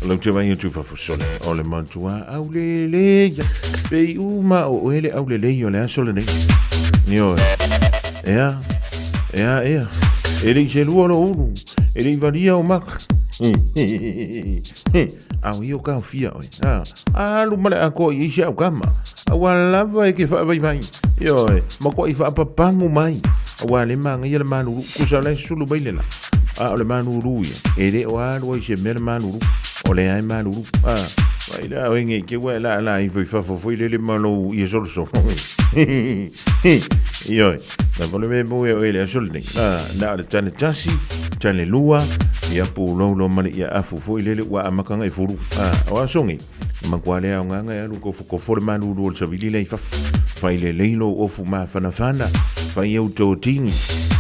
lo te vai tu fa fosole o le mantua au le leia pe uma o ele au le leia le sole nei io ea ele se luo no ele varia o mak au io ka fia o lu male ako i se au kama wala vai ke fa vai io ma ko i fa papangu mai wale manga ia le manuru kusala sulu bailela le manuru ele o alo i se mer manuru o le ai manuru vai la wenge ke wala la i fa fo ile le malo i so io la vole me mo ele solni na le tane tasi tane lua ia pu lo mali ia afu fo ile wa amakanga i furu o asongi makwale a nganga ya ko fo le manuru o savili le fa faile leilo o fu ma fana fai auto tini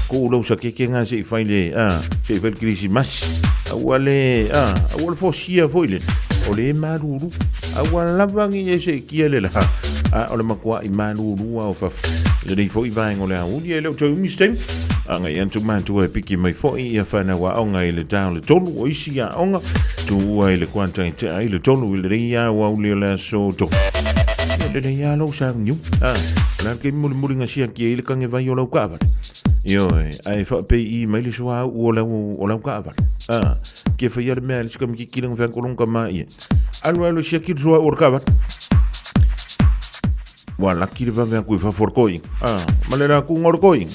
ko lo sa ke nga se faile se vel krisi mas wale fo sia foile o le maruru Awa lavangi e se kia le la. O le makua I manu lua o faf. Le nei fo I vaenga o le auli e leo tau mistem. Anga I antu mantua e piki mai fo I a whana wa aonga I le tau le tolu o isi a aonga. Tua I le kuanta I te ai le tolu I le reia o auli le so to. Le reia lau sa ngiu. La ke muri ngasia ki I le kange vai o lau kawa. Yo, ai fa pe I mai le soa o lau kawa. Ke fa ia le mea le skam ki kilang whan kolong ka mai. Alo sia ki soa o kawa. Wa laki le vavea kui fa forkoi. Malera ku ngorkoi.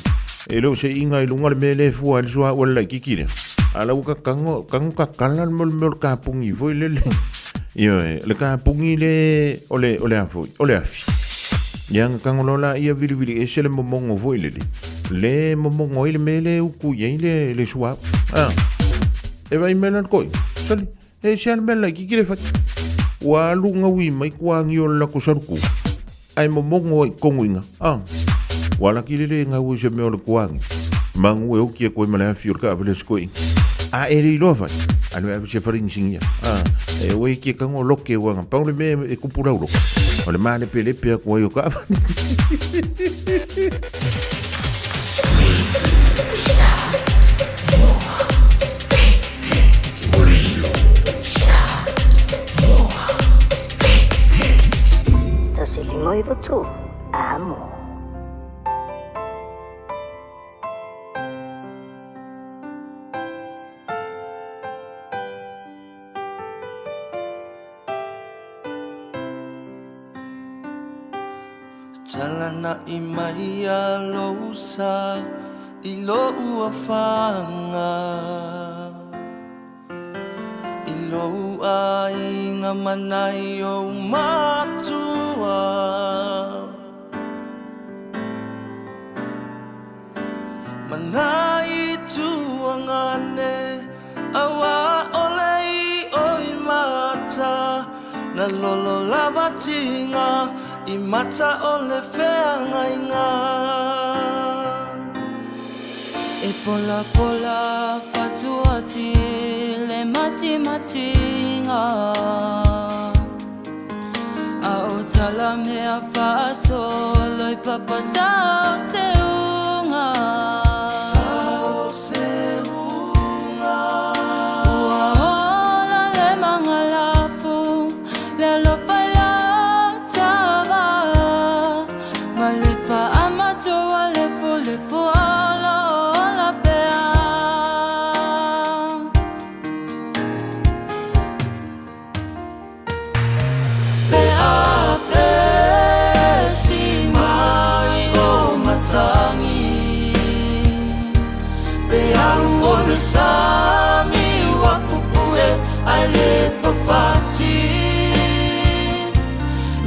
E leo se inga I lunga le mele fua le soa o le kikire. Ala uka kango ka kalan mol ka pungi foi le. Yo, le ka pungi le ole afoi, ole afi. Yang kangolola ia vili e se le momongo foi le. Le momongo ile mele uku ye le soa. E vai melan koi. Sali. E se al mela kikire fa. Wa lunga wi mai kuangi o la kusarku. Ai momongo I konguinga. Wala kilele nga ui se meo le kuangi. Mangu e uki e koe malea fior ka avele skoi. E ri lofa. Anu e se faring singia. E ue ki e kango loke wanga. Paule me e kupura uro. O le mane pele pea koe o ka avele. Limoi tu, amo. Jalana I mai a lousa I lo ua whanga I lo a inga manai o matua Manai tuangane awa olei oi mata Na lolo lavatinga I mata ole whea inga E pola pola fatuati le matinga A o tala mea faso loi papa sao seunga Sao seunga Ua ola le mangalafu le lofa la tava Ma le fa amatoa le fu ala ola pea Pea pe si mai o matangi Pea uona sami wakupue ai le fafati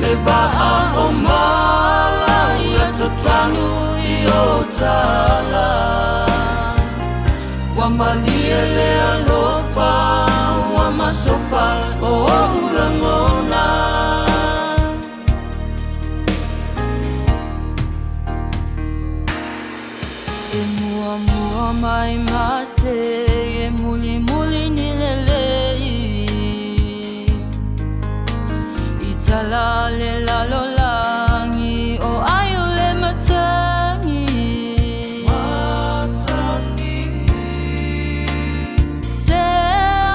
Le va'a o mala ia tatanu I o tala Wa malia le alofa Wa masofa o urangona E mua mai mase E muli ni lelei I tala le lalolangi O ayo le matangi Se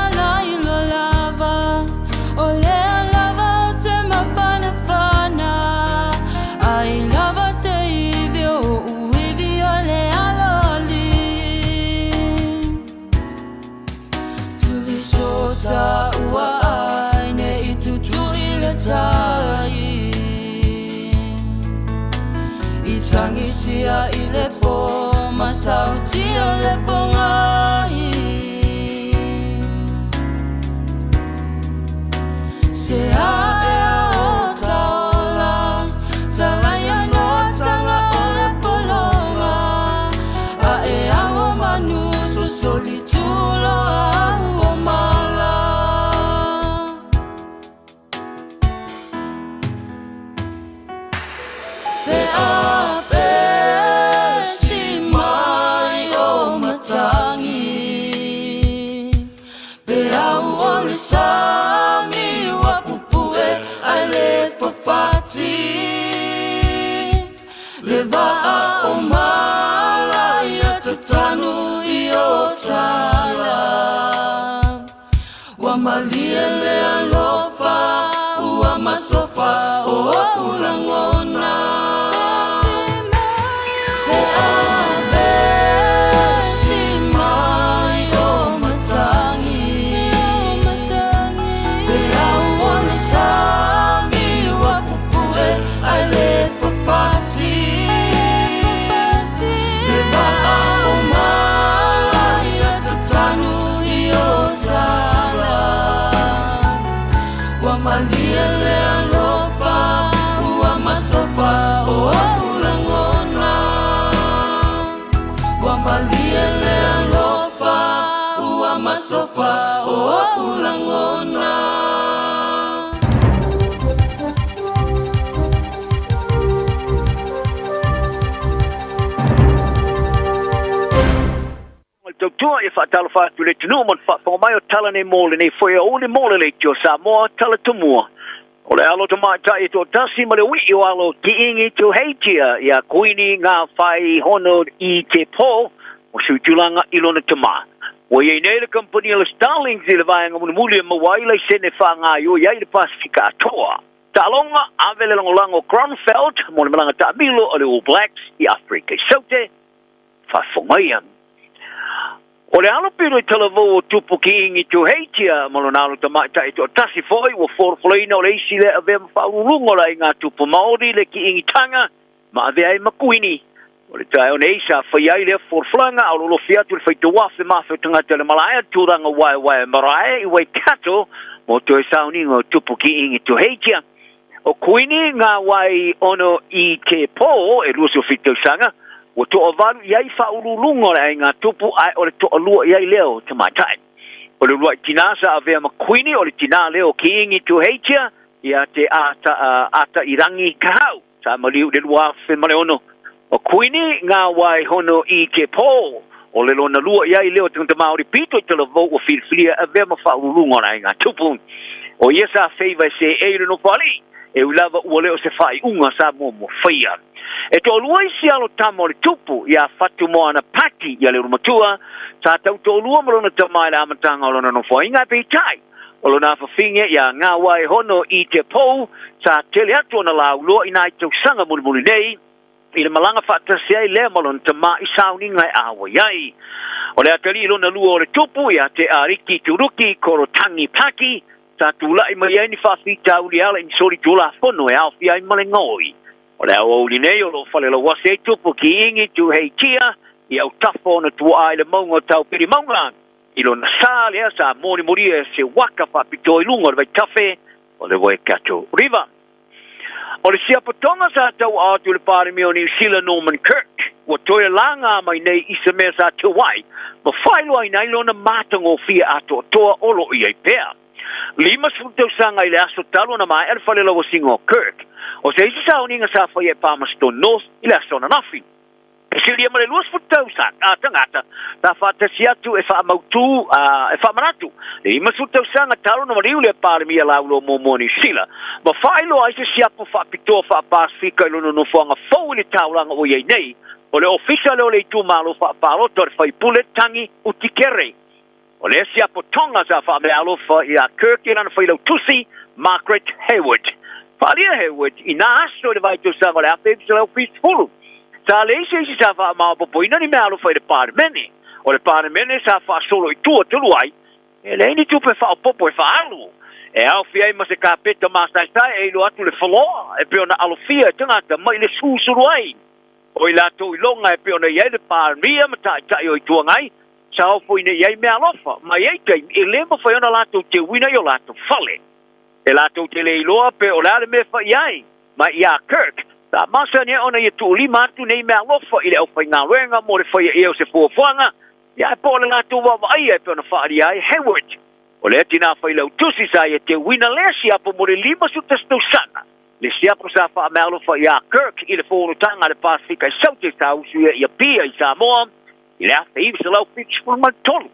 ala ilo lava O le lava o te mafana Ai lava se ivi o uivi o le aloli Tuli sota ua aine I tutu I le tai I tangi sia I le po Masauti o le po ngai Se a e a o taola Talaya no tanga o le polonga A e a o manu so solitulo a o mala Pe a pe si mai o matangi Pe a o le sami wa pupue va'a o mala ia te tanu I o tala Wa malia le alofa Ua masofa o ulangona He ave si mai o matangi He au ona sami wa pupue ai le fafati He va'a o mala ia te tanu I o tala Wa malia le alofa Ua masofa o ulangona Wa malia le alofa Ua masofa o ulangona Tua e whaatalo whaatu le tunu mon whaamai o tala nei mole nei whai o le mole le tio Samoa tala tumua. O le alo tamai tai to tasi ma le wii o alo ki ingi to heitia ia kuini ngā whai hono I te pō o suitulanga ilona tama. O iei nei le company le Starlings I le vaianga muna muli e mawai le sene whaanga I o iei le Pasifika atoa. Talonga avele langolango Cronfeld mo le malanga taamilo o le All Blacks I Afrika. Saute whawhongaian. O le alo piro I talavou o tupu ki ingi tu heitia mo lona alo tamai tai to tasi foi o forfloina o le isi le ave mawhaururungo la I ngā tupu Māori le ki ingi tanga ma ave ai makuini. O le tai o ne isa whaiai le forflanga au lolo fiatu le whaituafe mawhau tangata le malaia tūranga wai marae I wai kato mo to e sauninga o tupu ki ingi tu heitia. O kuini ngā wai ono I te pō e luso fitausanga o to avalu iai whaurulungo le ai ngā tupu ai o le to alua iai leo te maitai. O le ruai tinasa a vea makuini o le tina leo ki ingi tu heitia ia te ata irangi kahau. Sa maliu le lua whi male ono. O kuini ngā wai hono I te pō o le lona lua iai leo te maori pito I te lavou o whilwhilia a vea ma whaurulungo le ai ngā tupu. O iesa feiva se eire no pali e ulava ua leo se whai unga sa mo whaia. E to lua isi alo tamo le tupu ia fatu mo ana pati ia le rumatua sa tau to lua marona tamai le amatanga o lona no whainga peitai o lona whawhinge ia ngā wai hono I te pou sa tele atu ona lau lua ina I tau sanga muli nei I le malanga whaatasi ai lea malona tamai I sauninga I awa iai o le atali lona lua o le tupu ia te ariki turuki korotangi paki sa tulai mai ai ni whawhita uli ala I sori tula fono e alfi ai male ngoi. O le au li nei o lo whale la wase e tupu ki ingi tu hei tia I au tafo na tua ai le maunga tau piri maunga. I lo na sā lea sa mori e se waka whapito I lunga le vai tafe o le wai kato riva. O le siapatonga sa tau atu le pare meo New Zealand Norman Kirk. Wa toi langa mai nei isa mea sa te wai. Ma whailo ai nei lo na mātango fia ato toa olo I ai pēr. Lima sutau sanga I le aso talo na mai alfa le lawa singo Kirk. O se isi sa uninga sa whai e Palmerston North I le aso na nafi. E se lia male luas futau sa tangata ta whatasi atu e whaamautu e whaamanatu. Lima sutau sanga talo na mariu le pare mia laulo mo moni sila. Ma whailo ai se siapo whaapitoa whaapasifika I lono no whanga fau le taulanga o iei nei. O le ofisa leo le itu malo whaapaloto le whaipule tangi utikere. O le siapo tonga sa whaamalo ia Kirk I rana whailau tusi Margaret Hayward. Whaalia Hayward I nā aso le vaito sa wale ape se lau peaceful. Sa le isi sa whaamao popoina ni mea alo whai le pāremene. O le pāremene sa whaasolo I tua tulu ai. E le ini tupe whaapopo e whaalu. E au fia I ma se kāpeta māstai e ilo atu le whaloa. E peo na alofia e tangata mai le susuru ai. O I lato I longa e peo na iei le pāremia ma tai o I tua ngai. Sa au fo ine iei mea alofa. Ma iei teim e le ma whai ona lato te wina I o lato whale. E lato te le iloa pe o lale me whai ai. Ma ia Kirk. Ta masa ni ona ia tu lima atu nei mea alofa I le au whai ngā renga mo le whai e o se fuafuanga. Ia e po le lato wawa ai e pe ona whaari ai Hayward. O le tina whai lau tusi sa ia te wina lea siapo mo le lima sutas tau sana. Le siapo sa wha mea alofa ia Kirk I le whorotanga le Pasifika I saute sa usu ia pia I Samoa. I le afe iwi se lau fix for man tolu.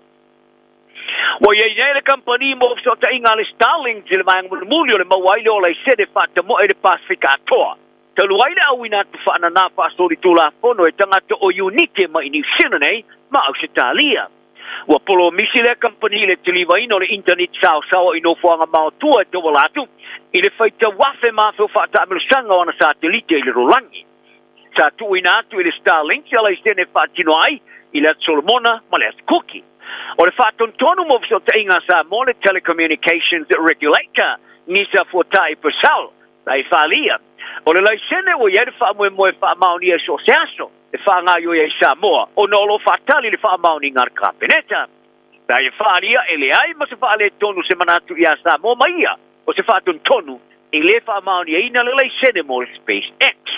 Wa ye nei le company mo so ta inga le Starlings le mai ngul mulio le mawai le ola sede fatta mo e le Pasifika toa. Taluai le awina tu whaana nā whaasori tūla whono e tangata o Unite ma i New Zealand nei, ma Australia. Ua polo misi le company le tiliwaina o le internet sao i no whaanga maotua e te walatu, i le whaita wafe ma whio whaata amilusanga o ana satelite i le rolangi. Sa tu ina atu i le Starlink, ala i stene whaatino ai, i le Solomona ma le Cookie. O le whaaton tonu mo viso te inga sa mo le telecommunications regulator, nisa fuatai persal, lai whalia. O le laisene o iere whaamoe whaamauni e so seaso, e whaangāio e Samoa, o nolo whaatali le whaamauni ngar kapeneta. Lai e whaalia e le ai ma se whaale tonu se manatu i a Samoa maia, o se whaaton tonu, e le whaamauni e ina le laisene mo le SpaceX.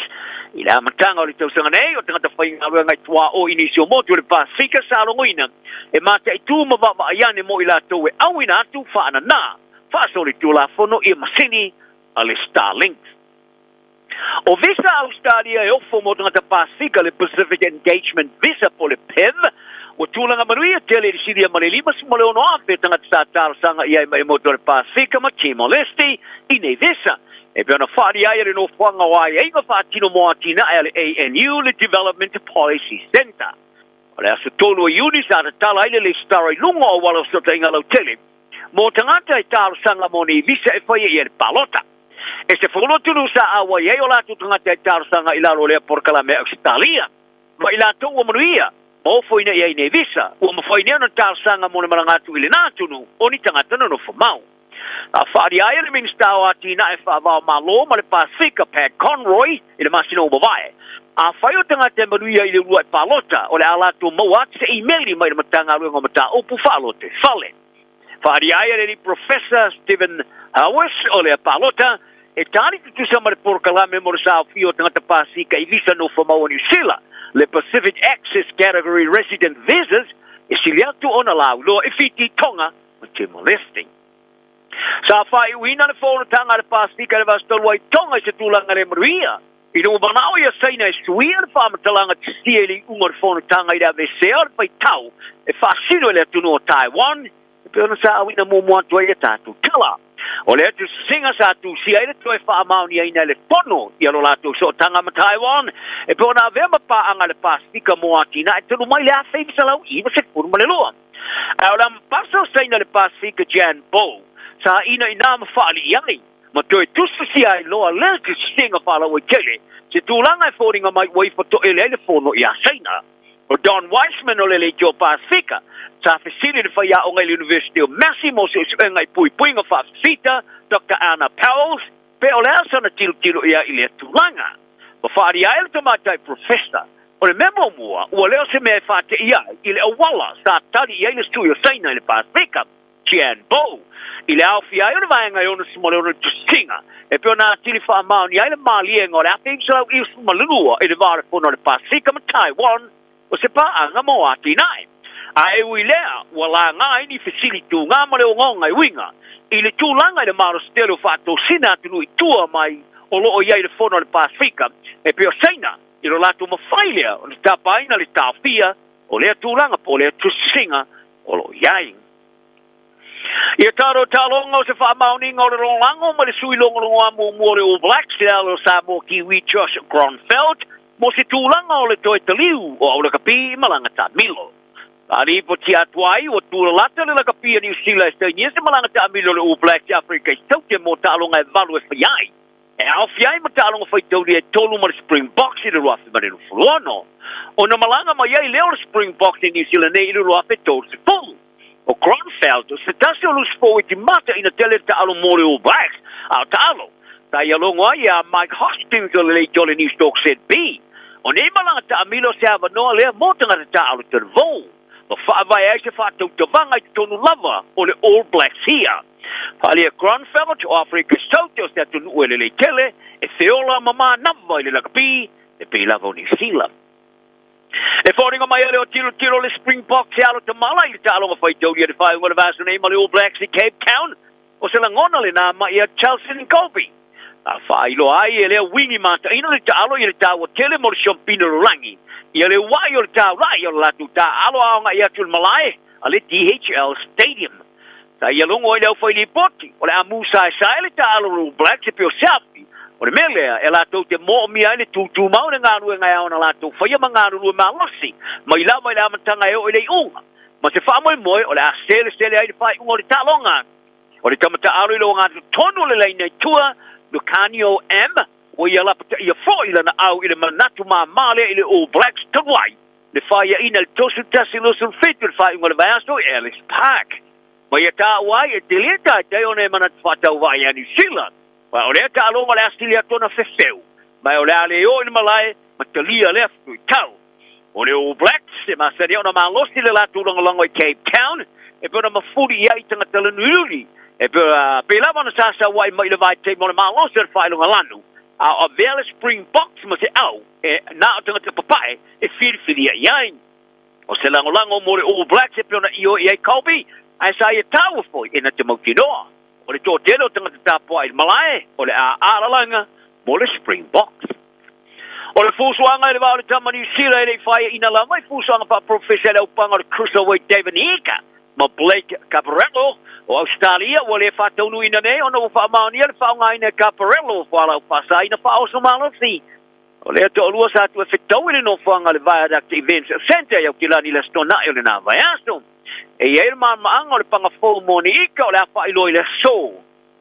I le amatanga o le tausanga nei, o tangata whainga rua ngai tua o inisio motu o le Pasifika sa alongoina, e mata i tū mawa aiane mo i la tau e awina atu whaana nā, whaasori tū la whono i masini a le Starlink. O visa Australia e ofo mo tangata Pasifika le Pacific Engagement Visa po le PEV, o tūlanga manuia tele i siria ma le lima si mo le ono afe tangata sa tarasanga i ai mai mo le Pasifika ma Timor-Leste i nei visa. E pe ona whaari ai le no whanga wai e inga whaatino mo atina e le ANU le Development Policy Centre. O le aso tolu a uni sa ta tala ile le starai lunga o wala sota inga lau tele. Mo tangata e taro sanga mo ni visa e whaia i e palota. E se whono tunu sa awa i o latu tangata e taro sanga ilaro lea porkala me Australia. Ma ilato ua manuia. O foina i nei visa. Ua mawhainea na taro sanga mo ne marangatu ile nātunu. O ni tangata no whamau. A whaari aia le minsta o atina e whaavao malo ma le Pasifika Pat Conroy i le masino umawae. A whai o tanga te manuia i le ua e palota o le alato maua se emaili mai le matanga ruenga mata upu whaalote whale. Whaari aia le ni Professor Stephen Howes o le palota e tani tutusa ma le porkalame mo le sao fio tanga te Pasifika i visa no whamau New Zealand. Le Pacific Access Category Resident Visas e siliatu ona lau loa e fiti tonga ma Timor-Leste. Sa whai uina le whona tanga le Pasifika le vastalua i tonga i se tūlanga le maruia. I no manao ia saina e suia le whamatalanga tistia li unga le whona tanga i da vesea le pai tau e whasino le atunu o Taiwan e peona sa awina momoatua i a tātou tala. O le atu singa sa tu si aile toi whaamauni a ina le pono i alo lātou so tanga ma Taiwan e peona avea paanga le Pasifika mo atina e tunu mai le a whaimisa lau iwa se furu ma le loa. Au la mpaso saina le Pasifika Jan Bow sa ina ma whaali iai. Ma toi tusu si ai loa lea ki singa whala o kele. Se tūlanga e whoringa mai wai whato ele le whono i a saina. O Don Weissman o lele ki o Pasifika. Sa whesiri le whaia o ngai University of Massimo se ngai pui nga whawhita, Dr. Anna Powell, pe o lea sana tilo ia i le tūlanga. Ma whaari ai le tamatai professor. O le memo mua, ua leo se mea whate iai i le awala sa tali iai le stui o saina i le Pasifika. Jan Bow. I le au fia le vaenga ona smole ona tusinga e pe ona tili fa ma ni ile mali ngo la thing so i smalua e le vare fono le Pasifika ma Taiwan o se pa anga mo ati nai ai uilea wala ngai ni facility nga mo le ngonga i winga i le tūlanga le maro stelo fato sina tunu i tua mai o lo o ia le fono le Pasifika e pe o saina i lo lato ma failea o le tapaina le tafia o le tūlanga po le tusinga o lo iai. Ia taro talonga o se whaamauni ngā ore rongango ma le sui longo amu mo le All Blacks le alo sa mo kiwi Josh Gronfeld mo se tūlanga o le toi taliu o au le kapi malanga ta milo. Tari po ti atuai o tūla lata le la kapi a New Zealand se nye se malanga ta milo le All Blacks Africa i saute mo talonga e valu e whaiai. E au fiai ma talonga whaitauri e tolu ma le Springboks i le ruafi ma le rufulono. O na malanga ma iai leo le Springboks i New Zealand e i le ruafi tolu se fulu. O Gronfeld, se tasi o lus forward i mata ina tele ta alo mori All Blacks, au ta alo. Ta ia longo ai a Mike Hoskins o le lei tole News Talk said B. O ne malanga ta amilo se ava noa lea motanga ta alo te rvou. Ma whaavai ai se whaatau te vanga i tonu lava o le All Blacks hia. Whalia Gronfeld o Afrika Saute o se atunu ue le lei tele, e feola mama nava i le lakapi, e pe lava o New Zealand. E wharinga mai ale o tiro le Springboks e alo te mala i te alonga whaitauri e whai ngona vaso nei ma le All Blacks i Cape Town o se langona le nā mai a Chelsea and Colby. A whai lo ai e lea wingi mata ina le te alo i le tāua tele mo le Champino Rangi i le wai o le tāu rai o le latu tā alo aonga i atu le malai a le DHL Stadium. Ta ia longo i leo whai li poti o le amu sai le tā alo le All Blacks e pio selfie O le mele e la tau te mo mi ai le tu mau na ngaru ngai ona la tau fa ia mangaru lu ma losi mai la matanga e o le unga ma se fa moi o le sele ai fa unga le talonga o le tamata alu lo nga tonu le nei tua Lucanio M o ia la ia fo ila na au ile manatu ma male ile All Blacks tawai le fa ia ina le tosu tasilo sul fitu le fa unga le vaso Ellis Park ma ia ta wai e deleta te one manatu fa tau vai ani Zealand ma o le ta longa le astilia tona fefeu ma o le ale o ina malai ma talia le fu tau o le All Blacks e ma seria ona ma losi le la tu longa Cape Town e pona ma furi ia tanga talanuli e pela mana sasa wai mai le vai te mo ma losi le fai longa lanu a Vela Springboks ma se au e na tanga te papai e firi ia o se lango mo le All Blacks e pona io ia Kobe ai sa ia tau foi ina te maukinoa o le tōtelo tanga te tapo ai malae o le aalanga mo le Springboks. O le fusuanga e le wao le tama New Zealand e whaia ina la mai fusuanga pa professor au panga o le cruiserweight David Ika ma Blake Caparello o Australia o le whataunu ina nei ona o whaamaunia le whaonga ina Caparello o whala o whasa ina whaosa malosi. O le ato olua sa atu e whetau ina no whaanga le Viaduct Events Center au kilani le stona e le na vaiasto. E ia maanga o le panga fōu mo ni ika o le awha ilo i le so.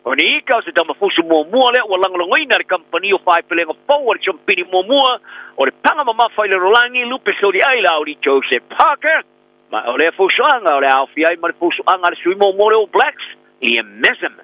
O ni ika o se tama fusu mua le o langalongoina le kampani o whai pelenga fōu o le champini mua o le panga mamafa i le rolangi lupe so di aila o di Joseph Parker. Ma o le fusuanga o le awhiai ma le fusuanga le sui mo le All Blacks Liam Messam.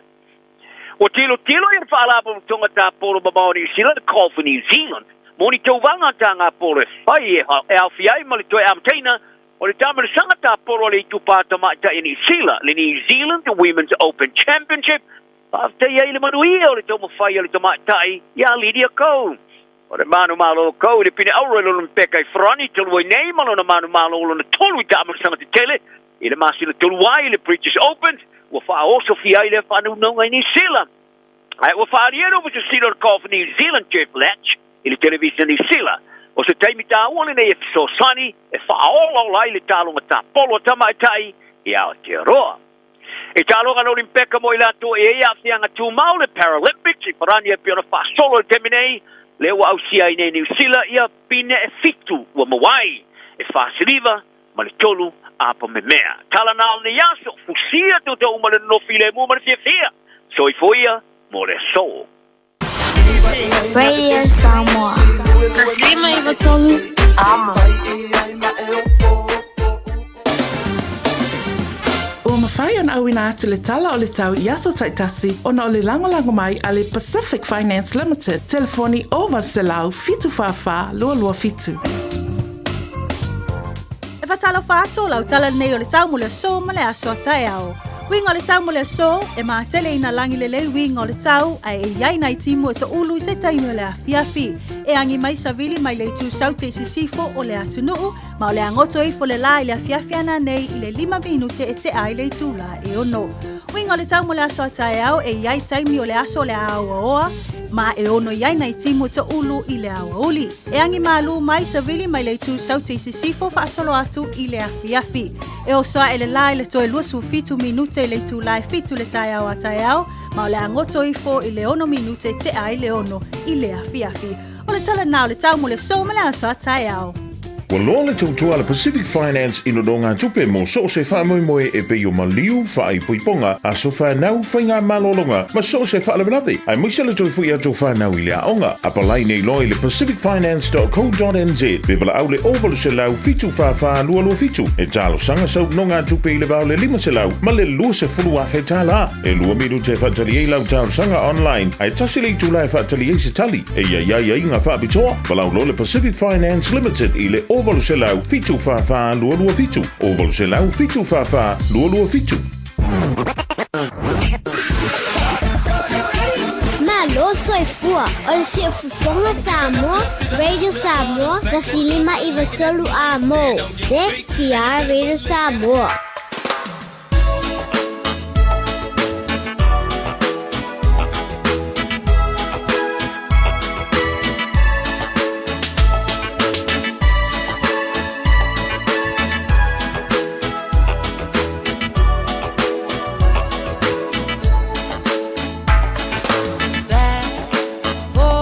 O tilo i le whaalapa tonga tā polo mamao New Zealand call for New Zealand. Mo ni tauvanga tanga polo e whai e awhiai ma le toi amteina o le tama le sangata polo le tupata maita i New Zealand, le New Zealand Women's Open Championship. Pafta ia le manuia o le toma whai o le tomaitai, ia Lydia Cole. O le manu malo Cole, le pine aura lo mpeka i frani, tolu i nei malo na manu malo lo na tolu i tama le sangata tele, i le masi le tolu wai le British Open, ua wha oso fia i le whanu nonga i New Zealand. Ai ua wha ariero was a Zealand call for New Zealand Jeff Latch, i le television New Zealand. O se taimi tā ua nei e fiso sani, e whaolo lai le tālonga tā polo tamaitai, i Aotearoa. E tālonga no limpeka mo i lato e ea whianga tūmau le Paralympics, i parani e piona whasolo le teminei, le ua ausia i nei New Zealand, ia pine e fitu ua mawai, e whasiriva, ma le tolu apa me mea. Tala nao ne yaso, fusia tu te umale no file mu ma le fia, so i foia mo le so. Radio Samoa. Taslima Ivatolu. Ama. Ua mawhai ona awina atu le tala o le tau i aso taitasi ona o le langolango mai a le Pacific Finance Limited. Telefoni o Valselau fitu whawha lua fitu. E whatalo whātua lau tala nei o le tau mo le so ma le aso atai ao. Winga le tau mo le so, e maa tele ina langi le lei winga le tau, ai e iai nai timu e ta ulu i se tainu le afiafi. E angi mai savili mai le tu saute si sifo o le atunuu, ma o le angoto i fo le la i le afiafi ana nei i le 5 minute e te ai le tu la e ono. Winga le tau mo le aso atai au, e iai taimi o le aso le aua oa, ma e ono iai nai timu e ta ulu i le aua uli. E angi malu mai savili mai le tu saute si sifo fa asolo atu i le afiafi. E o soa e le la i le toe luasu fitu minute i le tu lai fitu le tai au a tai au, ma o le angoto i fo i le ono minute te ai le ono i le afiafi. O le tala nao le tau mo le so ma le aso a tai au. Wa loa le tautua le Pacific Finance ino donga tupe mo so se wha moe e pe yo maliu wha i puiponga a so wha nau whainga malolonga ma so se wha lewelawe. Ai muisa le toi fui ato wha nau i lea onga. A palai nei loi le pacificfinance.co.nz pe wala au le ovalu se lau fitu wha lua fitu. E talo sanga sau nonga tupe i le vau le 5 se lau ma le lua se fulu a whetala. E lua miru te whatali e lau talo sanga online. Ai tasi le tu lai whatali e se tali. E ia inga wha bitoa. Walau lo le Pacific Finance Limited i le ovalu se lau fitu wha lua fitu. Ovalu se lau fitu wha lua fitu. Malo soy fua. Ol se fufonga Samoa, Radio Samoa, tasilima Ivatolu amo. Se kia Radio Samoa. Oh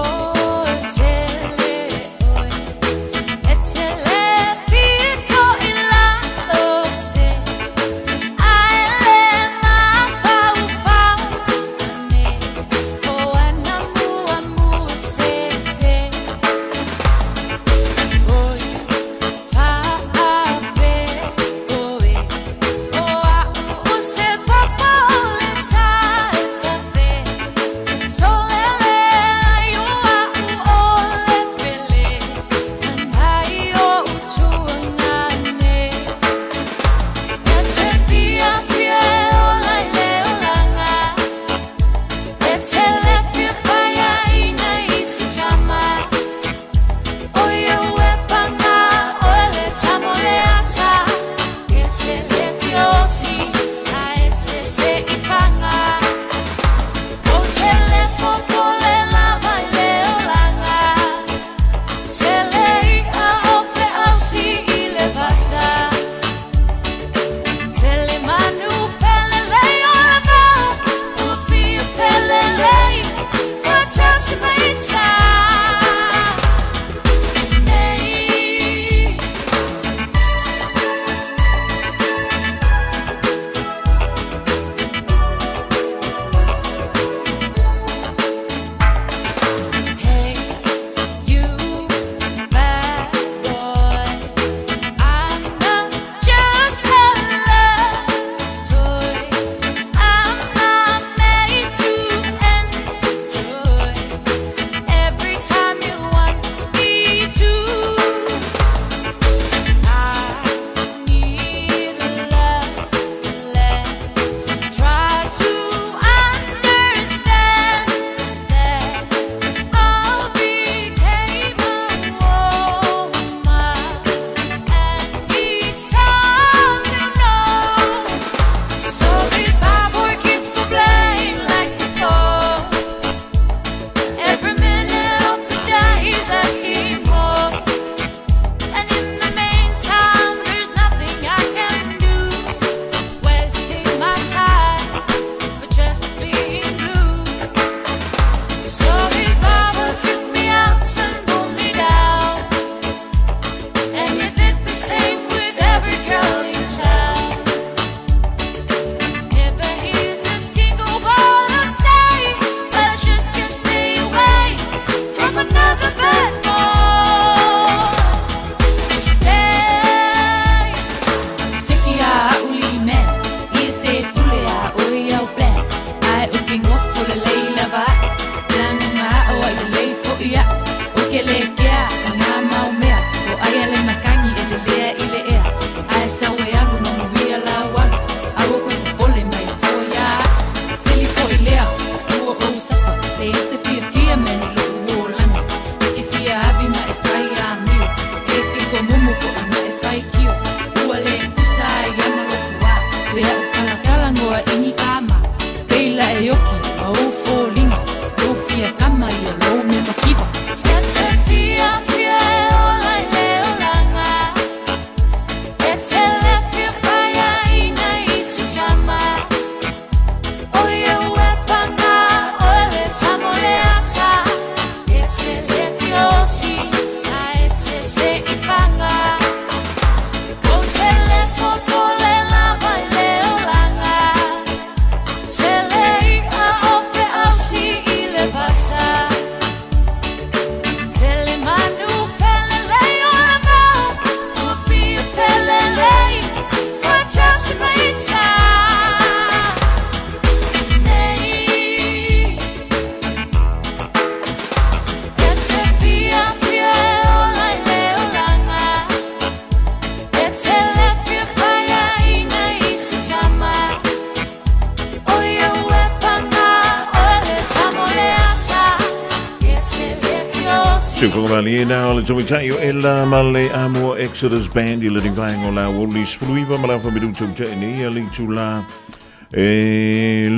Valina, o le tōi tai o e la male Amor Exodus Band, i le ringainga o la Wolis Fluiva, ma la whamiru tōi tai nei, a li tū la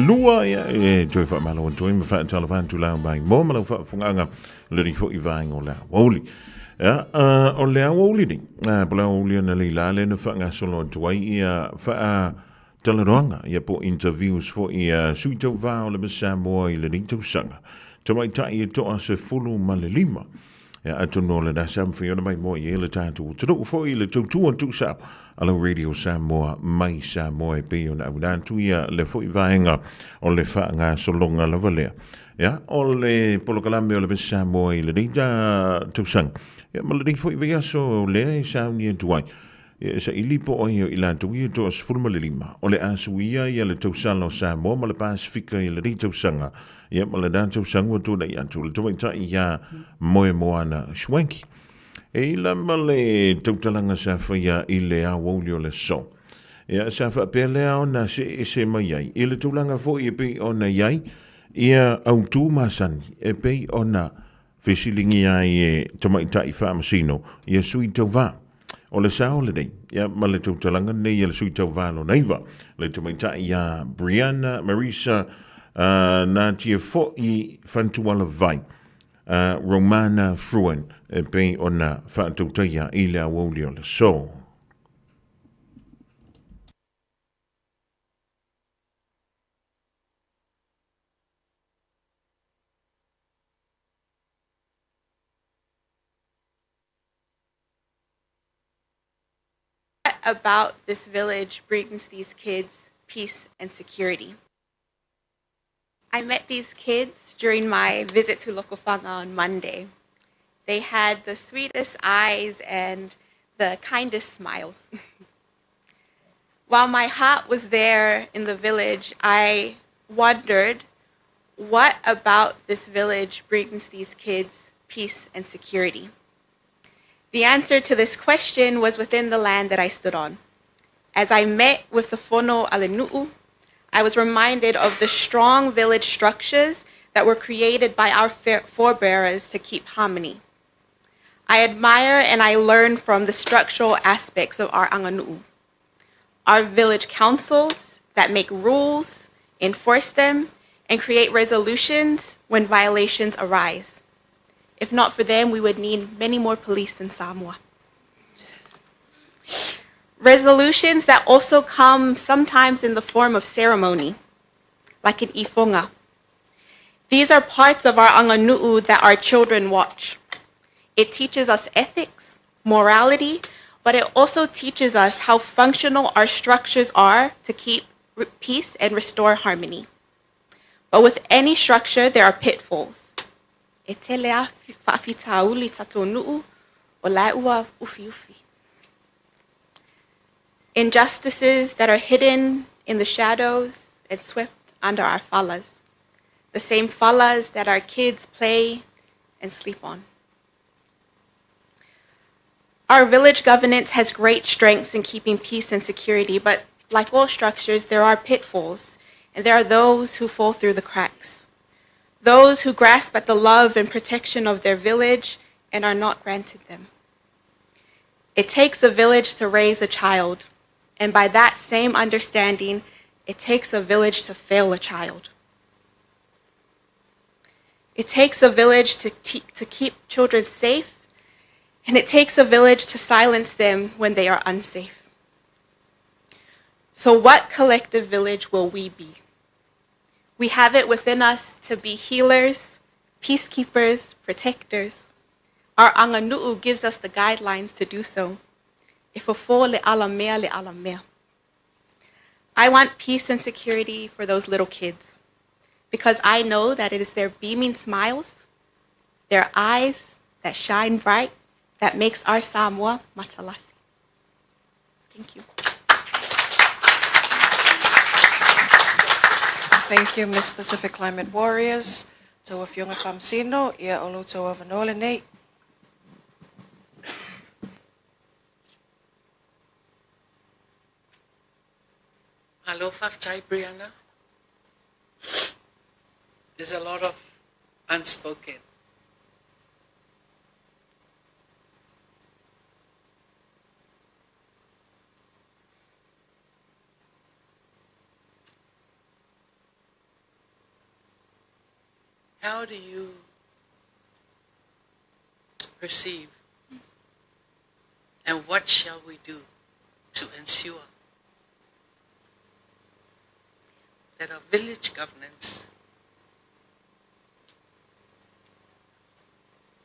lua ia, tōi wha malo tōi, ma wha tala wha tū la mai mō, ma la wha whunganga, le rifo i vainga o la Woli. O le a Woli ni, pula Woli ana li la, le na wha ngā solo tōi, ia wha talaroanga, ia po interviews fo i sui tau wā o le Samoa i le rintou sanga. Tamai tai e toa se fulu ma le lima. E atu no le da sam whiona mai mo i ele tātou. Tano ufo i le tautua tu sa. Alo Radio Samoa, mai Samoa e peo na awidantu ia le fo i vaenga o le wha ngā solonga la valea. Ya, o le polokalame o le Samoa i le reita tausang. Ya, ma le rei fo i vea so lea e sauni e tuai. Sa ilipo o i la tuia to as fulu ma le lima. O le asuia i le tausala o Samoa ma le Pasifika i le rei tausanga. Ia ma le dātou sangua tūna i atu, le tōmai tai ia moe moana swanky. E ila ma le tautalanga sa whaia i le awoli o le so. Ia sa wha pēlea o na se mai ai. I le tūlanga fo i e pei o na iai, ia au tū masani, e pei o na whesilingi ai e tōmai tai whaamasino, ia sui tau wā. O le sao le nei, ia ma le tautalanga nei, ia le sui tau wā no neiva. Le tōmai tai ia Brianna, Marisa, na tia fo I fantuala vai Romana Fruen e pei o na whaatautaia I le awoli o le so. What about this village brings these kids peace and security? I met these kids during my visit to Lokofanga on Monday. They had the sweetest eyes and the kindest smiles. While my heart was there in the village, I wondered, what about this village brings these kids peace and security? The answer to this question was within the land that I stood on. As I met with the Fono Alenu'u, I was reminded of the strong village structures that were created by our forebears to keep harmony. I admire and I learn from the structural aspects of our anganu'u. Our village councils that make rules, enforce them, and create resolutions when violations arise. If not for them, we would need many more police in Samoa. Resolutions that also come sometimes in the form of ceremony, like an ifonga. These are parts of our anganu'u that our children watch. It teaches us ethics, morality, but it also teaches us how functional our structures are to keep peace and restore harmony. But with any structure, there are pitfalls. E te lea whaafitauli tatou nu'u o laua ufi ufi. Injustices that are hidden in the shadows and swept under our falas. The same falas that our kids play and sleep on. Our village governance has great strengths in keeping peace and security, but like all structures, there are pitfalls, and there are those who fall through the cracks. Those who grasp at the love and protection of their village and are not granted them. It takes a village to raise a child. And by that same understanding, it takes a village to fail a child. It takes a village to keep children safe, and it takes a village to silence them when they are unsafe. So what collective village will we be? We have it within us to be healers, peacekeepers, protectors. Our anganu'u gives us the guidelines to do so. I want peace and security for those little kids because I know that it is their beaming smiles, their eyes that shine bright, that makes our Samoa matalasi. Thank you. Thank you, Miss Pacific Climate Warriors. Toa Fionga Famsino, ia olo toa vanole nei. Hello, Faftai Brianna. There's a lot of unspoken. how do you perceive and what shall we do to ensure that our village governance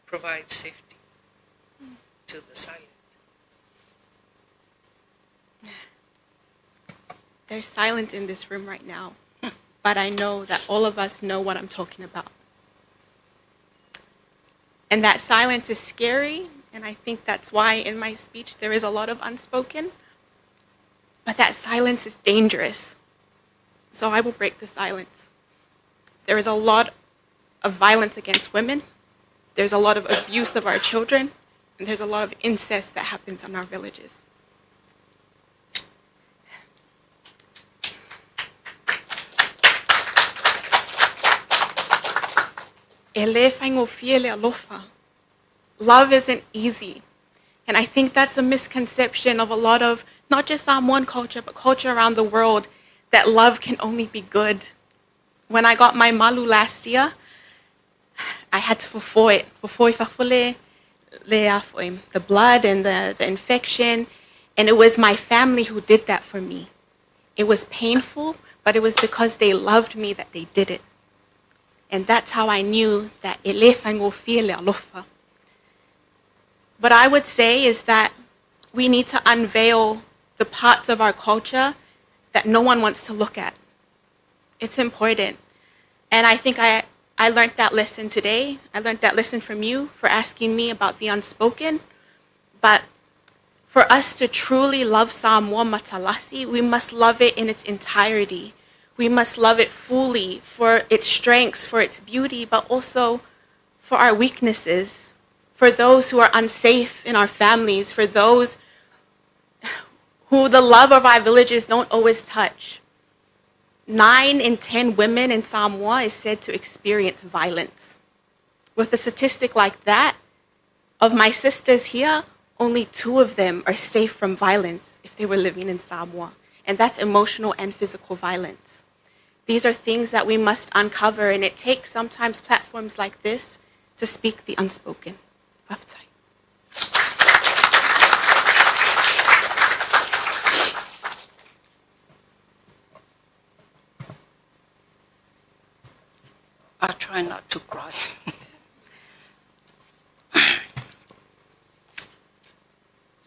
provides safety to the silent? There's silence in this room right now, but I know that all of us know what I'm talking about. And that silence is scary, and I think that's why in my speech there is a lot of unspoken, but that silence is dangerous. So I will break the silence. There is a lot of violence against women, there's a lot of abuse of our children, and there's a lot of incest that happens in our villages. Love isn't easy. And I think that's a misconception of a lot of, not just Samoan culture, but culture around the world, that love can only be good. When I got my malu last year, I had to fulfill the blood and the infection. And it was my family who did that for me. It was painful, but it was because they loved me that they did it. And that's how I knew that what I would say is that we need to unveil the parts of our culture that no one wants to look at. It's important. And I think I learned that lesson today. I learned that lesson from you for asking me about the unspoken. But for us to truly love Samoa Matalasi, we must love it in its entirety. We must love it fully for its strengths, for its beauty, but also for our weaknesses, for those who are unsafe in our families, for those who the love of our villages don't always touch. 9 in 10 women in Samoa is said to experience violence. With a statistic like that, of my sisters here, only 2 of them are safe from violence if they were living in Samoa. And that's emotional and physical violence. These are things that we must uncover, and it takes sometimes platforms like this to speak the unspoken. Waftai. I try not to cry.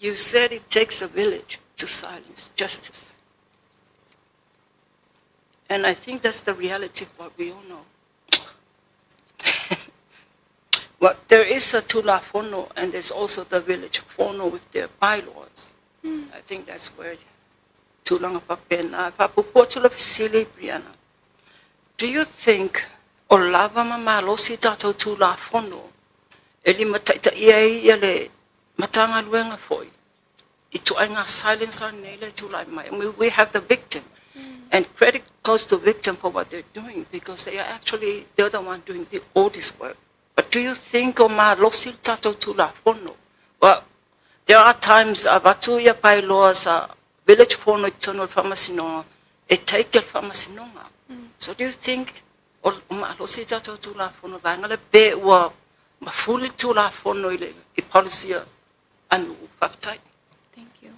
You said it takes a village to silence justice. And I think that's the reality of what we all know. But there is a tula fono, and there's also the village fono with their bylaws. I think that's where tulanga papena fapupo tula fasili Brianna. Do you think o lava mama losi tato tula fono eli mataita ia le matanga luenga foi itu anga silence our nele tula mai. We have the victim. And credit goes to victim for what they're doing, because they are actually the other one doing all this work. But do you think Oma losil tato tula fono? Well, there are times abatuya pai laws village fono tonal famasino e take famasinonga. So do you think Oma losil tato tula fono bangale be wa mafuli tula fono ile policy and fatai? Thank you.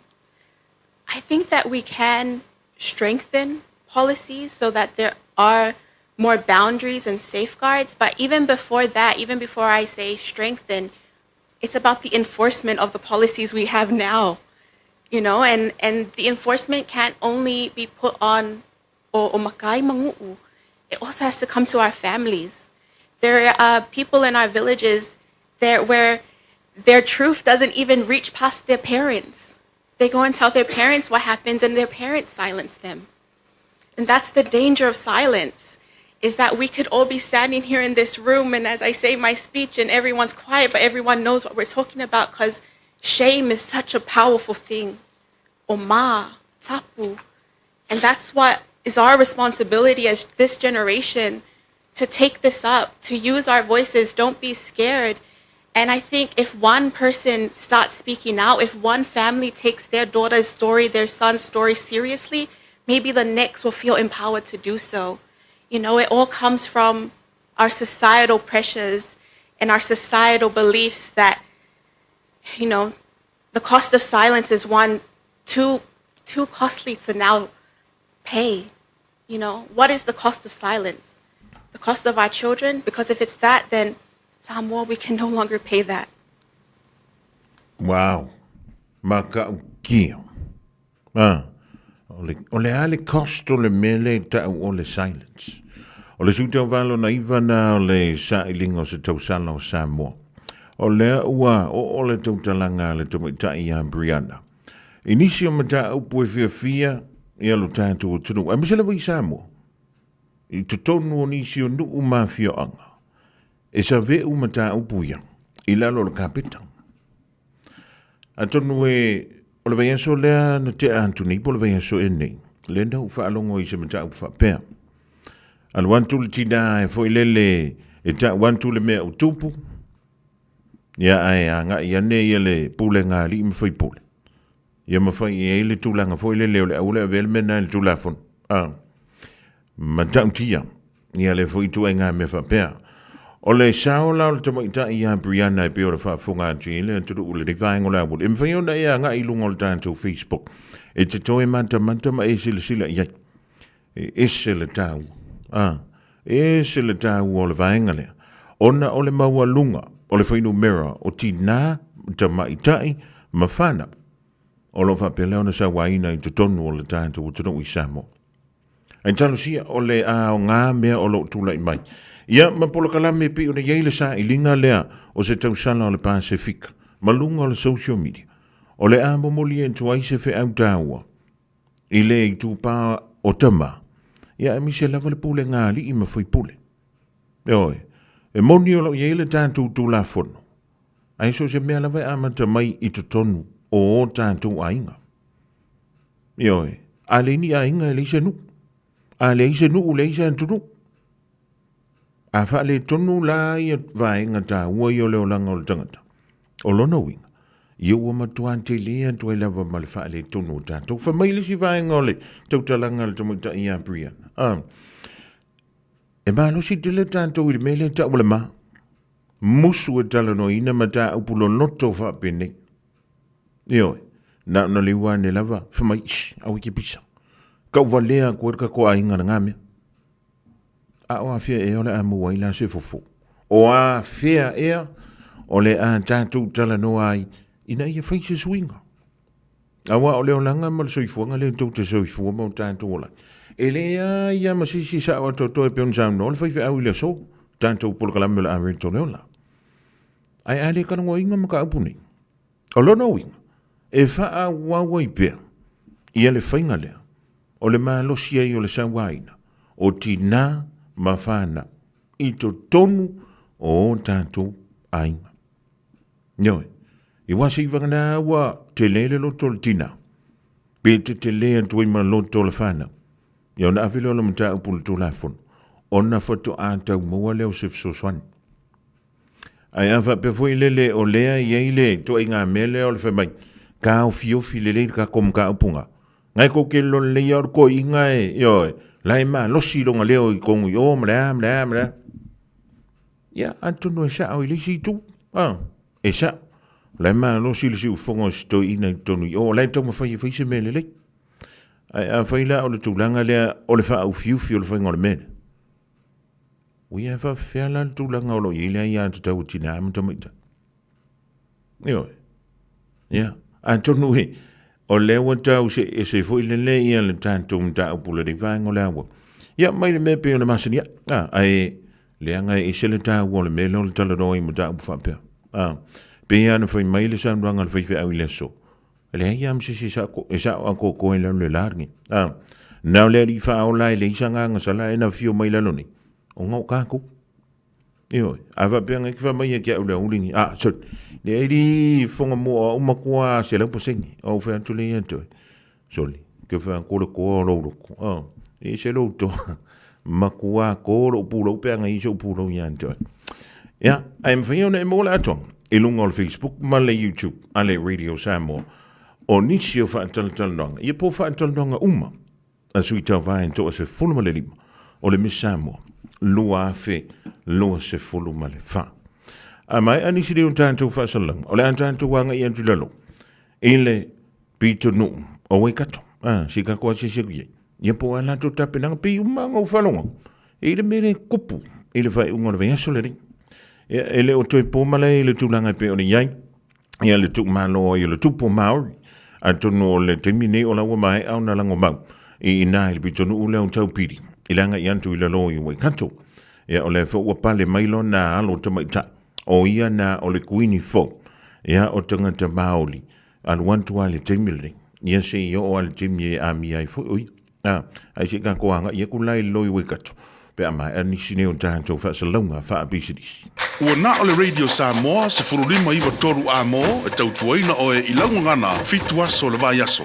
I think that we can strengthen policies so that there are more boundaries and safeguards. But even before that, even before I say strengthen, it's about the enforcement of the policies we have now, you know, and the enforcement can't only be put on o makai mangu'u. It also has to come to our families. There are people in our villages there where their truth doesn't even reach past their parents. They go and tell their parents what happens, and their parents silence them. And that's the danger of silence, is that we could all be standing here in this room, and as I say my speech, and everyone's quiet, but everyone knows what we're talking about, because shame is such a powerful thing. Oma, tapu. And that's what is our responsibility as this generation, to take this up, to use our voices. Don't be scared. And I think if one person starts speaking out, if one family takes their daughter's story, their son's story seriously, maybe the next will feel empowered to do so. You know, it all comes from our societal pressures and our societal beliefs that, the cost of silence is one too costly to now pay. What is the cost of silence? The cost of our children? Because if it's that, then Samoa, we can no longer pay that. Wow. Maka kia. Ole ale cost ole mele ta ole silence. Ole suta valo na ivana ole sa ilingo se tausala o Samoa. Ole ua o ole tautalanga le tomitai ya Brianna. Inisio mata upu fia ia lo tātou o tunu. A misela vai Samoa. I tutonu o nisio nu umafia anga. E sa ve umata upu ia. I lalo le kapitang. A tonu e o le vai aso lea na te antuni po le vai aso e nei. Lenda ufa alongo i se mata ufa pēr. Al wantu le tina e fo ilele e ta wantu le mea utupu. Ia ai anga ia ne ia le pule ngā li mawhai pule. Ia mawhai e le tūlanga fo ilele o le aule a vel mena le tūlafon. Matau tia. Ia le fo itu e ngā me whapea. O le sao lao le tamaita ia Brianna e peo le whaafonga atu i le anturu ule le vaengo la wule. E mwhaiona ia ngā ilunga le tātou Facebook. E te toe manta ma e sila iai. E se le tau. E se le tau o le vaenga lea. Ona o le maua lunga. O le whainu mera o tina tamaitai mawhana. O lo whapeleo na sa waina i tutonu o le tātou o tunu i Samoa. Ai talo sia o le a o ngā mea o lo tula i mai. Ia mapolo kalame pi o le yeile sa i linga lea o se tausala o le Pasifika. Malunga o le social media. O le a momoli en tuai se fe au tāua. I le i tūpā o tama. Ia e mise lava le pule ngāli i mawhai pule. Oi. E moni o lo yeile tātou tūla fono. Ai so se mea lava amata mai i tutonu o tātou ainga. Ioi, a le ni ainga e leisa nu. A leisa nu u leisa antunu. A wha le tonu la i vaenga tā ua i o leo langa o le tangata. O lona winga. Ia ua matuan te lea tu e lava ma le wha le tonu tātou. Wha maile si vaenga o le tautalanga le tamuita i a Brianna. E malo si te le tātou i le mele ta wale ma. Musu e tala no ina ma ta upulo noto wha pene. Ioi, na liwa ne lava, whamai au ki pisa. Kau valea kuerka ko a inga na ngame. A o a fia e ole a mua ila se fofo. O a fia ea, ole a tātou tala no ai, ina ia whaise swinga. Awa o leo langa ma le soifuanga le tau te soifua ma o tātou ola. E lea ia masisi sa o toto e peon sa no, le whaife au ila so, tātou polokalame la amere to leola. Ai ale kanangwa inga maka apuni. O lona winga. E wha wawa i pia. Ia le whainga lea. O le maa losi ai o le sawaina. O tina mawhana. I to tonu o tātou ainga. Nyoe. I wasi i wangana wa te lele loto le tina. Pete te lea tui ma loto le whana. Ia na awhile o le mta upulu tō lafon. Ona whato ātau mua leo sif soswani. Ai awha pewhoi lele o lea iei le to i ngā mele o le whamai. Ka o fiofi lele ka kom ka upunga. Ngai ko ke lo le ior ko inga e, ioi, lai ma losi longa leo i kongu, o mrea. Ia, antonu e sa au i lisi tu. E sa. Lai ma losi lisi ufongo sto ina i tonu, o lai tau mawhai e whaise me lele. Ai a whaila o le tūlanga lea o le wha au fiufi o le whainga o le mene. Ui e wha whiala le tūlanga o lo i lea i anta tau tina amatamaita. Ioi. Ia. Antonu he, o lewa tau se fo i le ia le tātou mta upula de vāngo lewa. Ia, mai le mepe o le masani, ai, leanga e se le tau o le mele o le talaroi mta upu whapea. Pe ia na whai mai le sanruanga le whaiwhi au i le so. Le ia msisi sa ako koe le largi. Nau le ri wha au lai le isanga sala e na fio mai laloni. O ngau kāku. Ioi, awa peanga ki wha mai e kia ule uringi. Sot, le eri whonga mua o umakua se lau posengi. O whea tule i antoi. Soli, ke whea kore koa rouroko. E se lau to. Makua kore upuro peanga i se upuro i antoi. Ia, ai mwhai ona e mola atong. E lunga o Facebook, ma le YouTube, a le Radio Samoa. O nisi o whaatalatala ia po whaatalatanga uma. A sui tau vaen toa se whunuma le lima. O le Miss Samoa. lua fe lua se fulu ma le fa a mai ani si un tanto fa salang o le an tanto wanga i antu lalo ile pito no o we kato si ka ko se ye ye po ala to tape na pi umanga o falonga ile mere kupu ile fa un ngor venha soleri ele o toi po male ile tulanga pe o ni yai ia le tuk malo ia le tupo maori atono le temine o la wa mai au na lango mau i na ile pitonu ule un tau piri ilanga yantu ile lo i we kanto ia o le fo wa pale mailo na alo te maita o ia na o le kuini fo ia o tangata maoli al wantu ale temile ia se yo o al temie ami ai fo oi ai se ka ko anga ia ku lai lo i we kato pe ama ani sine o tanto fa salonga fa abisidis Ua na o le Radio Samoa se furulima iwa toru a mo e tautuaina o e ilangu ngana fitu aso le vai aso.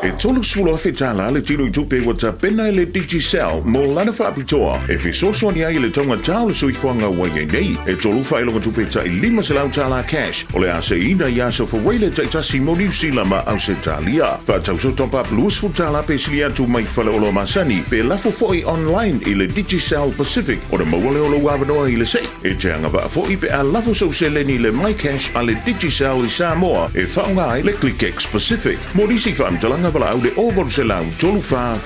E tolu sula fe tala le tino i tupe wata pena le Digicel mo lana fa apitoa e fi soso ni ai le tonga tau le suifuanga wa nei e tolu fa ilonga tupe ta i lima se lau tala cash o le ase ina i aso fa wele ta itasi mo New Zealand ma au se talia fa tau so top up luas fu tala pe silia tu mai fale o lo masani pe lafo foi online i le Digicel Pacific o le mawale o lo wabanoa i le se e te anga va fo i pe a lafo so se leni le my cash a le Digicel i Samoa e whaunga ai le ClickX Pacific mo nisi whaamtalanga wala au le ovol se lau tolu fa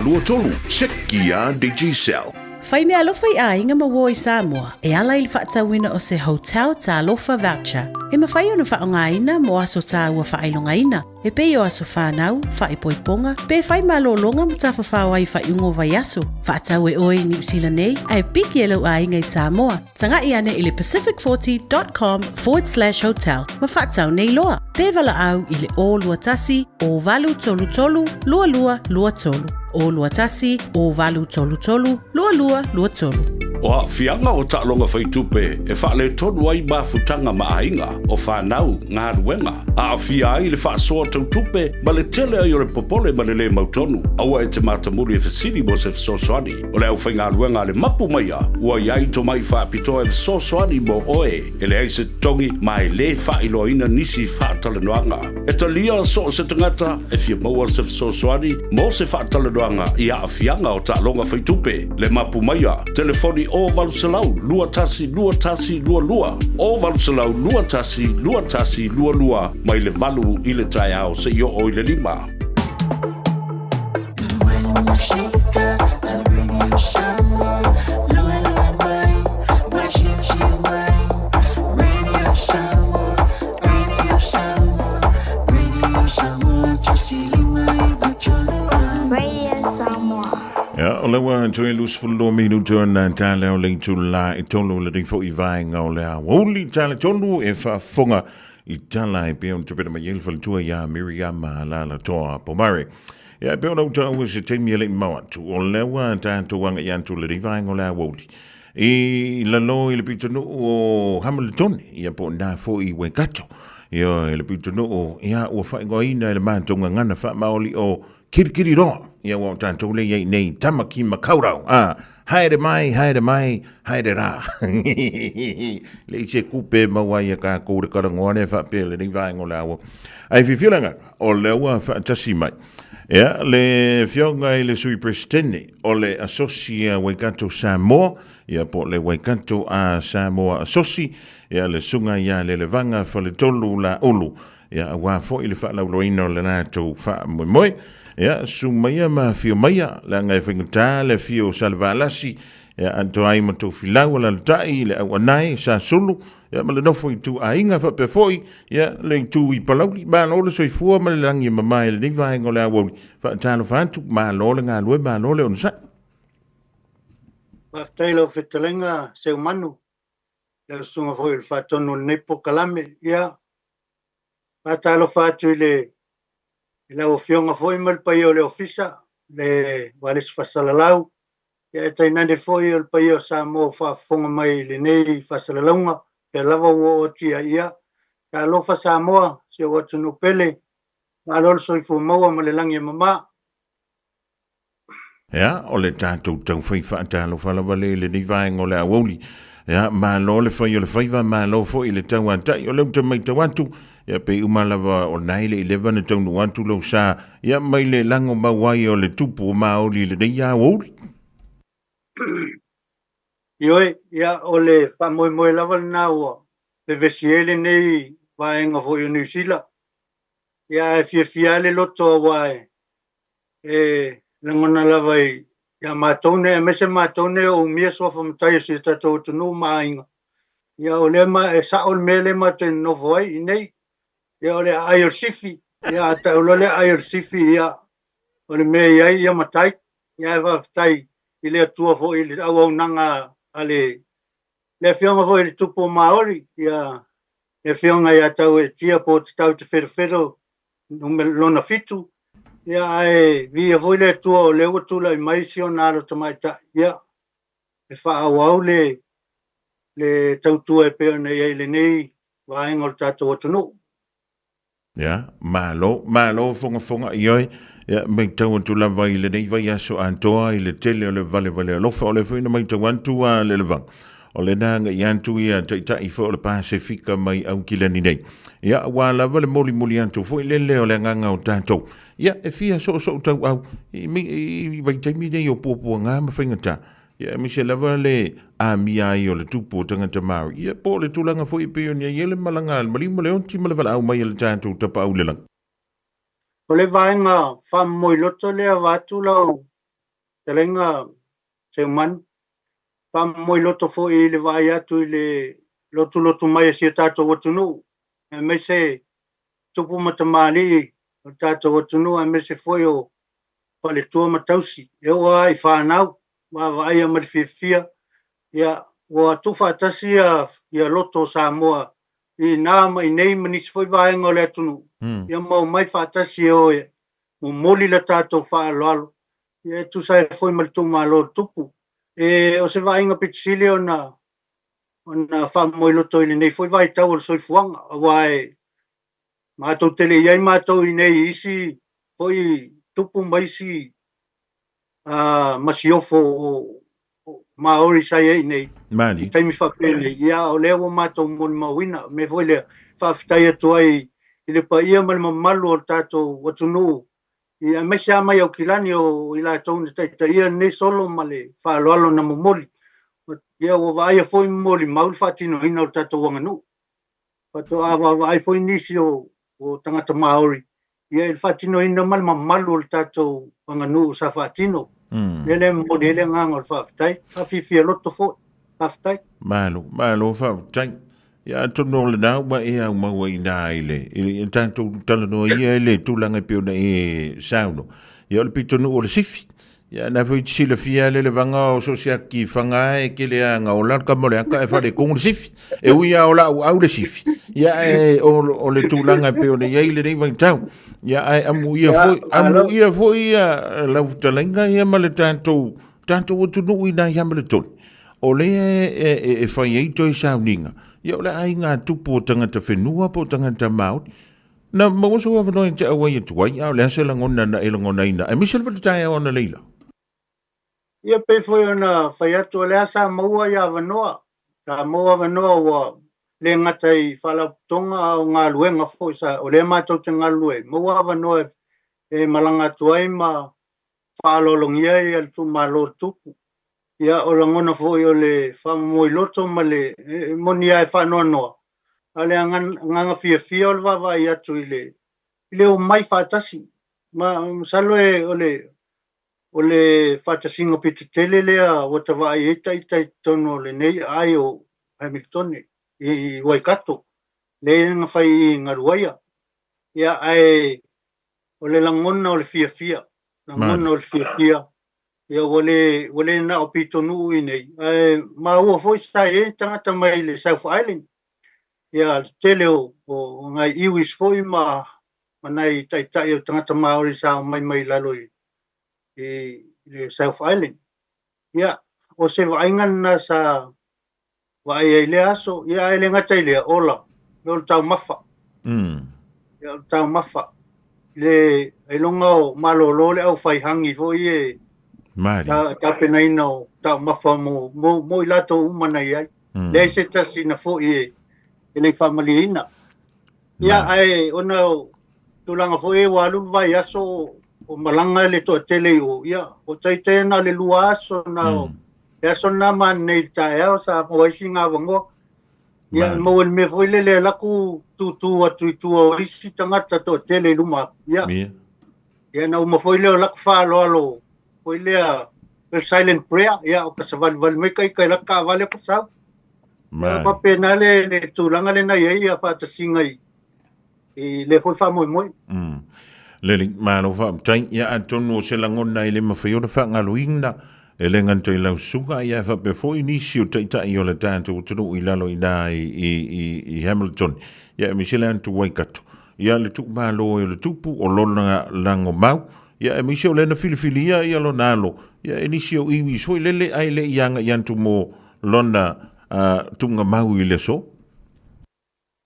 lua tolu seki a Digicel. Fai mea alofa i a inga mawo i Samoa e ala ili whaatawina o se hotel ta alofa voucher. E mawhai ona whaonga ina mo aso ta ua whailonga ina. E pe o aso whanau, whai poiponga, pe whai malolonga mo ta whawhawai whai ungo vai aso. Whaatau e oi New Zealand nei, ai piki e lau a inga i Samoa. Tanga i ane ili pacific40.com/hotel. Ma whaatau nei loa. Pe vala au ili o lua tasi, o valu tolu tolu, lua lua lua tolu. O lua tasi, o valu tolu tolu, lua lua lua tolu. O a fianga o ta'alonga whaitupe e whaale tonu ai mafutanga maainga o whanau ngā ruenga. A fia ai le whaasoa tautupe ma le tele ai o le popole ma le mautonu. Aua e te matamuri e whasiri mo se whasosoani. O le au whai ngā ruenga le mapu maia. Ua iai to mai whaapitoa e whasosoani mo oe. E le aise tongi mai le whailo ina nisi whaatale noanga. E talia so se tangata e fia maua se whasosoani mo se whaatale noanga i a fianga o ta'alonga whaitupe. Le mapu maia. Telefoni o valusalau lua tasi lua o valusalau lua tasi lua mai le valu i le tai ao se io o i le lima. Ja, lewa joe lus fullo minuto na tale o le tula I tolu le fo I vai nga o le woli tale tolu e fa fonga I tala e pe on te pena mai fo tua ya Miriam la toa pomare. Ja, pe on ta o se temi le ma tu o lewa tanto wanga yan tu le vai nga o le woli. I la lo le pitonu o Hamilton ia po na fo I we gato. Ia le pitonu o ia o fa ngo ina le man tonga ngana fa maoli o kirikiri ro ia wa tanto le ye nei tamaki makaurau haere mai haere ra le se kupe mawa ia ka ko re karangone fa pele ni vai ngola o ai fi filanga o le wa fa tasi mai ia le fionga le sui prestene o le asocia Waikato Samoa ia po le Waikato a Samoa asoci ia le sunga ia le levanga fa le tolu la ulu ia wa fo ile fa la loino le na to fa moi ya sumaya ma fio maya la ngai finga le fio salvalasi ya anto ai mo to filau la tai le awanai sa sulu ya ma le no foi tu ainga fa pe foi ya le tu I palauli ba no le soifua ma le langi mama le ni vai ngole awo fa tano fa tu ma lo le nga lo ma lo le on sa ba tailo fitelenga se umanu le sunga foi il fa tonu ne pokalame ya ba talo fa tu le la ofionga foi mal paio le ofisa le wales fasalalau e tainande foi el paio Samoa fa fonga mai le nei fasalalaunga pe lava o tia ia ka lo fa Samoa se o tunu pele ma lo so fu maua ma le langi mama ya o le tatou tau fai fa talo fa la vale le ni vai ngole awoli ya ma lo le foi le faiva ma lo foi le tau anta o le te mai tawatu ya pe umalava o naile 11 tau no antu lo sa ya mai le lango mawai o le tupu ma o le ya o Ioi, ia o le whamoemoe lava na ua. Pe vesiele nei vaenga fo i New Zealand. Ia e fia le loto a wae. E langona lava i. Ia mātone, e mese mātone o mia soa whamtai si tatou tunu māinga. Ia o le ma e sa o me le ma te novo ai i nei. Ia o le aior sifi. Ia ta o le aior sifi ia. O le mea iai ia matai. Ia e whaftai i le atua fo i le au nanga ale. Le whionga fo i le tupo Māori. Ia le whionga ia tau e tia po te tau te wherewhero. Nume lona fitu. Ia ai via fo i le atua o le watula i maisi o naro tamaita. Ia e wha au le tautua e peo nei ai le nei vaenga o le tātou atunu. Ya, malo fonga ioi. Ya, mai tau antu la vai le nei vai aso antoa i le tele o le vale alofa o le fuina mai tau antu a le levang. O le nanga i antu ia tai fo o le Pasifika mai au kilani nei. Ia, wa la vale moli antu fo i lele o le nganga o tātou. Ia, e fia so tau au. I vai taimi nei o pōpua ngā mawhaingata. Ia, mi se lava le a mia i o le tupu o tangata Māori. Ia, po le tūlanga fo i peo ni a iele malanga al malima le onti malavala au mai le tātou tapa au le lang. O le vaenga whamoi loto lea watu lau. Te lenga se umanu. Whamoi loto fo i le vai atu i le lotu mai a si tātou watunu. E me se tupu matamali o tātou watunu. E me se foi o pale tua matausi. E oa i whanau. Wa vai a malfifia. Ia o tufa atasi ia loto Samoa. I nāma i nei manis foi vaenga o le atunu. Ia mau mai whaatasi o e. Mo moli la tātou whaaloalo. Ia tu sai foi maltu malo tupu. E o se vaenga pitisili o na whamoi loto i nei foi vai tau o soifuanga. Awai mātou tele iai mātou i nei isi foi tupu maisi masiofo o Māori sai ei nei. Mani. Taimi whapene. Ia o leo o mātou moni mawina. Me foi lea whawhitai atu ai i le pa ia malima malu o tātou watunu. Ia mese amai au kilani o i la tauna taita ia ne solo male whaaloalo na momoli. Ia o vaia foi moli maul whatino hina o tātou wanganu. Pato awa vai foi nisi o tangata Māori. Ia il whatino hina malima malu o tātou wanganu sa whatino. Ele modele nganga o whawhitai. Hawhiwhia loto fo. Hawhitai. Malo whawhitai. Ia tono le nau ma e au maua i nā ele. I tātou talanoa ia ele tūlanga peo na e sauno. Ia ole pitonu o le sifi. Ia na fwoi tisila fia le vanga o sosiaki whanga e ke le anga o lanka mole anka e whare kongu le sifi. E uia o lau au le sifi. Ia e o le tūlanga peo na ia ile nei vang tau. Ia ai amu ia foi ia lau talenga ia ma le tātou o tunu i nā ia ma le toni. O le e whai eito i sauninga. Ia o le ai ngā tupu o tangata whenua po tangata Māori. Na mawaso wa whanoi te awai e tuai, au le hase langona na e langona ina. E misal wale tae au na leila? Ia pe foi ona whai atu o le hasa maua ia wanoa. Ta maua wanoa wa le ngata i whalatonga o ngā luenga fo sa o le mātou te ngā lue. Maua wanoa e malanga tuai ma whalolongia i al tu malo tupu. Ia o langona fo i o le whamoi loto ma le moni ai whanoa noa. Ale nganga fia o le wawa i atu i le o mai whatasi. Ma salo e o le whatasinga piti tele lea o ta wai e tono le nei ai o Hamilton i Waikato. Le nga whai i Ngaruaia. Ia ai o le langona o le fia. Langona o le fia. Ia wale na o pitonu i nei. Ma ua foi sai e tangata mai le South Island. Ia tele o ngai iwis foi ma nai tai o tangata Māori sa mai lalo i le South Island. Ia o se vaingan na sa vai e le aso. Ia ele ngata i le ola. Le o tau mafa. Ia o tau mafa. Le longa o malolo le au fai hangi foi e Mari. Ta pena ina o tau mafa mo i lato umana iai. Le se tasi na fo i ele family ina. Ia ai ona tulanga fo e walu vai aso o malanga le to tele o ia o taitena le lua aso na Ia sona man nei tae sa moisi nga vango. Ia mo me foi le laku tu o isi tangata to tele luma. Ia. Ia na mo foi le laku fa lo. Foi le silent prayer ia o kasaval me kai laka vale pasau. Pa pena le tulanga le na ia fa tasingai. I le foi fa moi. Le mano fa tai ia atonu se langona ile mafio fa ngaluinga ele nganto ila suga ia fa pe foi inisio tai o le tanto tunu ilalo ina i Hamilton ia Michelle antu waikato ia le tu malo le tupu o lona lango mau ia Michelle le na filifilia ia lo nalo ia inisio iwi so lele ai le yanga yantu mo lona tunga mau ile so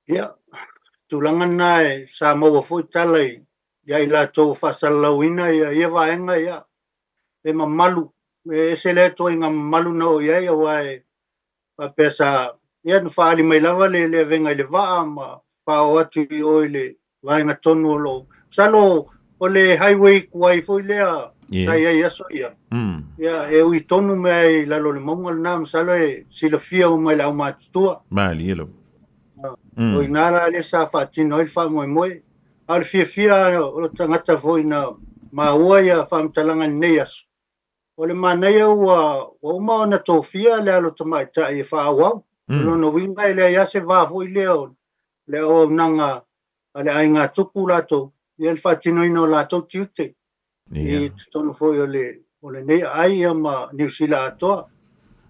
ia tulanga nai sa mo foi talai ia ila to fasalawina ia vaenga ia e mamalu e se le to inga malu no ia wai pa pesa ia no fali mai lava le venga le va ma pa o atu oile vaenga tonu lo salo o le highway kuai foi le ia so ia ia e ui tonu mai la lo le mongal nam salo e sila fia o mai la ma tua mali elo o inala le sa fa tino il fa moi al fia o tangata foi na maua ia famtalanga neias o le manea o ma na tofia le alo tamai ta e fa wa no no winga le ia se va foi le o nanga ale ainga tupu lato ia fa tino ino lato tiute e tono foi o le nei ai ma New Zealand ato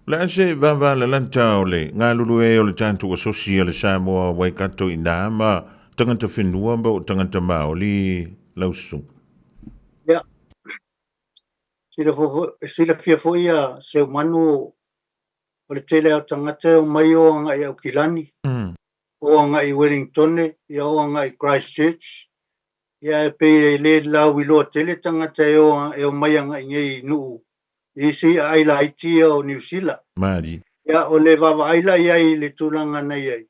la se va la lanta ole nga lulu e ole tantu o social Samoa Waikato ina ma tangata whenua ba o tangata maoli lausu. Ia. Sila fia fo ia se manu o le tele au tangata o mai o anga i au Kilani. O anga i Wellington, ia o anga i Christchurch. Ia e pe le lau i loa tele tangata e o mai anga i ngei nuu. I si aila Haiti o New Zealand. Mari. Ia o le vava aila ia i le tulanga nei ai.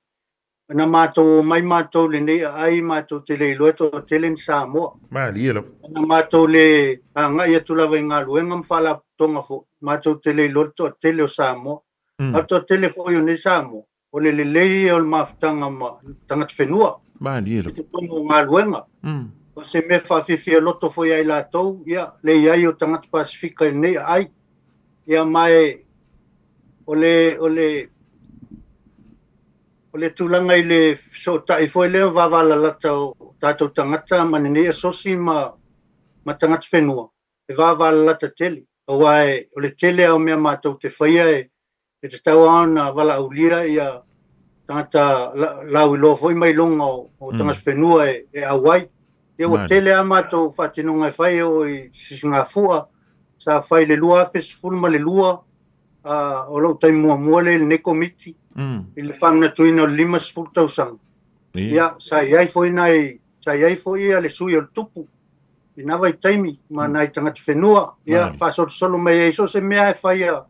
Na mato mai mato le nei ai mato tele lo to tele Samoa ma lielo na mato le anga ia tula venga luenga mfala tonga fo mato tele lo to tele Samoa to tele fo yo ni Samoa o le o maftanga ma tanga fenua ma lielo to nga luenga o se me fa fi loto fo ia la to ia le ia yo tanga Pasifika nei ai ia mai o le tulanga i le so tai foi le vavala lata o tatou tangata manene sosi ma tangata whenua. E vavala lata tele. O wae, o le tele au mea mātou te whaia e te tau ana wala aulia ia tangata lau i loa foi mai longa o tangata whenua e awai. E o tele a mātou whatinonga e whai o i sisinga fua sa whai le lua afes fulma le lua o lau tai mua le neko miti. Il famna tuina 5,000 ia sa iai foi nai sa iai foi ale sui o tupu ina vai taimi ma nai tangata whenua ia fasor solo mai so se mea e faia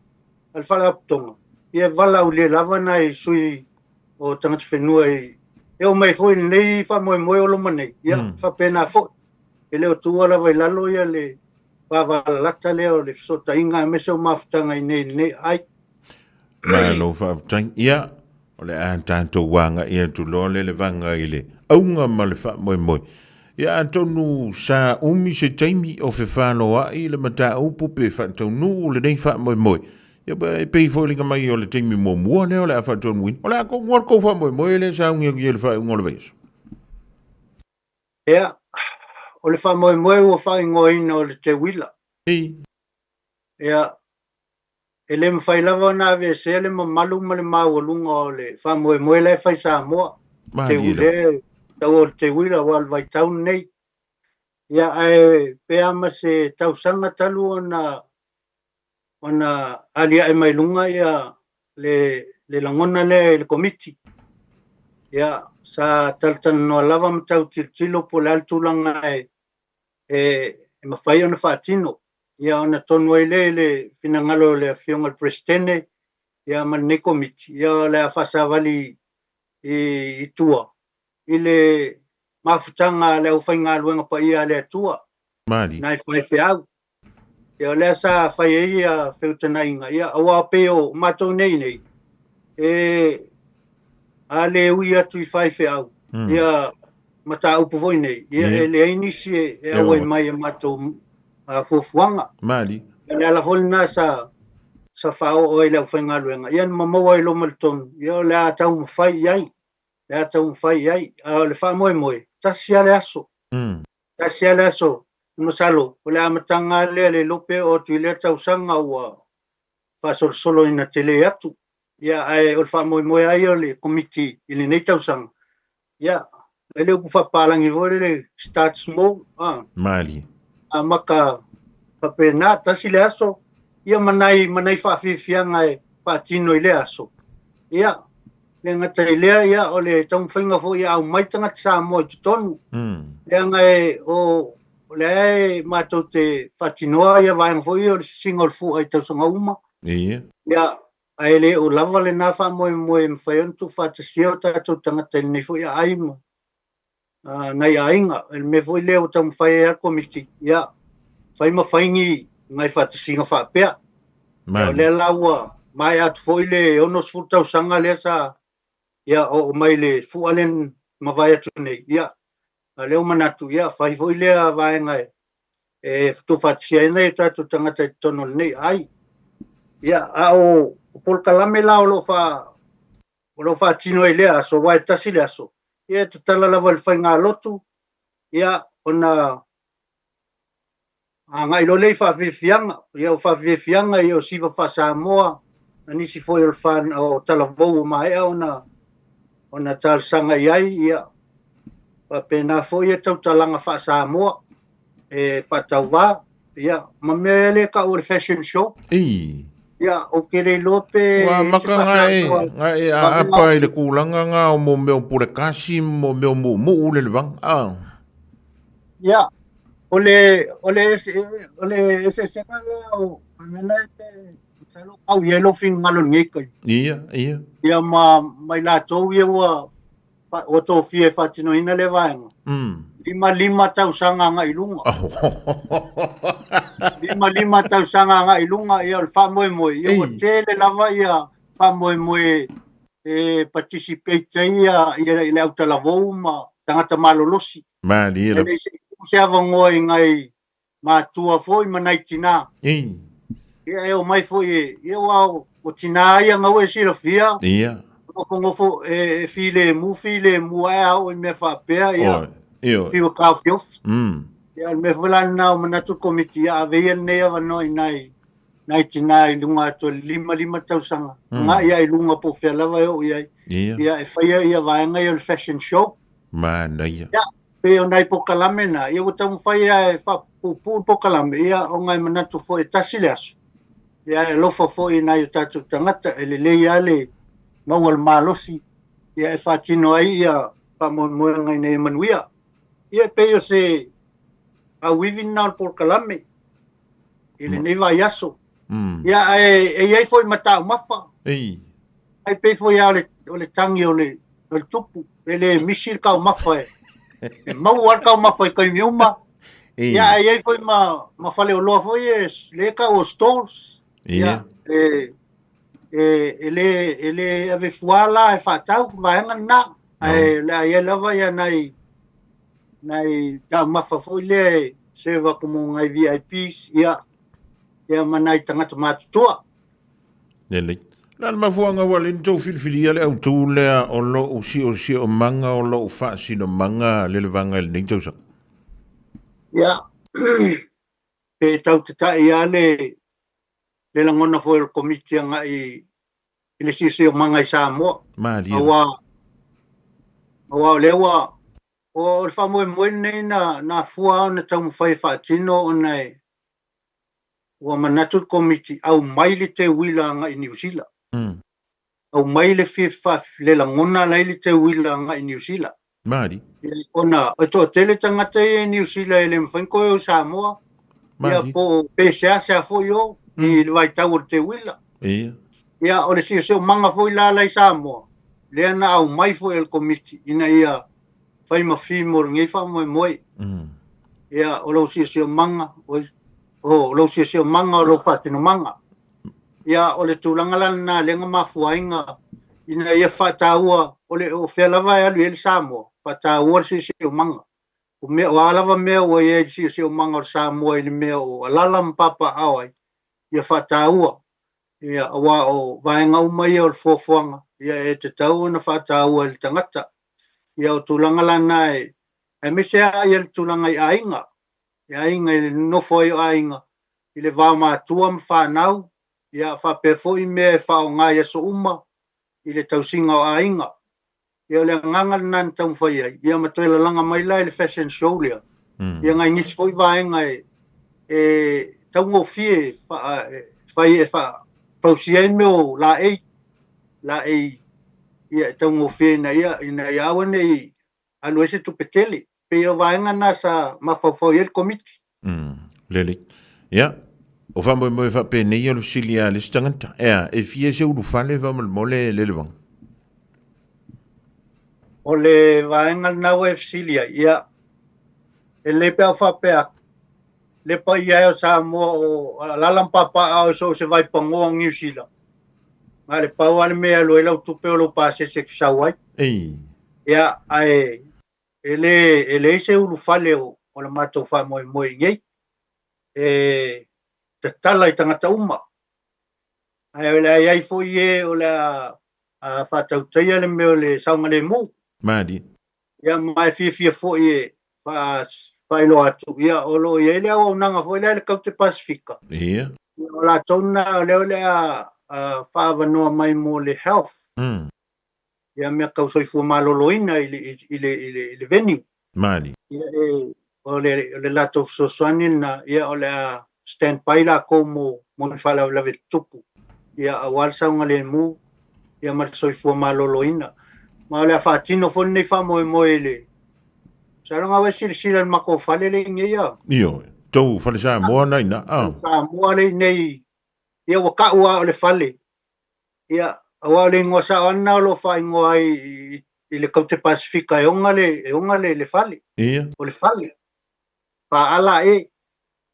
al fala aptonga ia vala u le lava nai sui o tangata whenua e o mai foi nei fa moe o lo manei ia fa pena fo ele o tua lava i lalo ia le va lata le o le so tainga me so maftanga nei ai ma lo fa tang ia o le tanto wanga ia tu lole le vanga ile aunga ma le fa moi ia tonu sa umi se taimi o fe falo a ile mata upu pe fa tonu le nei fa moi ia pe fo linga mai o le taimi mo ne o le fa tonu win o le ko ngor ko fa moi le sa unga ile fa ngol ves ia o le fa moi o fa ngoina o le te wila ia ele me fai lava na ve se le malu ma le lunga o le fa moe le fai Samoa te ule te wila wal vai tau nei ia ai pe ama se tau sanga talu ona alia e mai lunga ia le langona le komiti ia sa taltan no lava ma tau tilo po le altulanga e mafai ona fatino ia ona tonu ai le finangalo le afionga le presidente ia ma ne komiti ia le afasavali i tua ile mafutanga le ufainga luenga pa ia le tua mali nai fai au Ia o lea sa whai ia whiutanai ia awa peo matou nei. A le ui atu I whai wheau. Ia mata upu voi nei. Ia e le ainisi e awai mai matou fuafuanga. Mali. Ia le ala holi na sa whao o e leo whaingaluenga. Ia mamaua I lo maltonu. Ia o le a tau mawhai iai. Le a tau mawhai iai. A le wha moe. Tasi ale aso. Tasi ale aso. Masalo. O le amatanga le lope o tui le tau sanga ua whasolo ina tele atu. Ia ai o le wha moe ai o le komiti I le nei tau sanga. Ia. E leo ku whapalangi vore le start small. Mali. A maka whapena tasi le aso. Ia manai whawhiwhianga e whaatino I le aso. Ia. Le ngata I lea ia o le tau whainga fo ia au maitanga sa mo I tutonu. Lea ngai o le ai mātou te whatinoa ia vāinga fo ia o le single fu ai tau sanga uma. Ia. Ia ai le o lava le nā wha moe mwhaiantu whātasia o tātou tangata nei fo ia aima. Nei ainga. Me fo I leo tau mwhai ea komiti. Ia. Whaima whaingi ngai whātasinga whapea. Le laua mai atu fo I le onos fu tau sanga lea sa ia o mai le fualen mawai atu nei. Ia. Leo manatu. Ia. Whai fo I lea vaenga e tu whatsia nei tātou tangata I tono nei. Ai. Ia. O polkalame la o lo wha tino I lea aso. Wai tasi le aso. Ia te tala lava le whainga lotu. Ia. Ona ngai lo lei whawhiwhianga. Ia o whawhiwhianga I o siwa whasamoa. Nisi foi o fan o talavou mai ona tal sanga iai ia pa pena foi e tau talanga fa Samoa e fa tauva ia mamele ka o fashion show ia o kere lope wa maka ngai a apa I le kulanga nga o mo me pure kasi mo me mo le vang ia ole ese o mena au yellow fin ngalon ngekai. Ia. Ia mai la tau ia o tō fie whatino ina le vaenga. 5 tau sanga nga ilunga. 5 tau sanga nga ilunga ia o wha moe. Ia o tele lava ia wha moe participate ia le au talavou ma tangata malolosi. Mali ia. Se avangoa ngai mātua foi manai tina. Ia o mai foi ia o tina ia ngau e sira fia. Ia. Ngofo file mu ai o me fa pea ia. Fio ka fiof. Ia me volana o manatu komiti a veia nei ava noi nai tina I lunga to 5 tau sanga. Nga ia I lunga po fia lava o ia. Ia e faia ia vaenga ia o fashion show. Mana ia. Ia. Pe o nai po kalame na. Ia o tamu faia e fa pupu po kalame. Ia o ngai manatu fo e tasile aso. Ia e lofa fo I nai o tatu tangata e le ia le maual malosi. Ia e whatino ai ia pa mo ngai nei manuia. Ia pe o se a wivin na por kalame. Ile nei vai aso. Ia e ai foi mata mafa. Ai pe foi o le tangi o le tupu. Ele misir ka mafa e. Mau ar ka mafa e kai miuma. Ia ai foi ma fale o loa foi le ka o stalls. Ia ele ave fuala e fatau vaenga na la ia lava ia nai ta mafa foi le seva como ngai VIPs ia manai tangata matutua Nele. Lan mafuanga walin tau filfilia le au tu le o lo o si o manga o lo fa si no manga le vanga le ning tau sa. Ia. Pe tau tata ia le langona foi o komiti nga I le sisi o manga I Samoa. Mali. Awa lewa o le whamoe nei na fua na tau mwhai whaatino o nei ua manatu komiti au mai le te wila nga I New Zealand. Au mai le le langona lai le te wila nga I New Zealand. Mali. Ona o to tele tangata I New Zealand le mwhainko o Samoa. Ia po PSA se a foi o I le vai tau o te wila. Ia o le si o manga foi la lai Samoa. Lea na au mai foi el komiti ina ia whai mawhi mo ngai wha moe. Ia o lau si o manga o lo se manga lo fatino manga ia o le tūlangala na lenga mafuainga ina ia whataua o le o whea lava e alu ele Samoa whataua se manga o mea o alava mea o e se manga o Samoa ili mea o alala mpapa awai ia whataua ia awa o vaenga umai o le fofuanga ia e te tau na whataua le tangata ia o tūlangala na e mesea ia le tūlanga i ainga i nofo i ainga i le vā mātua mwhanau ia whapefo i mea e whaonga ia so uma i le tausinga o ainga. Ia le nganga nan tau mwhaia, ia matoela langa mai lai le fashion show lea. Ia ngai nisi fo i vaenga tau ngofie whai e pausia i meo la ei ia tau ngofie na ia awane i aluese tupetele. Pe ia vaenga na sa mawhawhau i el komiti. Lele. Ia. O whamoi moe whape nei alu sili a listanganta. Ea, e fia se uru whale whamal mole lele wang. O le vaenga nau e fsilia, ia. E le pea whapea. Le pa ia o Samoa o lalampapa au so se vai pangoa New Zealand. Nga le pau ale mea lo e lau tupe o lo pase se kisawai. Ei. Ia, e le se uru whale o le mato whamoi moe ngei. Te tala i tangata uma. Ai o le ai fo ie o le whatautaia le meo le saunga le mou. Mādi. Ia mai fia fo ie whailo atu. Ia o lo ie lea o nanga fo lea le kaute Pasifika. Ia. O la tauna leo lea whaavanoa mai mo le health. Ia mea kau soifua maloloina i le venue. Mādi. Ia o le lato sosoani na ia o le stand by la como mon fala la tupu ia awal saunga le mu ia mar soifua maloloina ma le fatino fo nei fa mo ele saranga wa sila mako fale le ngia io tou fale sa mo na ina sa mo le nei ia wa ka wa le fale ia awale ngosa ana lo fa ngoi i le kaute Pasifika e onga le fale ia o le fale pa ala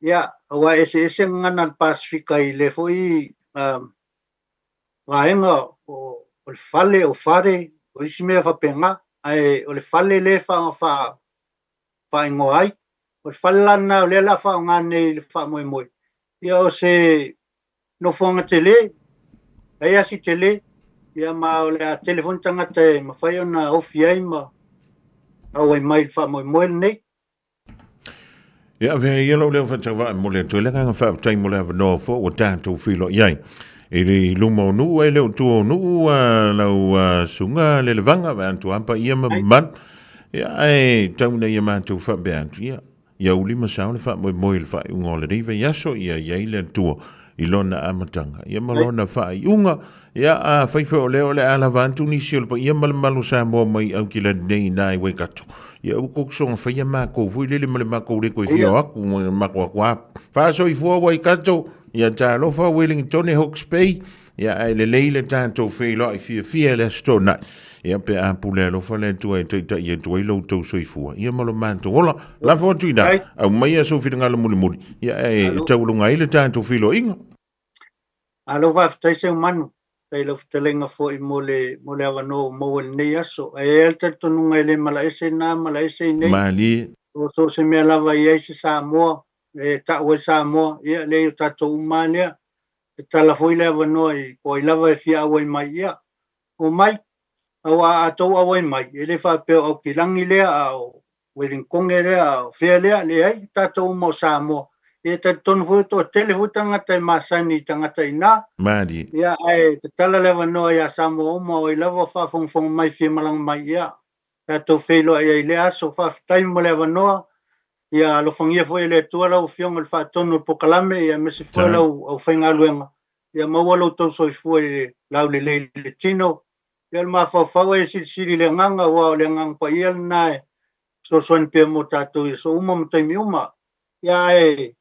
ia awa ese ngana al Pasifika i le foi vaenga o le fale o fare o isi mea whapenga ai o le fale le wha ingo ai o le fale lana o le la wha ngane le wha moe ia o se no fonga tele ai asi tele ia ma o le a telefon tangata e ma whai ona ofi ai ma au ai mai wha moe nei. Ia ve ia lo le fa mo le tole nga fa tai mo le no fo o tanto filo iai e le lumo nu e le tu nu la sunga le vanga va tu ampa ia man ia e tau na ia man tu fa be ia uli ma sa le fa mo il fa un ole rive ia so ia le tu i lona amatanga ia ma lona fa unga ia a fai fo le ala vantu ni sil pa ia mal malu sa mo mai au kila nei nai we katu ia u ko so fa ia ma ko fu le ma ko le ko fio aku ma ko fa so i fo wai katu ia ta lo fa Wellington e Hawke's Bay ia le leile tanto fe lo i fia le stona ia pe a pule lo fa le tu e ta ia tu lo to so i fu ia malo manto ola la fo tu ina au mai so fi ngala muli ia e tau lo ngai le tanto filo inga alo va tai se manu tai lo telenga fo i mole avano mo el nei aso e el te tonu ngai le mala ese nei mali o so se me lava ia se Samoa e ta o Samoa ia le ta to umania e tala foi le avano i ko i lava e fia o mai ia o mai awa ato o mai ele fa pe o kilangi le o Wellington le o fia le ai ta to mo Samoa e te tonu fo to telefo tangata i masani tangata ina mali ia ai te tala lewa noa ia Samoa mo i lava fa fong mai fi malang mai ia ta to felo ia le aso fa tai mo lewa noa ia lo fongia fo ele tua la fiong el fa tonu pokalame ia mesi fo la o fenga luenga ia mo walo to so fo la le tino ia ma fa e sili le nganga wa le ngang pa ia na so son pe mo tatu so mo tai mi uma ia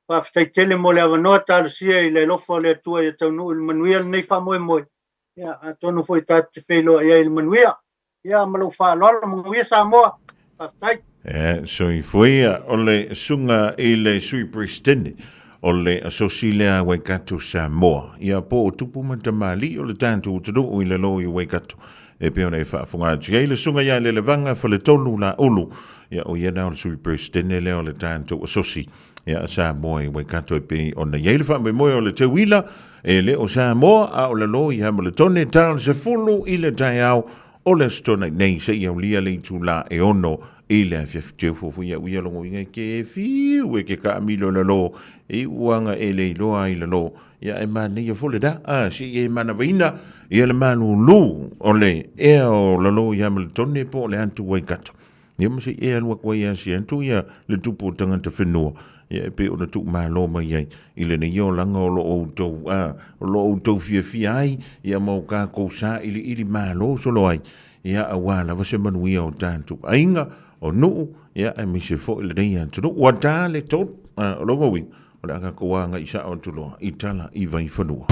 fa ftai tele mo le avanoa talusia i le lofo le tua i taunu il manuia nei fa moe ia atonu foi tate felo ia il manuia ia malo fa lolo mo ia Samoa fa ftai so i foi o le sunga i le sui prestene o le asosile a Waikato Samoa. Ia po o tupu matamali o le tātou tunu o i le lo i Waikato. E peo nei whaafunga tia le sunga ia le vanga fa le tonu la ulu. Ia o ia nao le sui presidente leo le tātou asosi. Ia Samoa i Waikato e pe o na ia le wha me moe o le te wila. E le o Samoa a o le lo i hama le tone tāle se fulu i le tai au. O le stona nei se ia ulia le tu la e ono i le fiafiteu fofu ia uia longo inga ke fiu e ke ka amilo le lo e uanga e le loa i le lo ia e mani ia fole da si e mana vaina ia le manu lu o le e o le lo ia le tone po le antu Waikato ia masi e alua kwa ia si antu ia le tupu tangata whenua ia e pe o na tuk malo mai ai i le nei o langa o lo o tau fia ai ia mau ka kousa ili malo solo ai ia awala vase manuia o tātou ainga o nuu ia e mise fo i le nei antunu ua tā le tot longo wing o le aka kouanga i sa o tuloa i tala i vai whanua.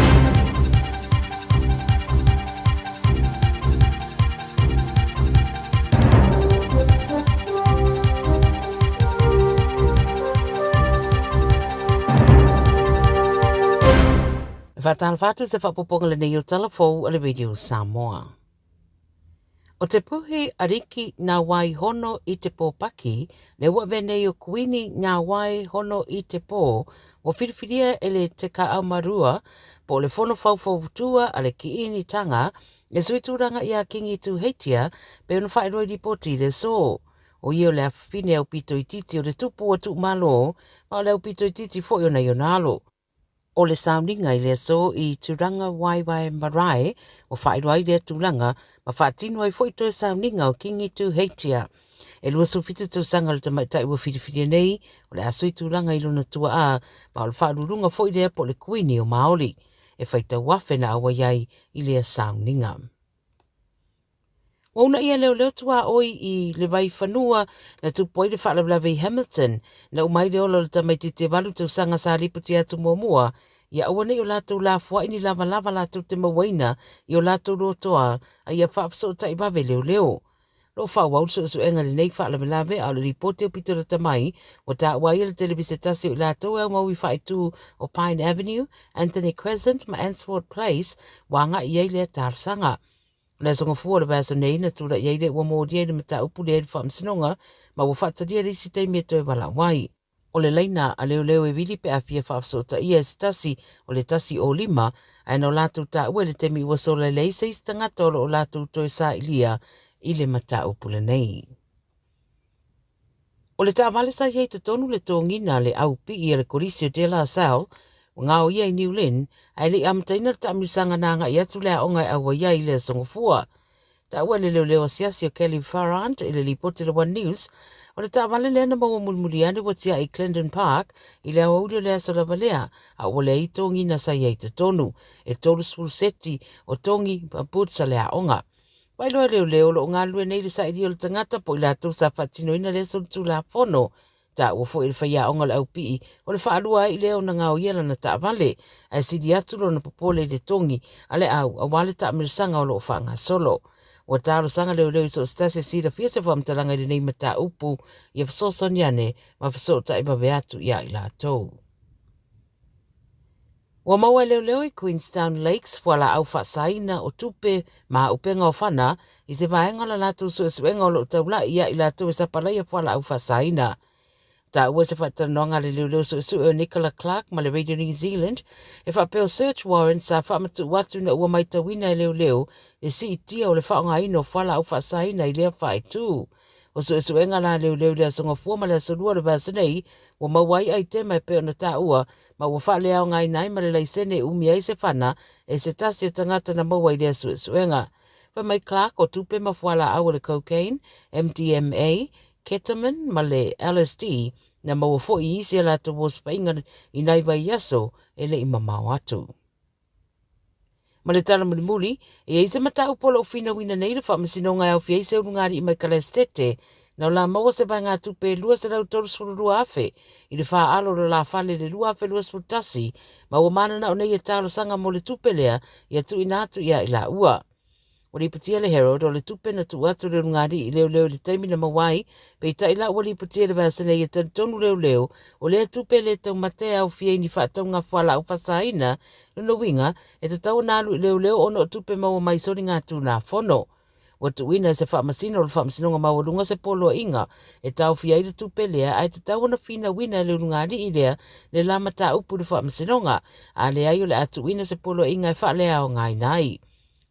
Whatalwhatu se whapoponga le nei o talafou a le Radio Samoa. O te puhi ariki ngā wai hono i te pōpaki, le ua venei o kuini ngā wai hono i te pō, o whiriwhiria e le te ka au marua, po le whono whauwhautua a le ki ini tanga, e suituranga i a kingi tu heitia, pe ono whaeroi ripoti le so. O io le awhine au pito i titi o le tupu o tu malo, ma le au pito i titi fo iona ionalo. O le sauninga i le so i turanga waiwai marae o whaeroai le turanga ma whaatino ai fwoi e sauninga o kingi tu heitia. E lua sufitu tau sanga le tamaitai ua whiriwhiri nei o le asui turanga i luna tua a ma o le whaarurunga fwoi le po le kuini o Maori e whaita wafe na awa iai i le sauninga. Wauna ia leo tua oi i le vai whanua na tupoi le whaalawlawe Hamilton na umai leo le tamaiti te walu tau sanga sa liputi atu mua ia awane o lātou la fua ini lava lātou te mawaina i o lātou rotoa a ia whaapso tai wawe leo. Lo whawau so enga le nei whaalawlawe au le ripote o pito le tamai o tā wai le televise tasi o lātou au maui whaetu o Pine Avenue, Anthony Crescent ma Ansford Place wanga i ei le tārsanga. Na songa fua le baso nei na tula iei le ua mōdia i le mata upu le whaamsinonga ma ua whaataria risi tei mea toi wala wai. O le leina a leo e wili pe a fia whaafsota ia e tasi o le tasi o lima a no lātou tā ua le temi ua sola lei seis tangatoro o lātou toi sa ilia i le mata upu le nei. O le tā vale sa iei tonu le tōngina le au pi i le Coliseo de la Salle o ngā o ia i New Lynn, ai li amtaina ta amisanga nanga i atu lea ongai awa ia i le songofua. Ta ua le leo siasi o Kelly Farrant i le lipote le One News, o le ta vale lea na maua mulmuliane wa tia i Clendon Park i lea audio lea sola valea, a ua lea i tongi na sa iei tonu, e tolu seti o tongi pa putsa lea onga. Wailoa leo lo ngā lue nei le sa idi o le tangata po i la tu sa patino ina le soltu la fono, ta ua fo i le whaia onga le au pii, o le whaalua i leo na ngā o iela na ta vale, a sidi atulo na popole le tongi, a le au, a wale ta amirisanga o lo whanga solo. Ua tāro sanga leo i so stase sira fia se whamtalanga i nei mata upu, i a whasosoniane, ma whasota i mawe atu ia i la tau. Ua maua leo i Queenstown Lakes, wala au whaasaina o tupe ma upenga o whana, i se vaenga la latu suenga o lo taula ia i la tau e sapalaya wala au whaasaina. Ta ua se whatanonga le leo o Nicola Clark ma le Radio New Zealand e whapeo search warrant sa whamatu watu na ua maitawina e leo e si itia o le whaonga ino whala au whaasaina i lea whaetu. O suenga la leo lea songa fuama lea solua le vasanei ua mawai ai te mai peo na ta ua ma ua wha lea o ngai nai ma le laisene umi ai se whana e se tasi o tangata na mawai lea suenga. Pa mai Clark o tupe ma whala au le cocaine, MDMA, ketamine ma le LSD na maua fo i isi ala to was painga i nai vai yaso e le imamau atu. Ma le tala muli e eise mata upolo o fina wina nei le whamasinonga au fia ise urungari i mai kalestete na la maua se vai ngā tupe lua se rau toru suru lua afe i le wha alo la fale le lua afe lua sputasi ma ua mana na o nei e talo sanga mo le tupe lea i atu inatu ia i la ua. O le iputia le Herald o le tupe na tu atu le ngari I leo le taimi na mawai, pe taila o le iputia le vasene I tonu leo, o le tupe le tau mate au fie ni whaatau ngā whala au whasaina, no winga, e te tau nālu leo ono tupe maua mai sori ngā tū nā whono. O tu wina se whaamasino o le whaamasinonga mawarunga se polo inga, e tau fia I le tupe lea, ai te tau na whina wina le ngari I lea, le lama tā upu le whaamasinonga, a le ai o le atu wina se polo inga e wha lea o ngai nai.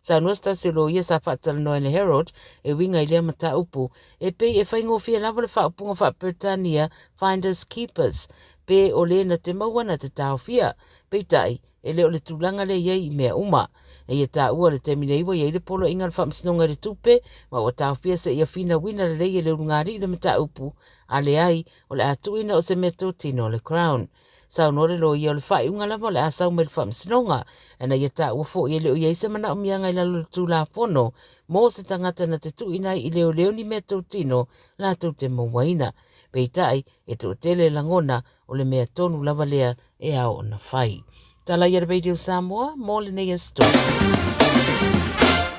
Sa nuasta se lo ia sa whaatala noe le Herald, e winga I lea mata upu, e pe e whaingo fia lava le whaapunga whaapirtania Finders Keepers, pe o le na te maua na te tau fia, pe tai, e leo le tūlanga le iei I mea uma, e ia tā ua le temine iwa iei le polo inga le whaamsinonga le tupe, ma o tau fia se ia whina wina le leia le rungari le mata upu, a le ai o le atuina o se meto tino le Crown. Sau nore lo ia o le whai unga lama le asau me le whaamsinonga, e na ia tā ua fo ia leo iei se mana o mianga I lalo le tūla whono, mō se tangata na te tuina I leo ni meto tino la tau te mawaina. Pei tai e tō tele langona o le mea tonu lava lea e ao na whai. Tala ia Radio Samoa, mō le nei story.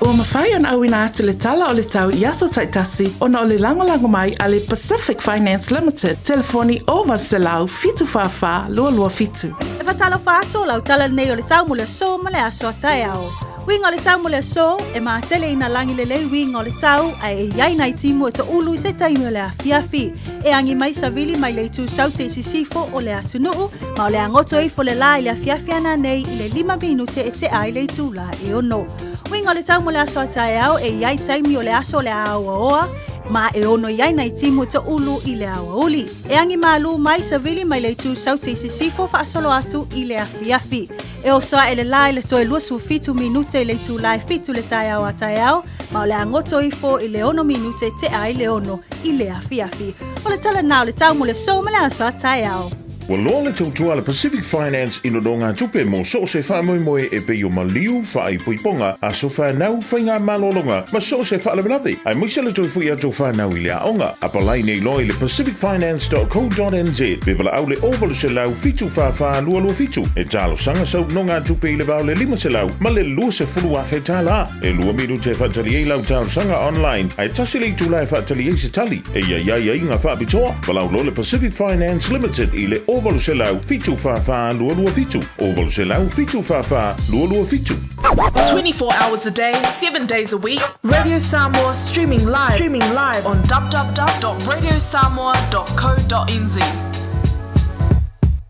Ua mawhai on awina atu le tala o le tau I aso taitasi ona o le langolango mai a le Pacific Finance Limited. Telefoni o Valselau fitu whawha lua fitu. E whatalo whātua lau tala nei o le tau mule so ma le aso atai ao. Winga o le tau mule so e maatele ina langi lele winga o le tau a e iai nai timu e to ulu I se taimu le a fiafi. E angi mai savili mai le tu saute isi sifo o le atu nuu ma o le angoto e fo le la I le a fiafi ana nei I le 5 minute e te ai le tu la e ono. Winga o le tau mule aso atai ao e iai taimi o le aso le a oa ma e ono iai nai timu te ulu I le awa uli. E angi malu mai savili mai le tu saute isi sifo fa asolo atu I le a fiafi. E o soa e le lai le toe luasu fitu minute le tu lai fitu le tai au a tai au, ma o le angoto I fo I le ono minute te ai le ono I le a fiafi. O le tala nao le tau mo le so ma le aso a tai au. Wa loa le tautua le Pacific Finance I lodonga tupe mo so se wha moe e pe o maliu wha I puiponga a so wha nau whainga malolonga ma so se wha lewelawe. Ai moisa le toi fui a jo wha nau I lea onga. A palai nei loi le pacificfinance.co.nz be wala au le ovalu se lau fitu wha lua fitu. E talo sanga sau nonga tupe I le vau le 5 se lau ma le lua se fulu a whetala. E lua miru te whatali e lau talo sanga online. Ai tasi le tu lai whatali e se tali. E ia inga wha bitoa. Walau lo le Pacific Finance Limited I le ovalu se lau fitu wha lua fitu. Ovalu se lau fitu wha lua fitu. 24 hours a day, 7 days a week. Radio Samoa streaming live on www.radiosamoa.co.nz.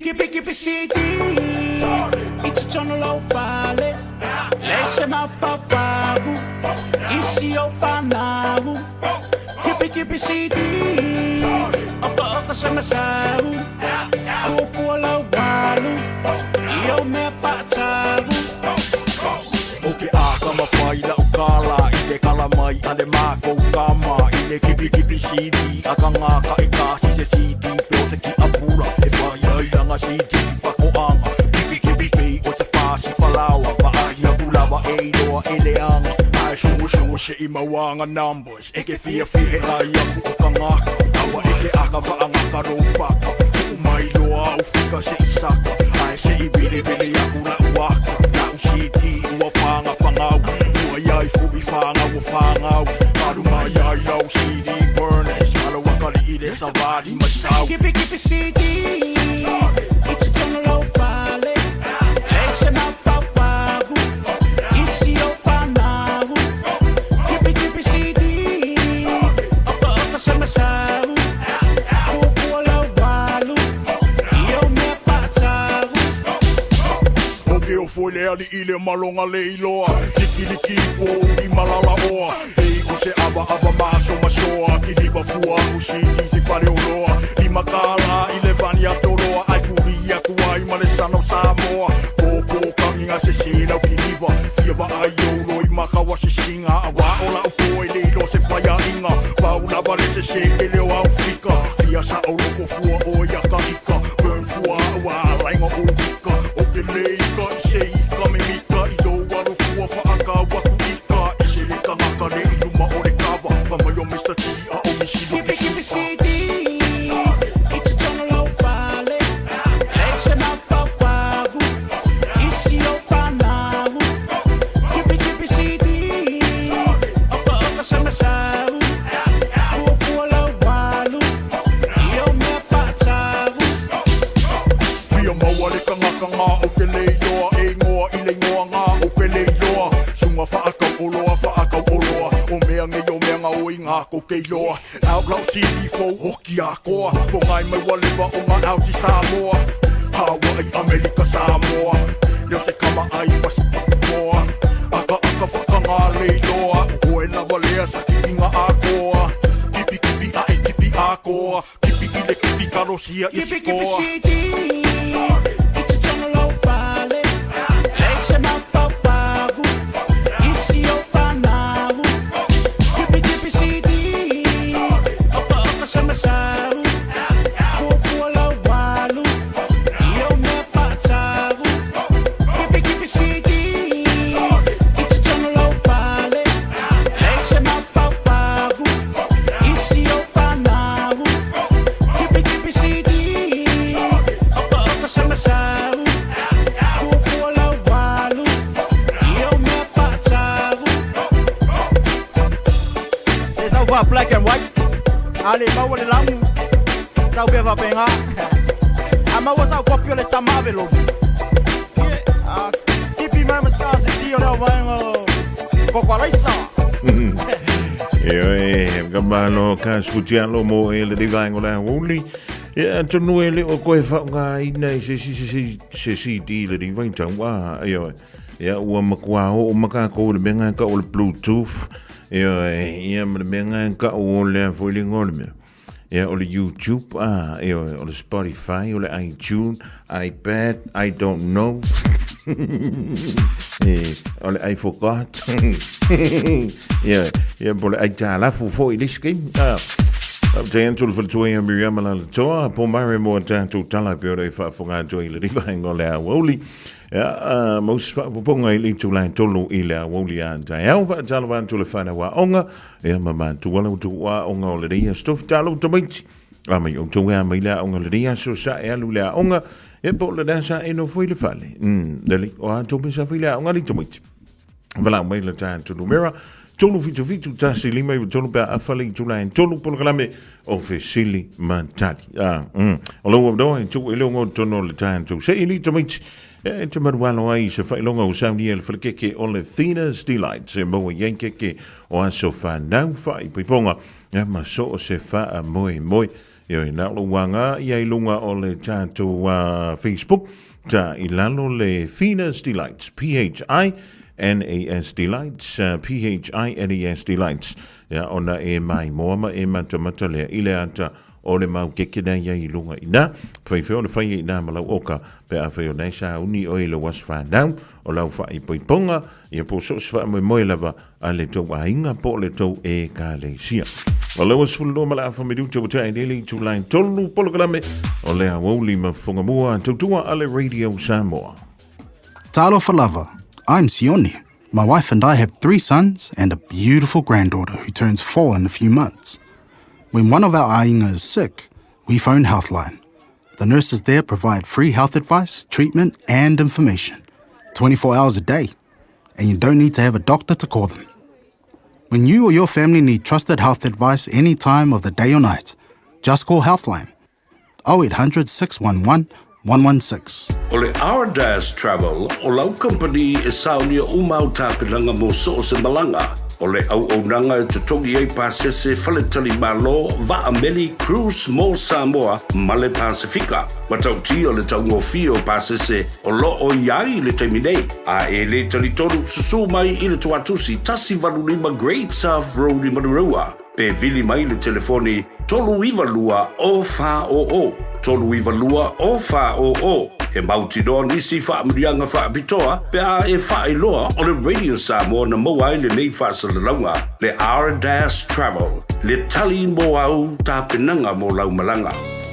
Kipi CD. It's a channel of fale. Leche mafafagu. Isi o fanagu. Kipi CD. Oka samasagu. Kufuala walu. Iyo me fatagu. Oke aka mafaila ukala ide kalamai ande mako kama ide kipi CD aka ngaka ikasi se CD pose ki apura e vai langa CD fako anga kipi pei o te fasi falawa pa ai apulawa e loa eleanga ai shumu she imawanga numbers eke fia e ai aku ka ngaka awa eke aka va ngaka ropa mai loa ufika se isaka ai se ibili akula waka na CD wafanga fangau uayai fubi fangau maruma yai lau CD burners malo wakali ide savadi masau Kipi CD. It's a channel of fale. Leche mafafagu. Isi o fanagu. Kipi CD. Oka samasagu. Kufuala walu. Iyo me fatagu. Oke o foi leali ile malonga leiloa Liki o I malala oa Hei o se aba maso masoa Kiniba fua usiki si fare oloa Ni makala ile bani atoroa Ai furia kuai male sano Samoa Koko kanginga se sena o kiniba Fiaba ai olo I makawa se singa Awa ola o koe leilo se faya inga Paula vale se seke leo au fika Fia sa o loko fua o yaka ika Burn fua wa lainga o ika Oke leika I se ika me mika I do waro fua fa aka waku ika I se leka ngaka le I luma o le kava Pamayo Mr. T a o mishido Kipi CD. It's a channel of fale. Leche mafafagu. Isi o fanagu. Kipi CD. ngā ko keiloa Outlaw CD4 hoki a koa Po ngai mai walewa o ngā Aoki Samoa Hawaii, Amerika, Samoa Leo te kama ai wasi pakumoa Aka whakanga leiloa Hoe lawa lea sa kipinga a koa Kipi kipi a e kipi a koa Kipi ile kipi karosia i si koa It's a tunnel of valley. Legs and my favu. Isi o fanavu. Kipi CD. Apa sama savu. Kufu la walu. Iyo me fatavu. Kipi CD. It's a tunnel of valley. Legs and my favu. Isi o fanavu. Kipi CD. Apa sama savu. Kufu la walu. Iyo me fatavu. It's over black and white. Ali mau le langu. Tau be va penga. Ama wasa kopio le tamavelo. Kipi mama stars dio le vango. Kokolaisa. Gamano kasfutialo mo ele di vango la woli. Ya tonu ele o koe whaunga ina se di le di vainta wa. Ya ua makua o makako le menga ka o le Bluetooth. Ya me menga ka o le foilingo le mea. Ja, o le YouTube, o le Spotify, o le iTunes, iPad, I don't know. O le I forgot. Ja, po le I talafu fo i liskim. Te antu le whalatoa ia Miriam la le toa, po mare mo tātou tala pio rei whaafonga joa i le rivahengo le awoli. Ja, maus whaapoponga i li tūlai tolu i le awoli a tai au whaatalawa antu le whanau a onga. Ja, mama tuala utu a onga o le reia stof talo tamaiti. Mai o tonga mai la onga le reia so sa e alu le a onga. Ja, po le dasa e no foi le fale. Dali, o a tope sa foi le a onga li tamaiti. Wala mai le tātou numera. Tolu fitu tasi lima i tolu pea afale i tula en tolu polo kalame o fesili mantali. O lau abdoa i tu ele ongo tono le tātou. Se ili tamaiti. E te marualo ai se whailonga o sauni e le whalakeke o le Thena's Delight se maua yankeke o aso whanau whai piponga e ma so o se wha moe moe i o inalo wanga i ai lunga o le tātou Facebook ta i lalo le Thena's Delights P-H-I-N-A-S Delights P-H-I-N-A-S Delights ya ona e mai moama e matamata lea ile ata o le mau kekena ia i lunga ina whaifeo na whai ina malau oka pe a whaio nei sa uni o i le was whanau o lau whai poiponga i a po so se wha moe lava a le tau a inga po le tau e ka le sia o lau as fullo mala a whamidu tau ta i neli tu lain tolu polo kalame o le a wauli ma whangamua tautua a le Radio Samoa. Talofa lava, I'm Sione. My wife and I have 3 sons and a beautiful granddaughter who turns 4 in a few months. When one of our ainga is sick, we phone Healthline. The nurses there provide free health advice, treatment, and information, 24 hours a day, and you don't need to have a doctor to call them. When you or your family need trusted health advice any time of the day or night, just call Healthline 0800 611 116. O le Ardas Travel, o lau company e saunia umau tāpilanga mo so se malanga. O le au nanga e tutongi ei pasese faletali malo va ameli cruise mo Samoa ma le Pasifika. Matauti o le taungofio pasese o lo o iai le taiminei. A e le talitonu susu mai i le tuatusi tasi valulima Great South Road i Manurua. Pe vili mai le telefoni tolu ivalua o fa o. Tolu ivalua o fa o. E mauti no nisi wha mrianga wha pitoa, pe a e wha iloa o le Radio Samoa na moa le mei wha salalaunga, le Ardas Travel, le tali mo au ta penanga mo laumalanga.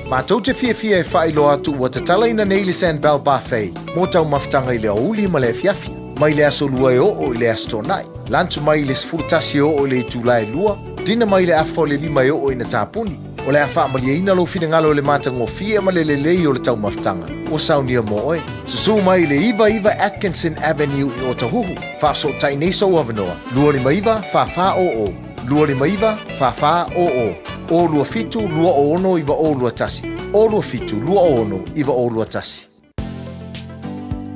Mātou te fia e wha iloa atu wa te tala ina nei le Sandbell Buffet, mō tau maftanga i le auli ma le fiafi, mai le aso lua e o i le asto nai, lantu mai le sfurtasi o le tūlai lua, dina mai le afo le lima e o i na tāpuni, o le awha amalia ina lo fina ngalo le mātango fia ma le lelei o le tau maftanga. O saunia mo oi. Susu mai le Iva Atkinson Avenue i Otahuhu. Whaaso tai neso avanoa. Luari maiva, wha o. Luari maiva, wha o. O lua fitu, lua o ono iwa o lua tasi. O lua fitu, lua o ono iwa o lua tasi.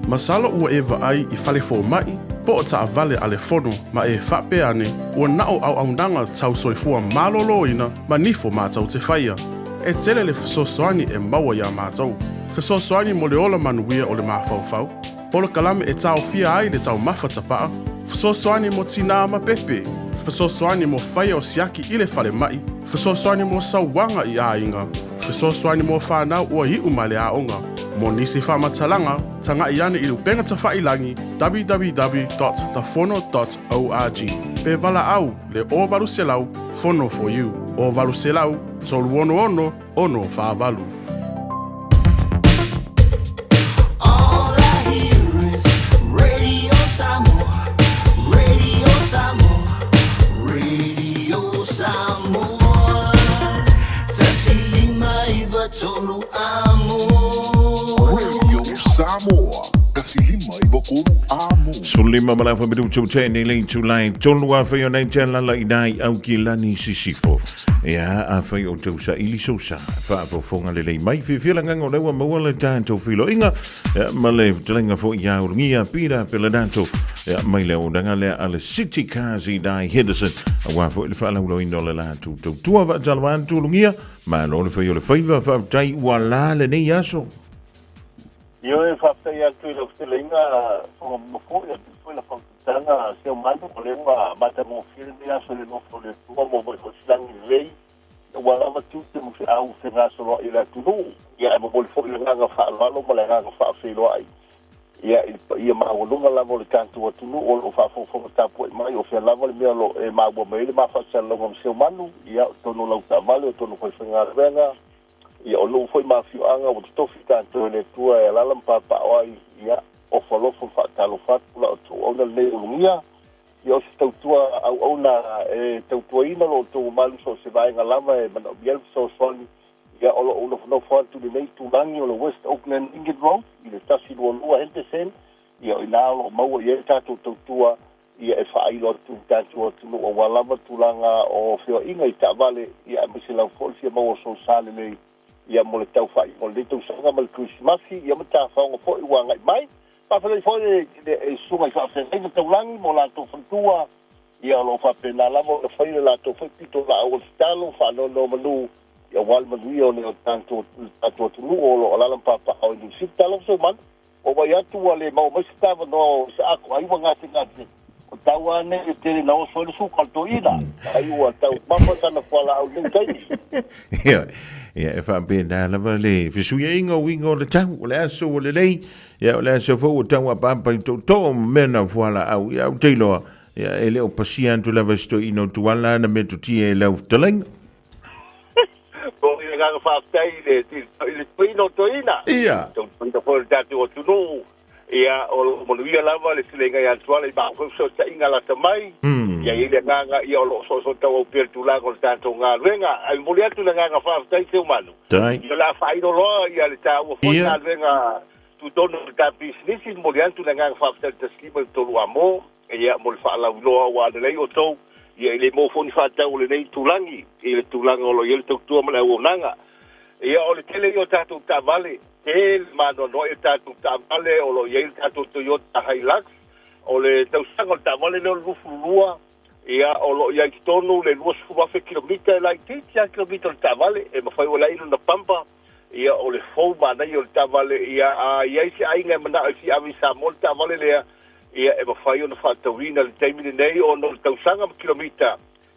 Masala ua eva ai i fale fo mai, po o ta vale ale fono ma e whape ane ua nao au nanga tau soifua malolo ina ma nifo mātau te whaia. E tele le whasosoani e maua ia mātau. Whasosoani mo le ola manuia o le mawhauwhau. Polo kalame e tau fia ai le tau mawhatapaa. Whasosoani mo tina ma pepe. Whasosoani mo whaia o siaki i le whale mai. Whasosoani mo sauwanga i ainga. Whasosoani mo whanau ua hiu ma le aonga. Mo nisi whamatalanga, tanga i ane i lupenga ta whailangi www.thefono.org. Pe vala au le o valu selau, Fono for you. O valu selau, tolu ono whaavalu. All I hear is Radio Samoa, Radio Samoa, Radio Samoa. Tasilima iwa tolu amo. Radio Samoa, tasilima iwa tolu amo. Sulima malafa bidu chutene le chulai tolu afa nei tela la idai au kilani sisifo. Ya afa o tausa ili sosa fa fonga le mai fifila nganga lewa mawala tanto filo inga male telenga fo ya urungia pira pela danto ya mai le ondanga le ale city kazi dai Henderson wa fo le fala ulo inola la tu va jalwan tu lungia ma lo le fo le faiva fa tai wala le nei aso yo e fa tai tu lo telenga fo mo fo la tanga se o mando o le mata mo firme aso le no fo le tu mo mo slangi lei wala va tu te mo au se raso lo ila tu ya mo fo le nga fa lo mo le nga fa fe lo ai ya ma o lunga la mo le tanto tu o fa fo ta po mai o fe la mo le lo e ma bo me le ma fa se lo mo se o mando ya to no la ta vale to no fa nga venga ya o lo foi ma fio anga o to fita to le tua e la lampa pa ai ya o falofo fa talo fa la to ona le lumia yo se tua au ona e tua ina lo to malu so se vai nga lava e mana biel so soni ya o lo no fa tu le tu langi o lo West Auckland Inget Road i le tasi lo lua hente sen ya ina lo mau ye ta tua ya e fa ai lo tu tanto tu no o lava tu langa o fio inga i ta vale ya mi se la fol fia mau so sale le ya mo le tau fa o le tu sanga mal Christmasi ya mata fa o fo i wanga mai pa fa le fo e sunga fa se e tu langi mo la to fantua ya lo fa pena la mo fa la to fa pito la o stalo fa no manu ya wal manu yo ne tanto tu o lo la lampa pa o ni sita lo so man o va ya tu ale mo stava no sa ko ai wanga ngati o tawa ne te no so su kalto ina ai o tau mama sana fala o ni kai ya e fa pena la vale fisu ye ingo wingo le tau o le aso o le lei ya o le aso fo o tau pa to mena fala au ya o teilo ya ele o pasian tu la vesto ino tu ala na metu ti e la uteleng o ia ga fa tai le pino to ina ia to fo tatu o tu no ia o mo ia lava le silenga ya tuale ba fo so ta inga la tamai ya ile nganga ia o so tau per tu la con tanto nga venga ai mo le tu nganga fa tai se umano ia la fa ino lo ia le tau fo na venga tu dono ta business mo le tu nganga fa tai te slima to lo amo ia mo fa la lo wa le o to ia ile mo fo ni fa tau le nei tulangi ile tulanga o lo ia tu tu mo le o nanga ia o le tele yo tatu ta vale el mano no e tatu ta vale o lo ia tatu Toyota Hilux o le tau sango ta vale no lufulua ia o lo ia tonu le 2 kilometer la titia kilometer ta vale e ma fai o la ino na pampa ia o le fou mana yo ta vale ia ia si ainga mana si avisa mol ta vale le ia e ma fai o na fatawina le taimine nei o no tau sanga kilometer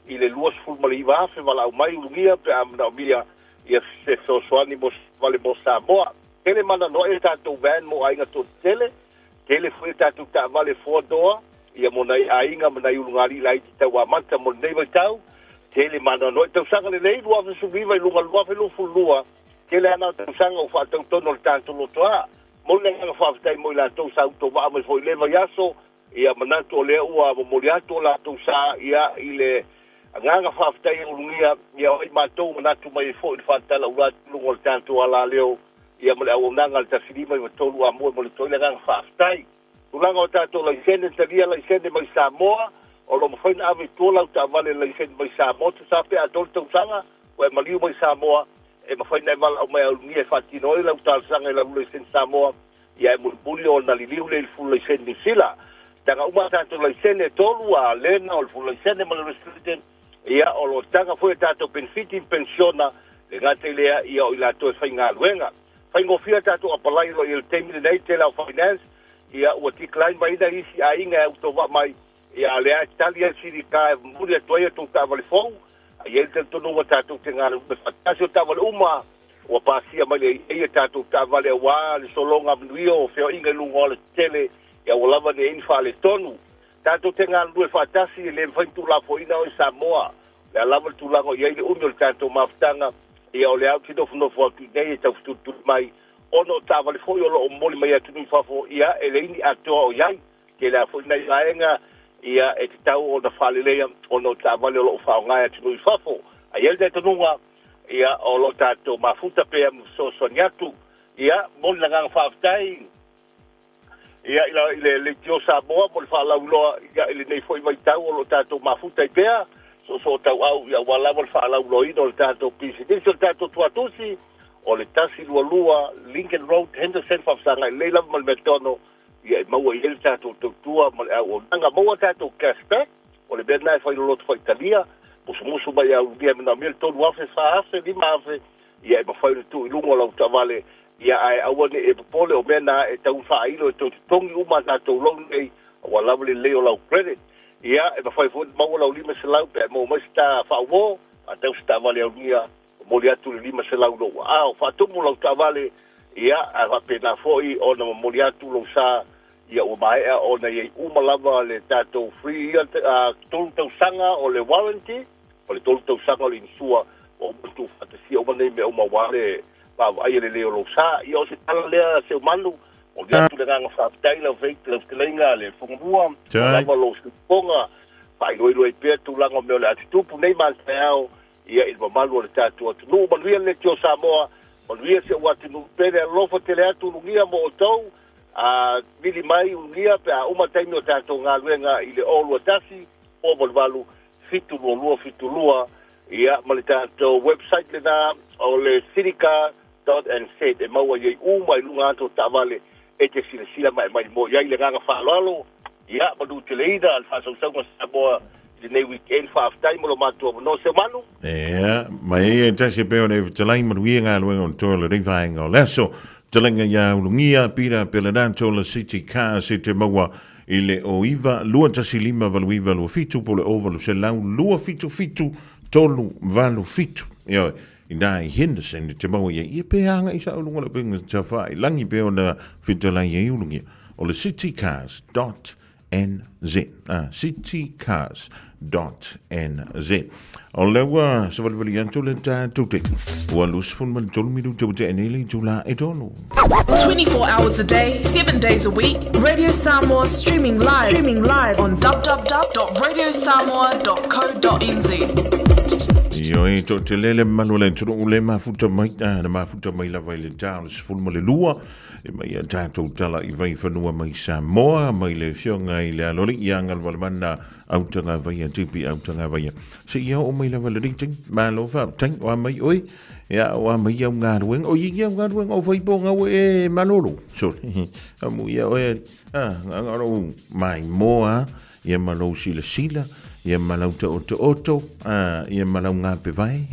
i le 2 mali va fe vala mai lungia pe amna mia ia se so swani mos vale mo Samoa ele mana no e tatu van mo ainga to tele foi tatu ta vale fodoa ia mo nai ainga mo nai ulungari lai ta wa mata mo nei vai tau tele mana no tau sanga le nei lua su viva i lunga lua fe lu fulua tele ana tau sanga o fa tau tono tanto lo toa mo nei nga fa tai mo la tau sa to va mo foi leva yaso ia mana to le ua mo le ato la tau sa ia ile nganga fa tai ulungia ia o ma to mana tu mai foi fa tala ua lunga tanto ala leo ia mo le au nanga le tafilima i tolu a mo le toile nganga fa tai ulanga o tato la isende tavia la isende mai Samoa o lo mo foi na ave tola o ta vale la isende mai Samoa tu sa pe adol tau sanga o e maliu mai Samoa e mo foi na val o mai ulungia fa tino la o ta sanga la isende Samoa ia e mo bulio na liliu le fu la isende sila tanga uma tātou laisene tolu a lena o le fu laisene ma le restricted ia o lo tanga foi tātou benefiti pensiona le ngate lea ia o ila to fai ngā luenga fai ngofia tātou apalai lo il temile nei te lau finance ia ua tiklain mai na isi a inga e utowa mai ia lea Italia siri ka muri atoia tō tāwale fōu a ia te tonu wa tātou te ngāna me whatasi o tāwale uma ua pāsia mai le eia tātou tāwale wā le solonga mnuio o whio inga lunga o le tele ia ua lava ne infa le tonu tātou te ngāna lue whatasi le mwhaintu la fo ina o i Samoa le alama le tūlango ia ile umi o le tātou mawhtanga ia o le au tino whanofo atu nei e tau fututu mai ono tāwale fo i o lo o moli mai atu nui whafo ia e le ini atoa o iai ke le a fo ina i laenga ia e te tau o na whalelea o no tāwale o lo whao ngai atu nui whafo. A iel te tanunga ia o lo tātou mafuta pēa so soniatu ia moni na ngang whaftai ia ile le tio Samoa mo le whalau loa ia ile nei foi mai tau o lo tātou mafuta i pēa so tau au ia wala mo le whalau loa ino le tātou presidential tātou tuatusi o le tasi lua Lincoln Road Henderson whafsanga i leila mo le metono ia maua i ele tātou tautua o nanga maua tātou cashback o le bea nai whai lolotu whai talia musu mai au nia mina mele tonu afe whaafe lima afe ia e mawhai le tu i lungo lau tavale ia ai awane e papole o mena e tau whailo e tau tongi uma tātou loan nei o walawale leo lau credit ia e mawhai fo maua lau lima se lau pe mo mai sta whauo a tau sta vale au nia moli atu le lima se lau lo o whatumu lau tavale ia a whapena foi o na moli atu lau sa ia o mai o na ye uma lava le tato free ia tolu tau sanga o le warranty o le tolu tau sanga o le insua o tu fantasia o nei me o mawale pa ai le leo lo sa ia o se tala le se manu o dia tu le nga fa taila veit le sklenga le fungua lava lo ponga pa i lo pe tu la ngo me le atu pu nei man pao ia il malu le tato tu no ba le tio Samoa o lui se watu no pere lo fo tele atu ngia mo tau a mili mai unia pe a uma taimi o tātou ngā luenga i le olu atasi o malvalu fitu lua ia ma le tātou website le nā o le sirika.nz e maua iei uma i lunga anto tāwale e te sila mai mo iai le nganga whaalalo ia ma du te leida al whaasausau ma Samoa i nei weekend whaaftai mo lo mātua no se manu ia mai e tasi peo ne talai manuia ngā luenga o tō le rewhaenga o leso Talenga ia ulungia pira peledanto la city car te maua ile o iwa lua tasi lima valu iwa lua fitu pole ovalu se lau lua fitu tolu valu fitu ia inai Henderson te maua ia peanga isa ulunga le penga tawhai langi peo na fitalai ia ulungia o le citycars.nz citycars.nz o lewa se valvali anto le tātou ua lusfun man tolu miru tau te enele tula e tonu 24 hours a day, 7 days a week. Radio Samoa streaming live on www.radiosamoa.co.nz. Io e to te lele manole tulu ule mafuta mai na mafuta mai la vai le tau se ful mo le lua e mai tātou tala i vai whanua mai Samoa mai le fionga i le alori i angal walamana autanga vai a tipi autanga vai se ia o mai la valeriting malo fa tang wa mai oi ya wa mai au ngā rueng o i ngā rueng o vai bonga o e manolo so amu ia o e ngaro mai moa ia malo sila ia malau te oto ia malau ngā pe vai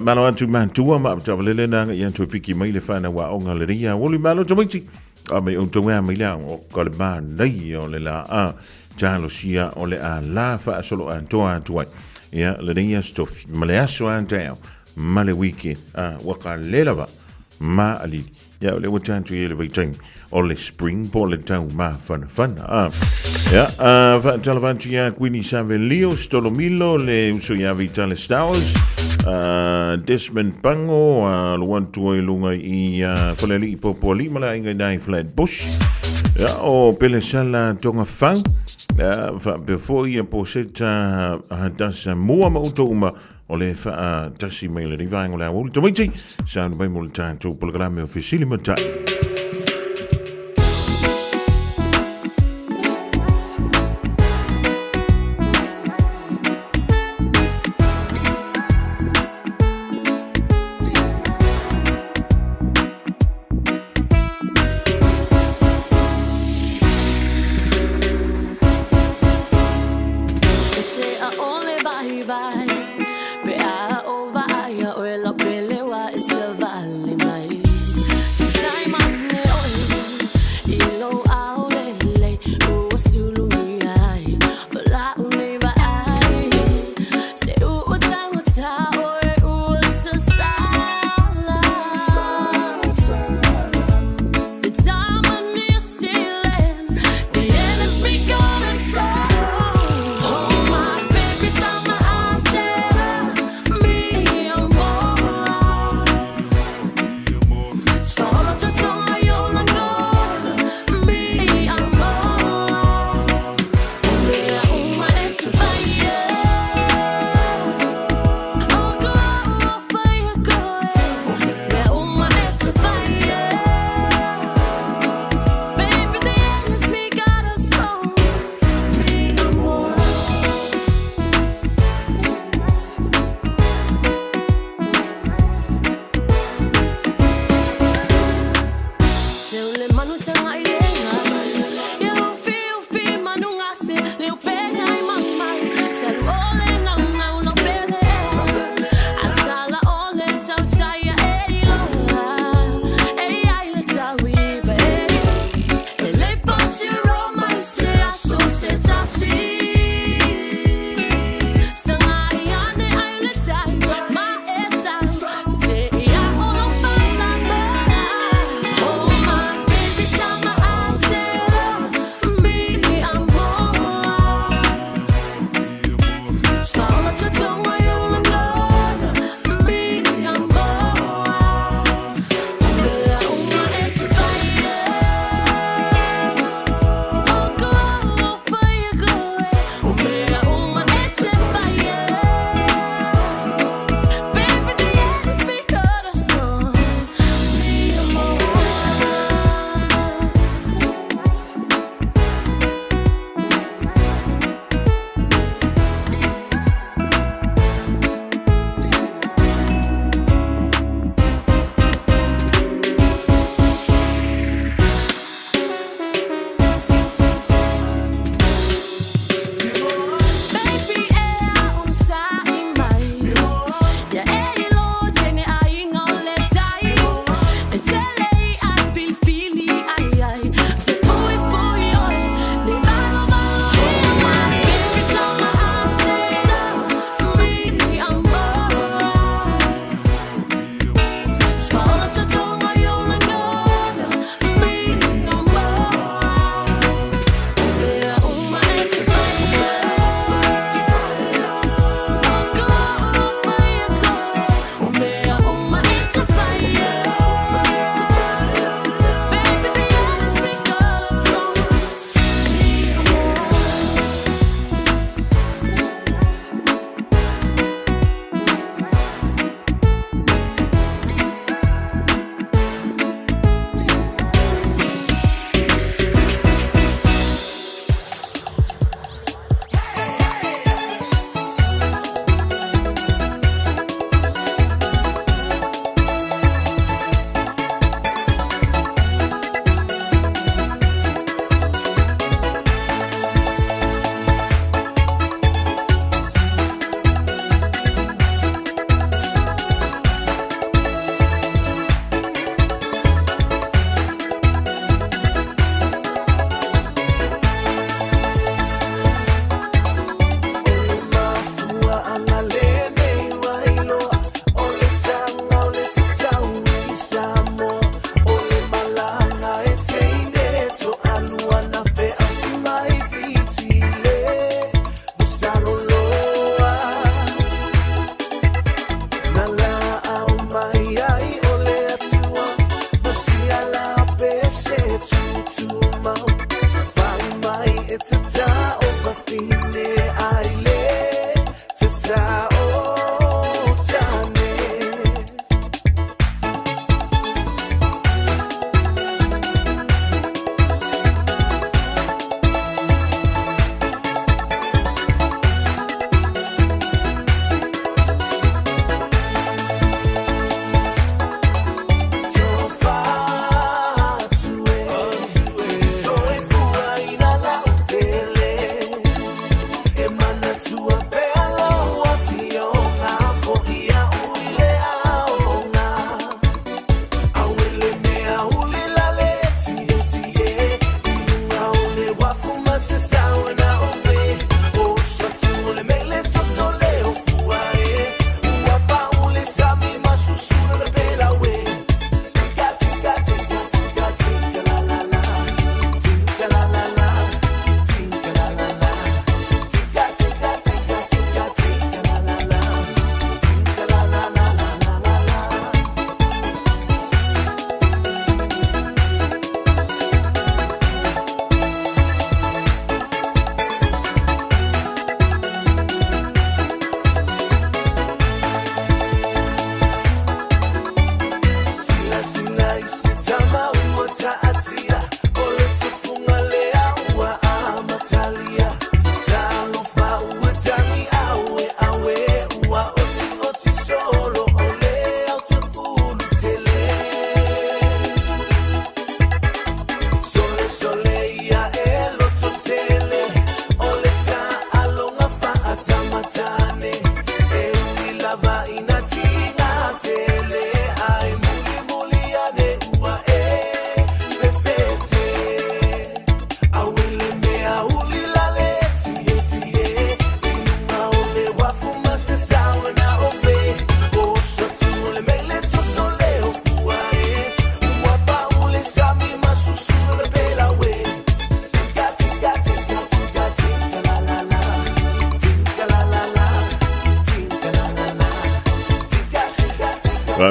malo atu mantua ma tavalele na ia to piki mai le fana wa onga le ria woli malo tomaiti a mai o tonga mai la o kalma nei o le la jalo sia o le a la fa solo antoa tuai ia le ria stof maleaso antao male weekend waka lelava ma ali ia le watantu ile vaitain o le spring po le tau ma fana ia va talavanti ia Queenie Savelio Stolomilo le uso ia Vitale Stars Desmond Pango luantu i lunga i faleli i popoli mala inga dai Flatbush ia o pele sala tonga fang fa before ia poseta hadasa mua mautoma o le fa tasi mai le rivango la ul tomaiti sa no mai multa tu programma ufficiale matai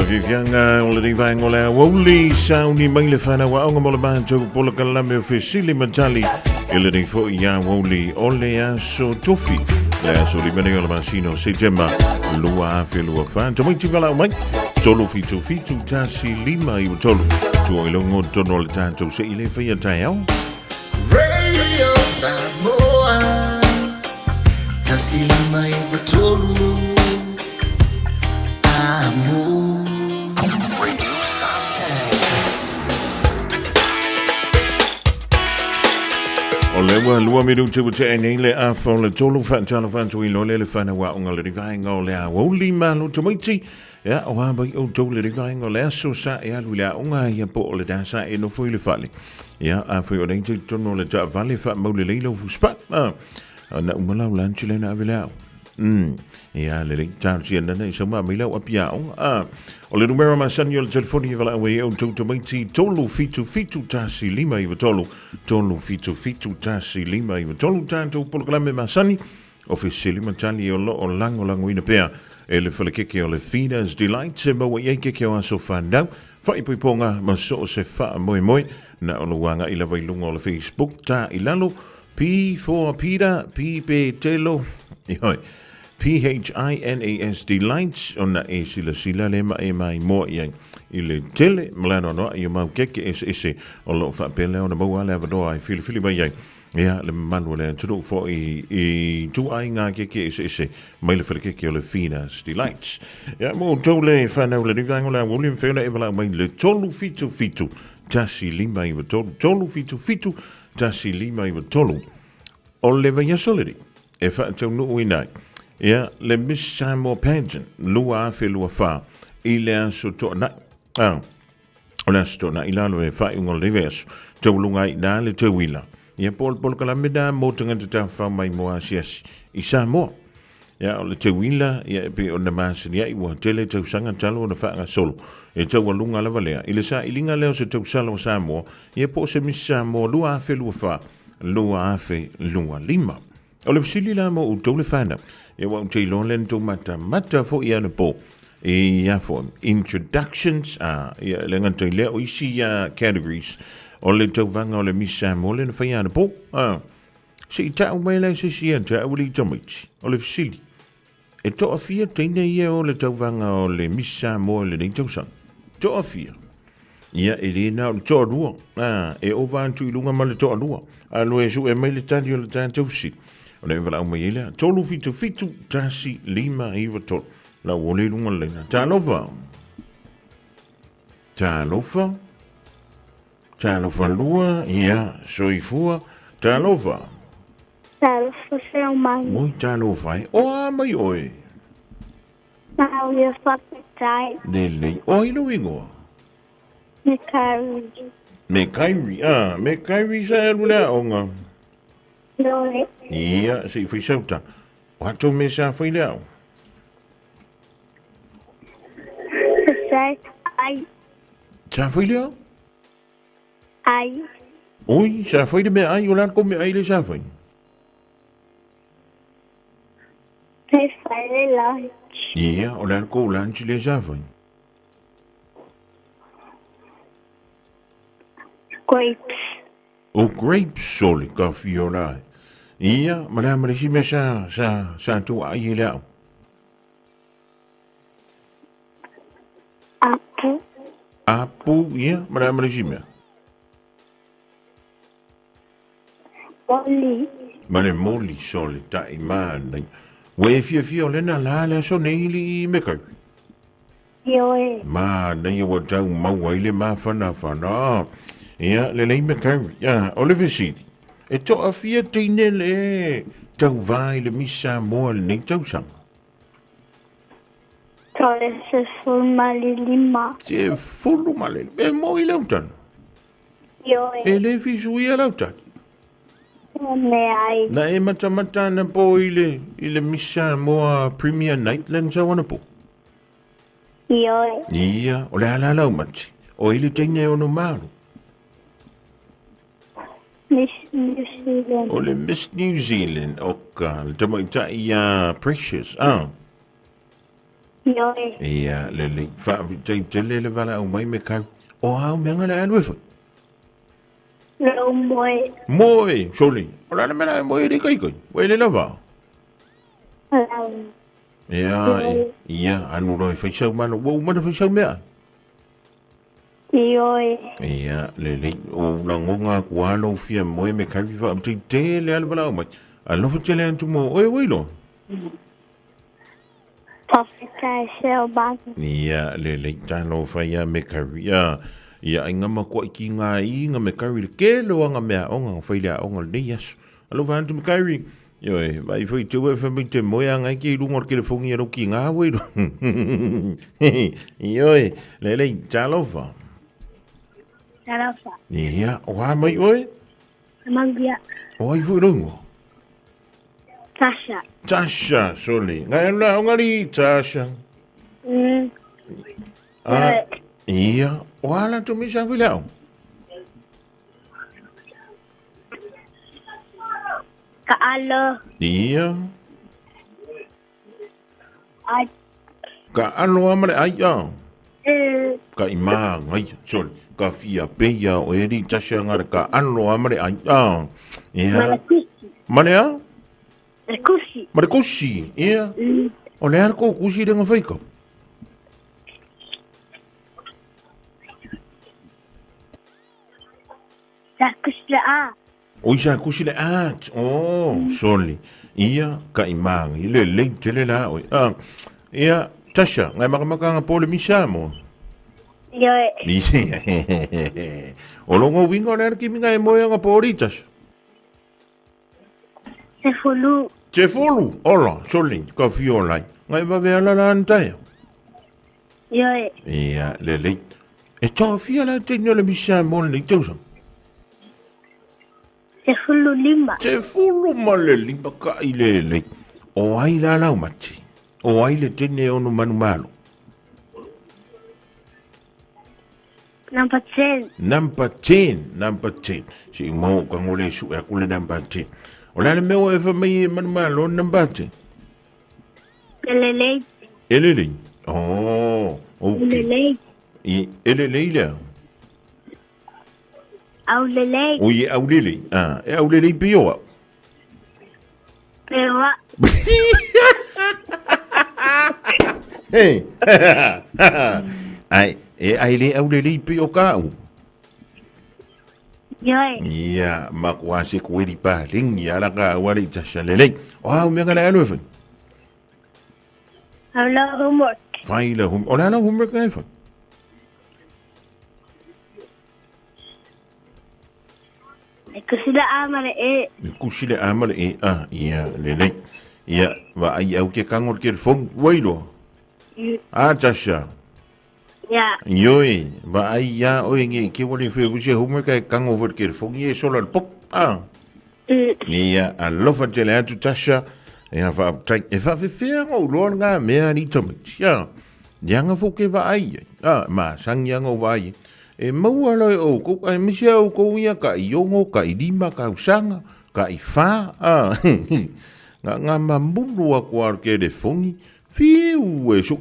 Vivianga o le rivang o le woli sauni mai le whana wa aunga mo le banjo pola kalame o Fesili Matali e le rifo ia woli o le aso tofi le aso li mene o le masino se gemma lua afe lua whan tamai tivala o mai tolu fitu fitu tasi lima i o tolu tua ilongo tono le tato se ile whaia tai au Radio Samoa tasi lima i o tolu o le wa lua miru te te nei le a fo le tolu fa tala fa tu ilo le fa na wa unga le rivainga o le a woli malo tomaiti ya o ha bai o tolu le rivainga o le aso sa e alu le a unga ia po o le dansa e no foi le fale ya a foi o nei te tono le ta vale fa mo le leilo fu spa na umala lanchi le na avela ya le ta si na nei so ma mila o pia o le numero ma sanyo le telefoni e vala we o tomaiti tolu fitu tasi lima i tolu fitu tasi lima i tolu tanto polklame ma sani o Fesili Matali o lo o lango ina pea e le falekeke o le Fina's Delight se ma wa yeke ke o aso fandau fa i ponga ma so se fa moi na o luanga i la vailunga o le Facebook ta ilalo P for Peter P pe telo ihoi PHINAS Delights on na e sila le ma e mai mo i le tele malano no i mau keke ese o lo fa pele o na mo ale avado ai fili mai ia le manu le tudu fo i tu ai nga keke ese mai le keke o le Fina's Delights ia mo tole fa na le dinga la William Fela e vala mai le tolu fitu tasi lima i tolu fitu tasi lima i tolu o le vaya solidi e fa tonu inai ia le Miss Samoa pageant lua afe lua fa i le aso tona o le aso tona i lalo e fa ingo le veso taulunga i na le tawila ia pol kalamida mo tanga ta fa mai mo asiasi i Samoa ia o le tawila ia pe o na masini ia i wa tele tau sanga talo na fa nga solo e tawalunga la valea i le sa ilinga leo se tau salo Samoa ia po se Miss Samoa lua afe lua fa lua afe lua lima o le Fesili la mo u tole fana e wa te lolen to mata fo ia na po e ia fo introductions ia le ngante le o isi categories o le to vanga o le Miss Samoa le fa ia na po si ta o mai le si ta o le tomiti o le Fesili e to afia tene ia o le to vanga o le Miss Samoa le to sang to afia ia e le na o to rua e o van tu lunga ma le to rua alo e su e mai le tani o le tanto si o le vala mai ele tolu fitu tasi lima i tolu la wole lunga le na talofa lua ia soifua talofa se mai moi talofa o mai oi na ia fapetai dele oi lo ingo me kairi sa lula onga Lole. Ia, si fui sauta. O hato me sa fui leo. Ai. Sa fui leo? Ai. Oi, sa fui de me ai, o lan ko me ai le sa fui. Me fai le lunch. Ia, o lan ko lunch le sa fui. Grapes. O grapes soli ka fiona. Ia, ma si me sa tu ai leo. Apu, ia, ma si me. Moli soli ta imana. We fia lena la so nei me kai. Ioe. Ma nei o tau mau ile ma fana. Ia, le me kai. Ia, o le Fesili. E to a fia tine le tau vai le Miss Samoa le nei tau sang. Tole se fulmali lima. Se fulmali. E mo i lautan. Ioe. E le fisu i lautan. Me ai. Na e mata na po i le Miss Samoa Premier Nightland sa wana po. Ioe. Ia, o le ala mati. O i le tine o no maru. Miss New Zealand. O le Miss New Zealand, o ka, le tamaita i Precious, Ioe. Ia, lele. Tele le vala au mai me kau. O hau menga le anu efa. Lo moe. Moe, soli. O lana mena moe re kai kai. Wele lava. Ia, anu roi whaisau mana. Wau mana whaisau mea. Ioe. Ia, lele. O na ngonga kuano fia moe me kau viva. Am te le ala vala au mai. Alofa tele antu mo. Oe wailo. Pafika shell bag. Ia, lele. Tano whaia me kau. Ia, inga makua ki ngā inga me kau. Ke loanga mea onga. Whailea onga le yasu. Alofa antu me kau. Ioi, vai foi te ue whamai te moea ngai ki rungor ke le whongi aro ki ngā weiru. Ioi, lelei, talofa. Talofa. Ia, o ha mai oe? Mangia. O ai foi rungo? Tasha. Tasha, soli. Ngai ana, o ngari, Tasha. Ia, o hala tu misa whilao? Ka alo. Ia. Ai. Ka alo amare ai a. Ka ima ngai sol. Ka fia peia o eri Tasha ngara ka alo amare ai a. Ia. Mane a? Kusi. Mare kusi. Ia. O le arko kusi renga whaika. Sa kusi le a. O isa kusi le at. Oh, soli. Ia, ka imang. Ile le tele la. Ia, Tasha, ngai makamaka nga pole misa mo. Ioe. O longo wingo le arki minga e moe nga pole, Tasha. Se fulu. Se fulu. Ola, soli, ka fiolai. Ngai vavea la la antaya. Ioe. Ia, le. E toa fia la te le misa mo le tausang. Se fulu lima. Se fulu male lima ka ile. O ai la lau mati. O ai le tene ono manu malo. Number 10. Number 10. Si mo ka ngole su e kule number 10. O la me o e fa mai manu malo number 10. Elele. Oh, okay. Elele la. Aulele. Oye, aulele. E aulele pioa. Pioa. Hey. Ai le aulele pio kau. Ioe. Ia, makwase kweli pa lingi ala ka wale Tasha lele. O me ngala alo fa. Aula homework. Faila hum. Ola no homework ngai fa. Kusile amale e. Kusile amale e. Ia, lele. Ia, wa ai au ke kangor ke fong wailo. Tasha. Ya. Ioi, wa ai ya oi nge ke wole fe kusi homework ke kangover ke fong ye solo pok. Ia, alofa tele atu Tasha. Ia fa tai e fa fe ngo lo nga me ani tomit. Ya. Yanga fo ke va ai. Ma sang yanga va ai. E maua loi o ko ai misia o ko ia ka iongo ka ilima ka usanga ka ifa nga mambulu a kwa ke de fongi fiu e so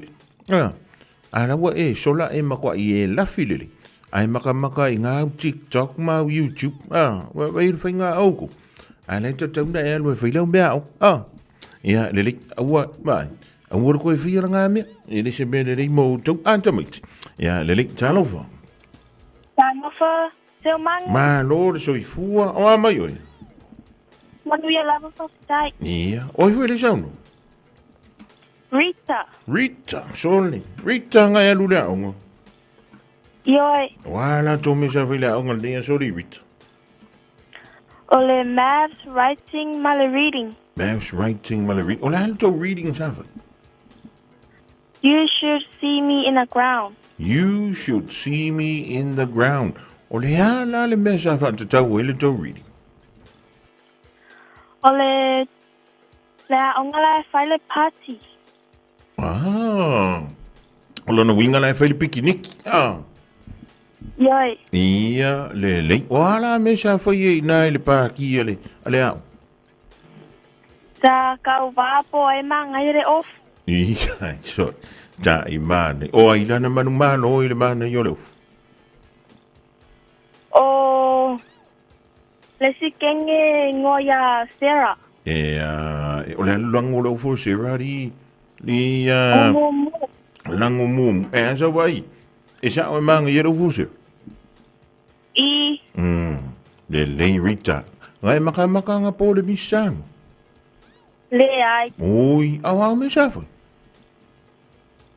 ana wa e sola e makwa i e la filele ai maka i nga TikTok ma YouTube wa i finga o ko ana to tunda e lo fila mbea ia lele awa ba awa ko fi nga me ele se be le mo to antamit ia lele talofa Tanofa, seu manga. Ma lor so ifua o mai oi. Manu ia lava fastai. Ia, oi foi le sono. Rita, soli. Rita nga ya lula ongo. Ioe. Wala to me sa vila ongo le soli Rita. Ole maths, writing, male reading. Ola to reading sa. You should see me in the ground. You should see me in the ground. Ole ala le mesa fa to wele to reading. Ole la ongala file party. Ole no winga la file picnic. Yoi. Ia le. Wala mesa fa ye na le party ale. Ale. Sa ka vapo e manga ire off. Ia, so. Ta I mane. O ai lana manu mano o I le mana I o leo. O le sikenge ngoia Sarah. O le lango leo fo Sarah li Mumu. lango mumu. Asa wai. E sa o manga I leo fo Sarah. I. Le lei Rita. Ngai maka nga po le misamo. Le ai. Oi, awa me sa foi.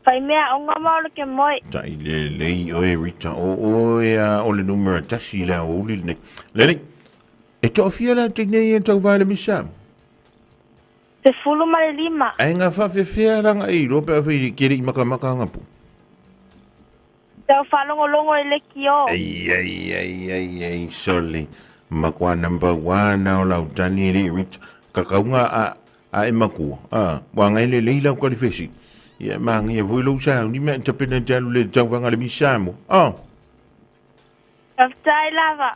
Fai mea o ngā maolo ke moi. Ta I le lei o e Rita o le numero tasi le o uli le. Le e to fia la te nei e tau vai le misamo. Te fulu male lima. Ai ngā whawhewhea ranga I rope a whi kere I maka nga po. Tau whalongolongo e le ki o. Ai, sole. Makua number 1 o lau tani le Rita. Kakaunga a e makua. Wanga ele leila o kalifesi. Ia mangi e vui lau sao. Ni mea tapena jalu le tau wanga le misamo. Kaftai lava.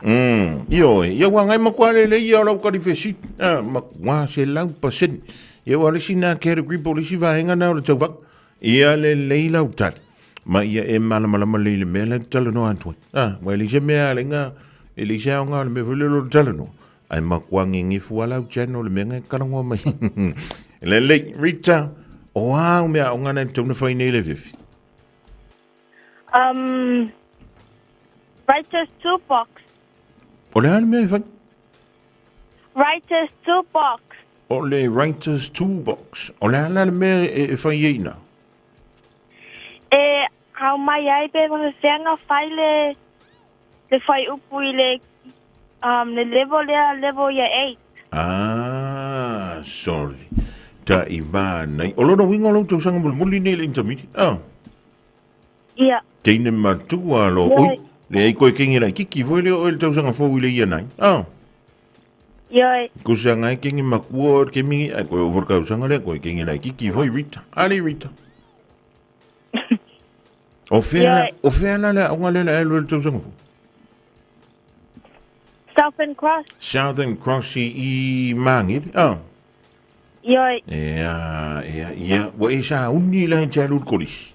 Ia wanga e makua le leila o lau kalifesi. Makua se lau pasen. Ia wale sina kere gripo le si vahenga na o le tau wanga. Ia le leila o tali. Ma ia e malamalama leile mea le tala no antoi. Wa elise mea le nga. Elise au ngā le me vule lo tala no. Ai makua ngingi fuala au chano le mea ngai karangoa mai. Le lei, Rita. O au mea o ngana tauna whaine le vivi. Writer's Toolbox. O le hana mea whai? Writer's Toolbox. O le Writer's Toolbox. O le hana mea e whai eina. Hau mai ai pe kona whianga whai le whai upu I le level ya 8. Sorry. Ta I vānei. O lono winga lau tau sanga muli nei le intermediate. Ia. Teine matua lo. Oi, le ai koe kengi lai kiki voi leo le tau sanga fōu I le ia nai. Ioi. Ko sanga ai kengi makua ke mingi. Ai koe overkau sanga le koe kengi lai kiki voi Rita. Ali Rita. O fea na le aunga le elu le tau sanga fōu. Southern Cross. Southern Cross I mangiri. Ioi. Ia. Wa e sa uni la te alu kolis.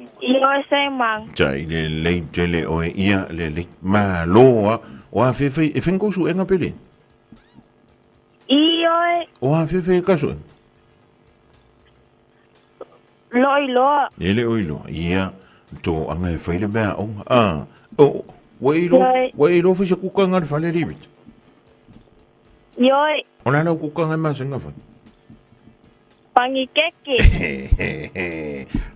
Ioi se mang. Tai le le tele o ia le ma loa o a fe e fengo su enga pele. Ioi. O a fe ka su. Loa. Ele oilo. Ia to anga e fe le ba o. O Wairo fi se kuka ngar fale ribit. Ioi. Ona na kuka ngai ma senga fa. Pangi keke.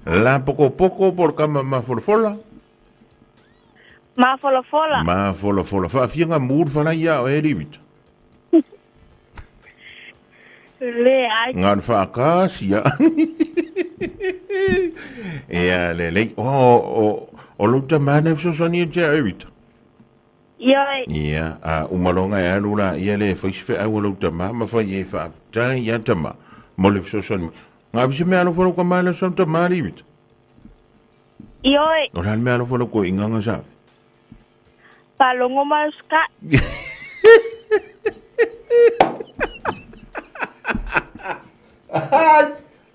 La poco por kama ma folfola. Ma folofola. Ma folofola. Fa fianga mur fala ia o ribit. Le ai. Ngar fa kasia. Ia le. O lo tamane so sani te ribit. Ioi. Ia, umalonga e alula, ia le whaiswhe au alau tama, ma whai e wha tai ia tama, mo le fsosoni. Ngā vise mea alo whanau ka maila sam tama ribit. Ioi. O lan mea alo whanau ko inganga sawe. Palongo maluska.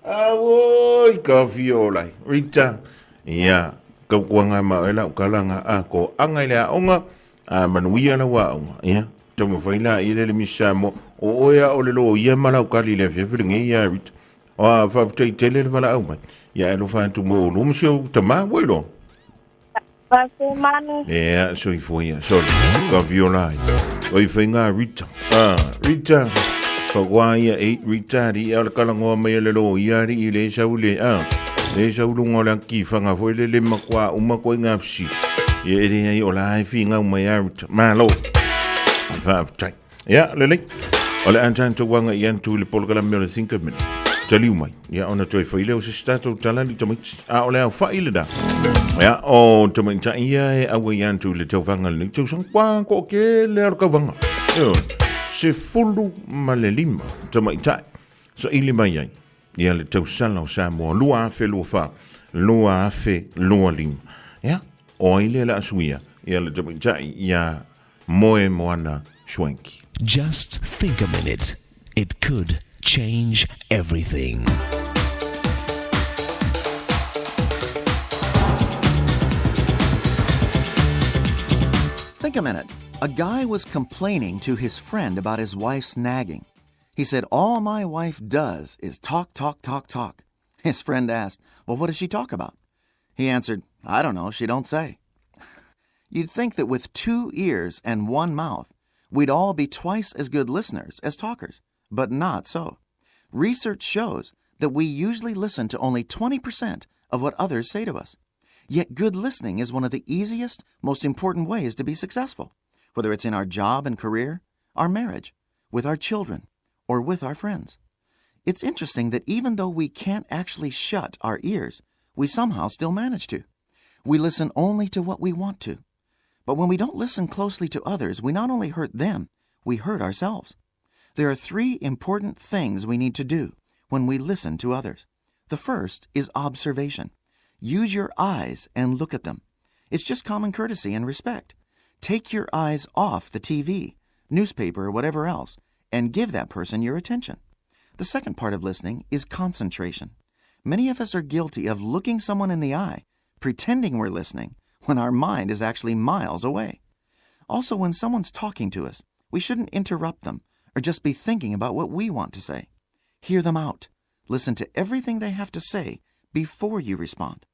Awoi, ka fiolai. Rita, ia, ka kuanga maela ukalanga ko angai lea onga, manuia na waonga, ia. Tamu whaila I le misamo, o oia o le lo ia malau kali le whiawhiringa ia Rita. O a whawtai tele le wala au mai. Ia elo whantu mo o lumusio tama, wailo. Whafu manu. Ia, so I fwia, sorry, ka violai. Oi whainga Rita. Rita, whakwa ia 8 Rita, ri ala kalangoa mai le lo ia ri I le saule, le saulunga la ki whanga fwoi le makwa umakoi ngā psi. Ia ere ai o la haifi ngau mai a Rita. Malo. Whawtai. Ia, le lei. O le antanto wanga I antu le polkala mea le thinka mena. Taliu mai. Ia, ona toi whaile o se stato talani tamaiti. A o le au whaile da. Ia, o tamaita ia e awa I antu le tau wanga le tau sang kwa ko ke le arka wanga. Ia, se fulu ma le lima. Tamaita. So ili mai ai. Ia le tau sala o Samoa. Lua afe lua wha. Lua afe lua lima. Ia, o ile la asuia. Ia le tamaita ia moe moana Schwenki. Just think a minute. It could change everything. Think a minute. A guy was complaining to his friend about his wife's nagging. He said, all my wife does is talk, talk, talk, talk. His friend asked, well, what does she talk about? He answered, I don't know, she don't say. You'd think that with 2 ears and 1 mouth, we'd all be twice as good listeners as talkers, but not so. Research shows that we usually listen to only 20% of what others say to us. Yet good listening is one of the easiest, most important ways to be successful, whether it's in our job and career, our marriage, with our children, or with our friends. It's interesting that even though we can't actually shut our ears, we somehow still manage to. We listen only to what we want to. But when we don't listen closely to others, we not only hurt them, we hurt ourselves. There are 3 important things we need to do when we listen to others. The first is observation. Use your eyes and look at them. It's just common courtesy and respect. Take your eyes off the TV, newspaper, or whatever else, and give that person your attention. The second part of listening is concentration. Many of us are guilty of looking someone in the eye, pretending we're listening, when our mind is actually miles away. Also, when someone's talking to us, we shouldn't interrupt them or just be thinking about what we want to say. Hear them out. Listen to everything they have to say before you respond.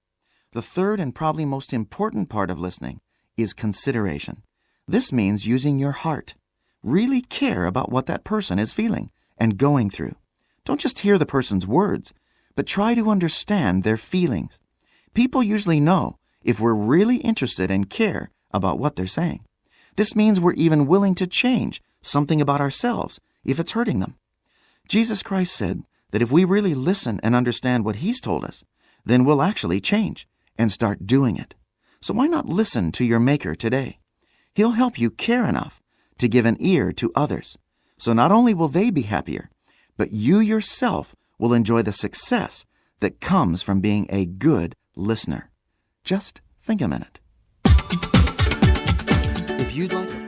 The third and probably most important part of listening is consideration. This means using your heart. Really care about what that person is feeling and going through. Don't just hear the person's words, but try to understand their feelings. People usually know if we're really interested and care about what they're saying. This means we're even willing to change something about ourselves if it's hurting them. Jesus Christ said that if we really listen and understand what He's told us, then we'll actually change and start doing it. So why not listen to your Maker today? He'll help you care enough to give an ear to others. So not only will they be happier, but you yourself will enjoy the success that comes from being a good listener. Just think a minute. If you'd like to...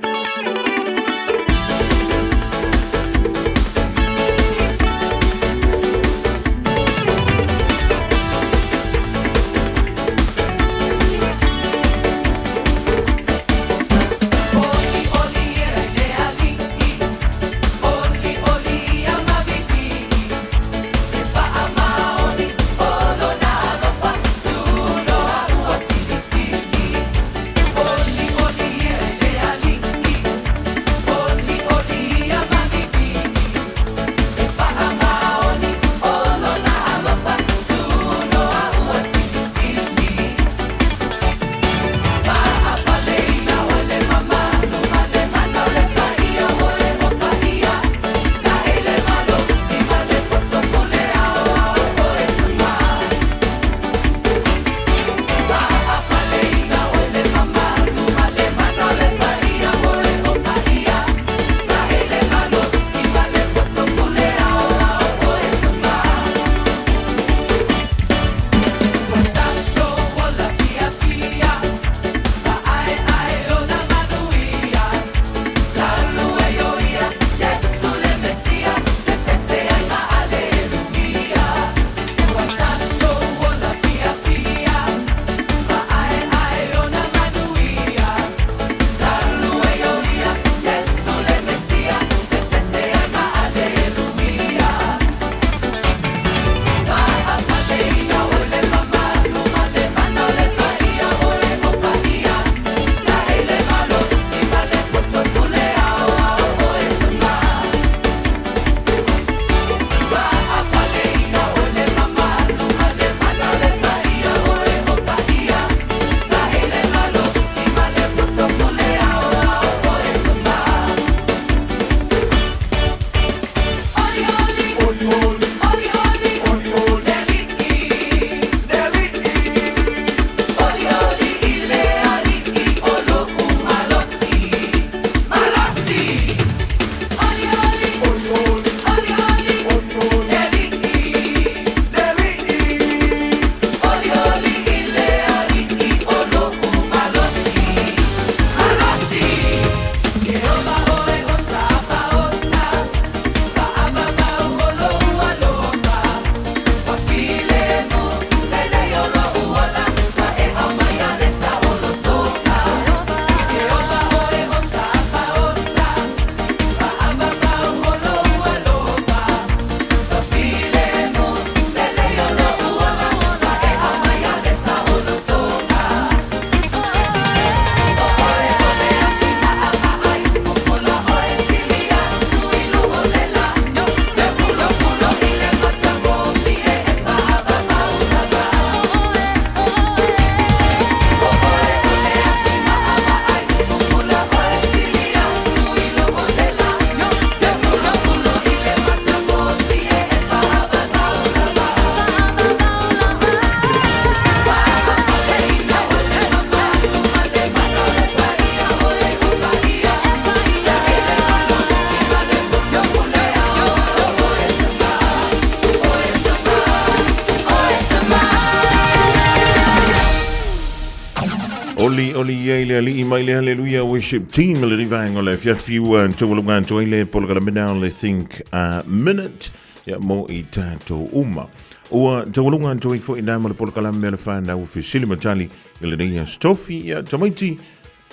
Oli ele ali mai le hallelujah worship team le rivanga le fiafiu tawalunga toile polgala le think a minute ya mo I tato uma. Ua tawalunga toi fo ina mo polgala me le fana u fisili matali le nei stofi ya tamaiti.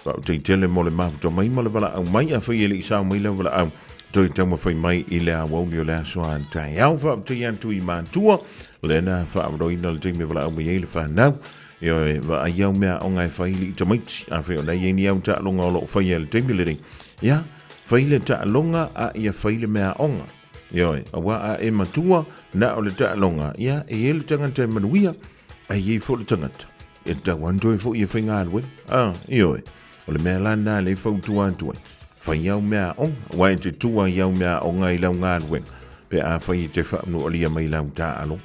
Ba te tele mo le mafu to mai mo le vala au mai a foi ele isa mai le vala au toi tamo foi mai ile a wau le so an tai alfa te yantu I mantua le na fa roina le me vala au mai ele fana. Yo va a yau mea o ngai whaili tamaiti a wheo nei e ni au ta longa o lo whaia le teimilering. Ia, whaile ta longa a ia whaile mea onga. Yo a wa a e matua na o le ta longa. Ia, e ele tangata e manuia a ye fo le tangata. E ta wandoi fo ia whainga alwe. Yo o le mea lana le whau tua tua. Whaiau mea onga. Wa e te tua iau mea onga I lau ngā alwe. Pe a whai te whaamnu o lia mai lau ta alo.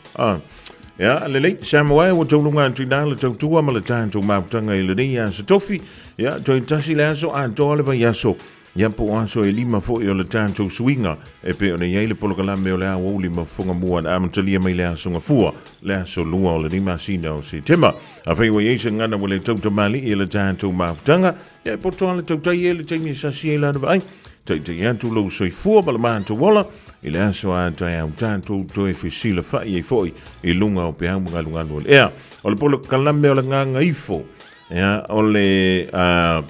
Ja, lelei Samoa o tolunga trina le tautua ma le tanto mautanga I le nei se tofi. Ja, toi tasi le aso a tole va yaso. Ja po aso e lima fo I le tanto swinga e pe ona yele polokala me o le awo lima fonga mua na amtalia mai le aso ngafua. Le aso lua o le lima sina o se tema. A fei wa yese ngana wale tauta mali I le tanto mautanga. Ja po toa le tauta I le taimi sasi e la vai. Tai te yantu lo soifua ma le manto wala. I le aso a tai au tātou toi whisila whai e foi I lunga o peau mga lunga le ea. O le polo kalame o le nganga ifo. Ea, o le a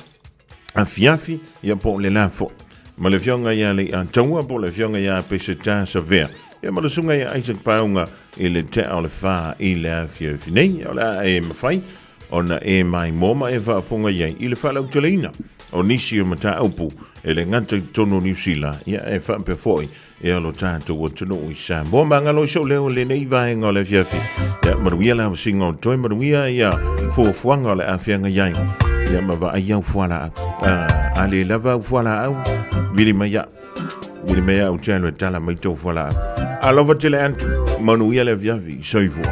fiafi ia po le lafo. Ma le fionga ia le a taua po le fionga ia pese tā sa vea. Ia ma le sunga ia Isaac Paunga I le te o le wha I le a fiafi nei. O le a e mawhai. O na e mai moma e wha fonga iai I le wha lau teleina. O nisi o mata aupu e le ngata tono New Zealand ia e whampe foi e alo tātou o tono I Samoa ma ngalo so leo le nei vaenga o le fiafi ia maruia la singa o toi maruia ia fuafuanga o le awhianga iai ia ma wa ai au fuala a le lava au fuala au vili mai au tēlo e tala mai tau fuala au a lova tele antu manuia le fiafi soifu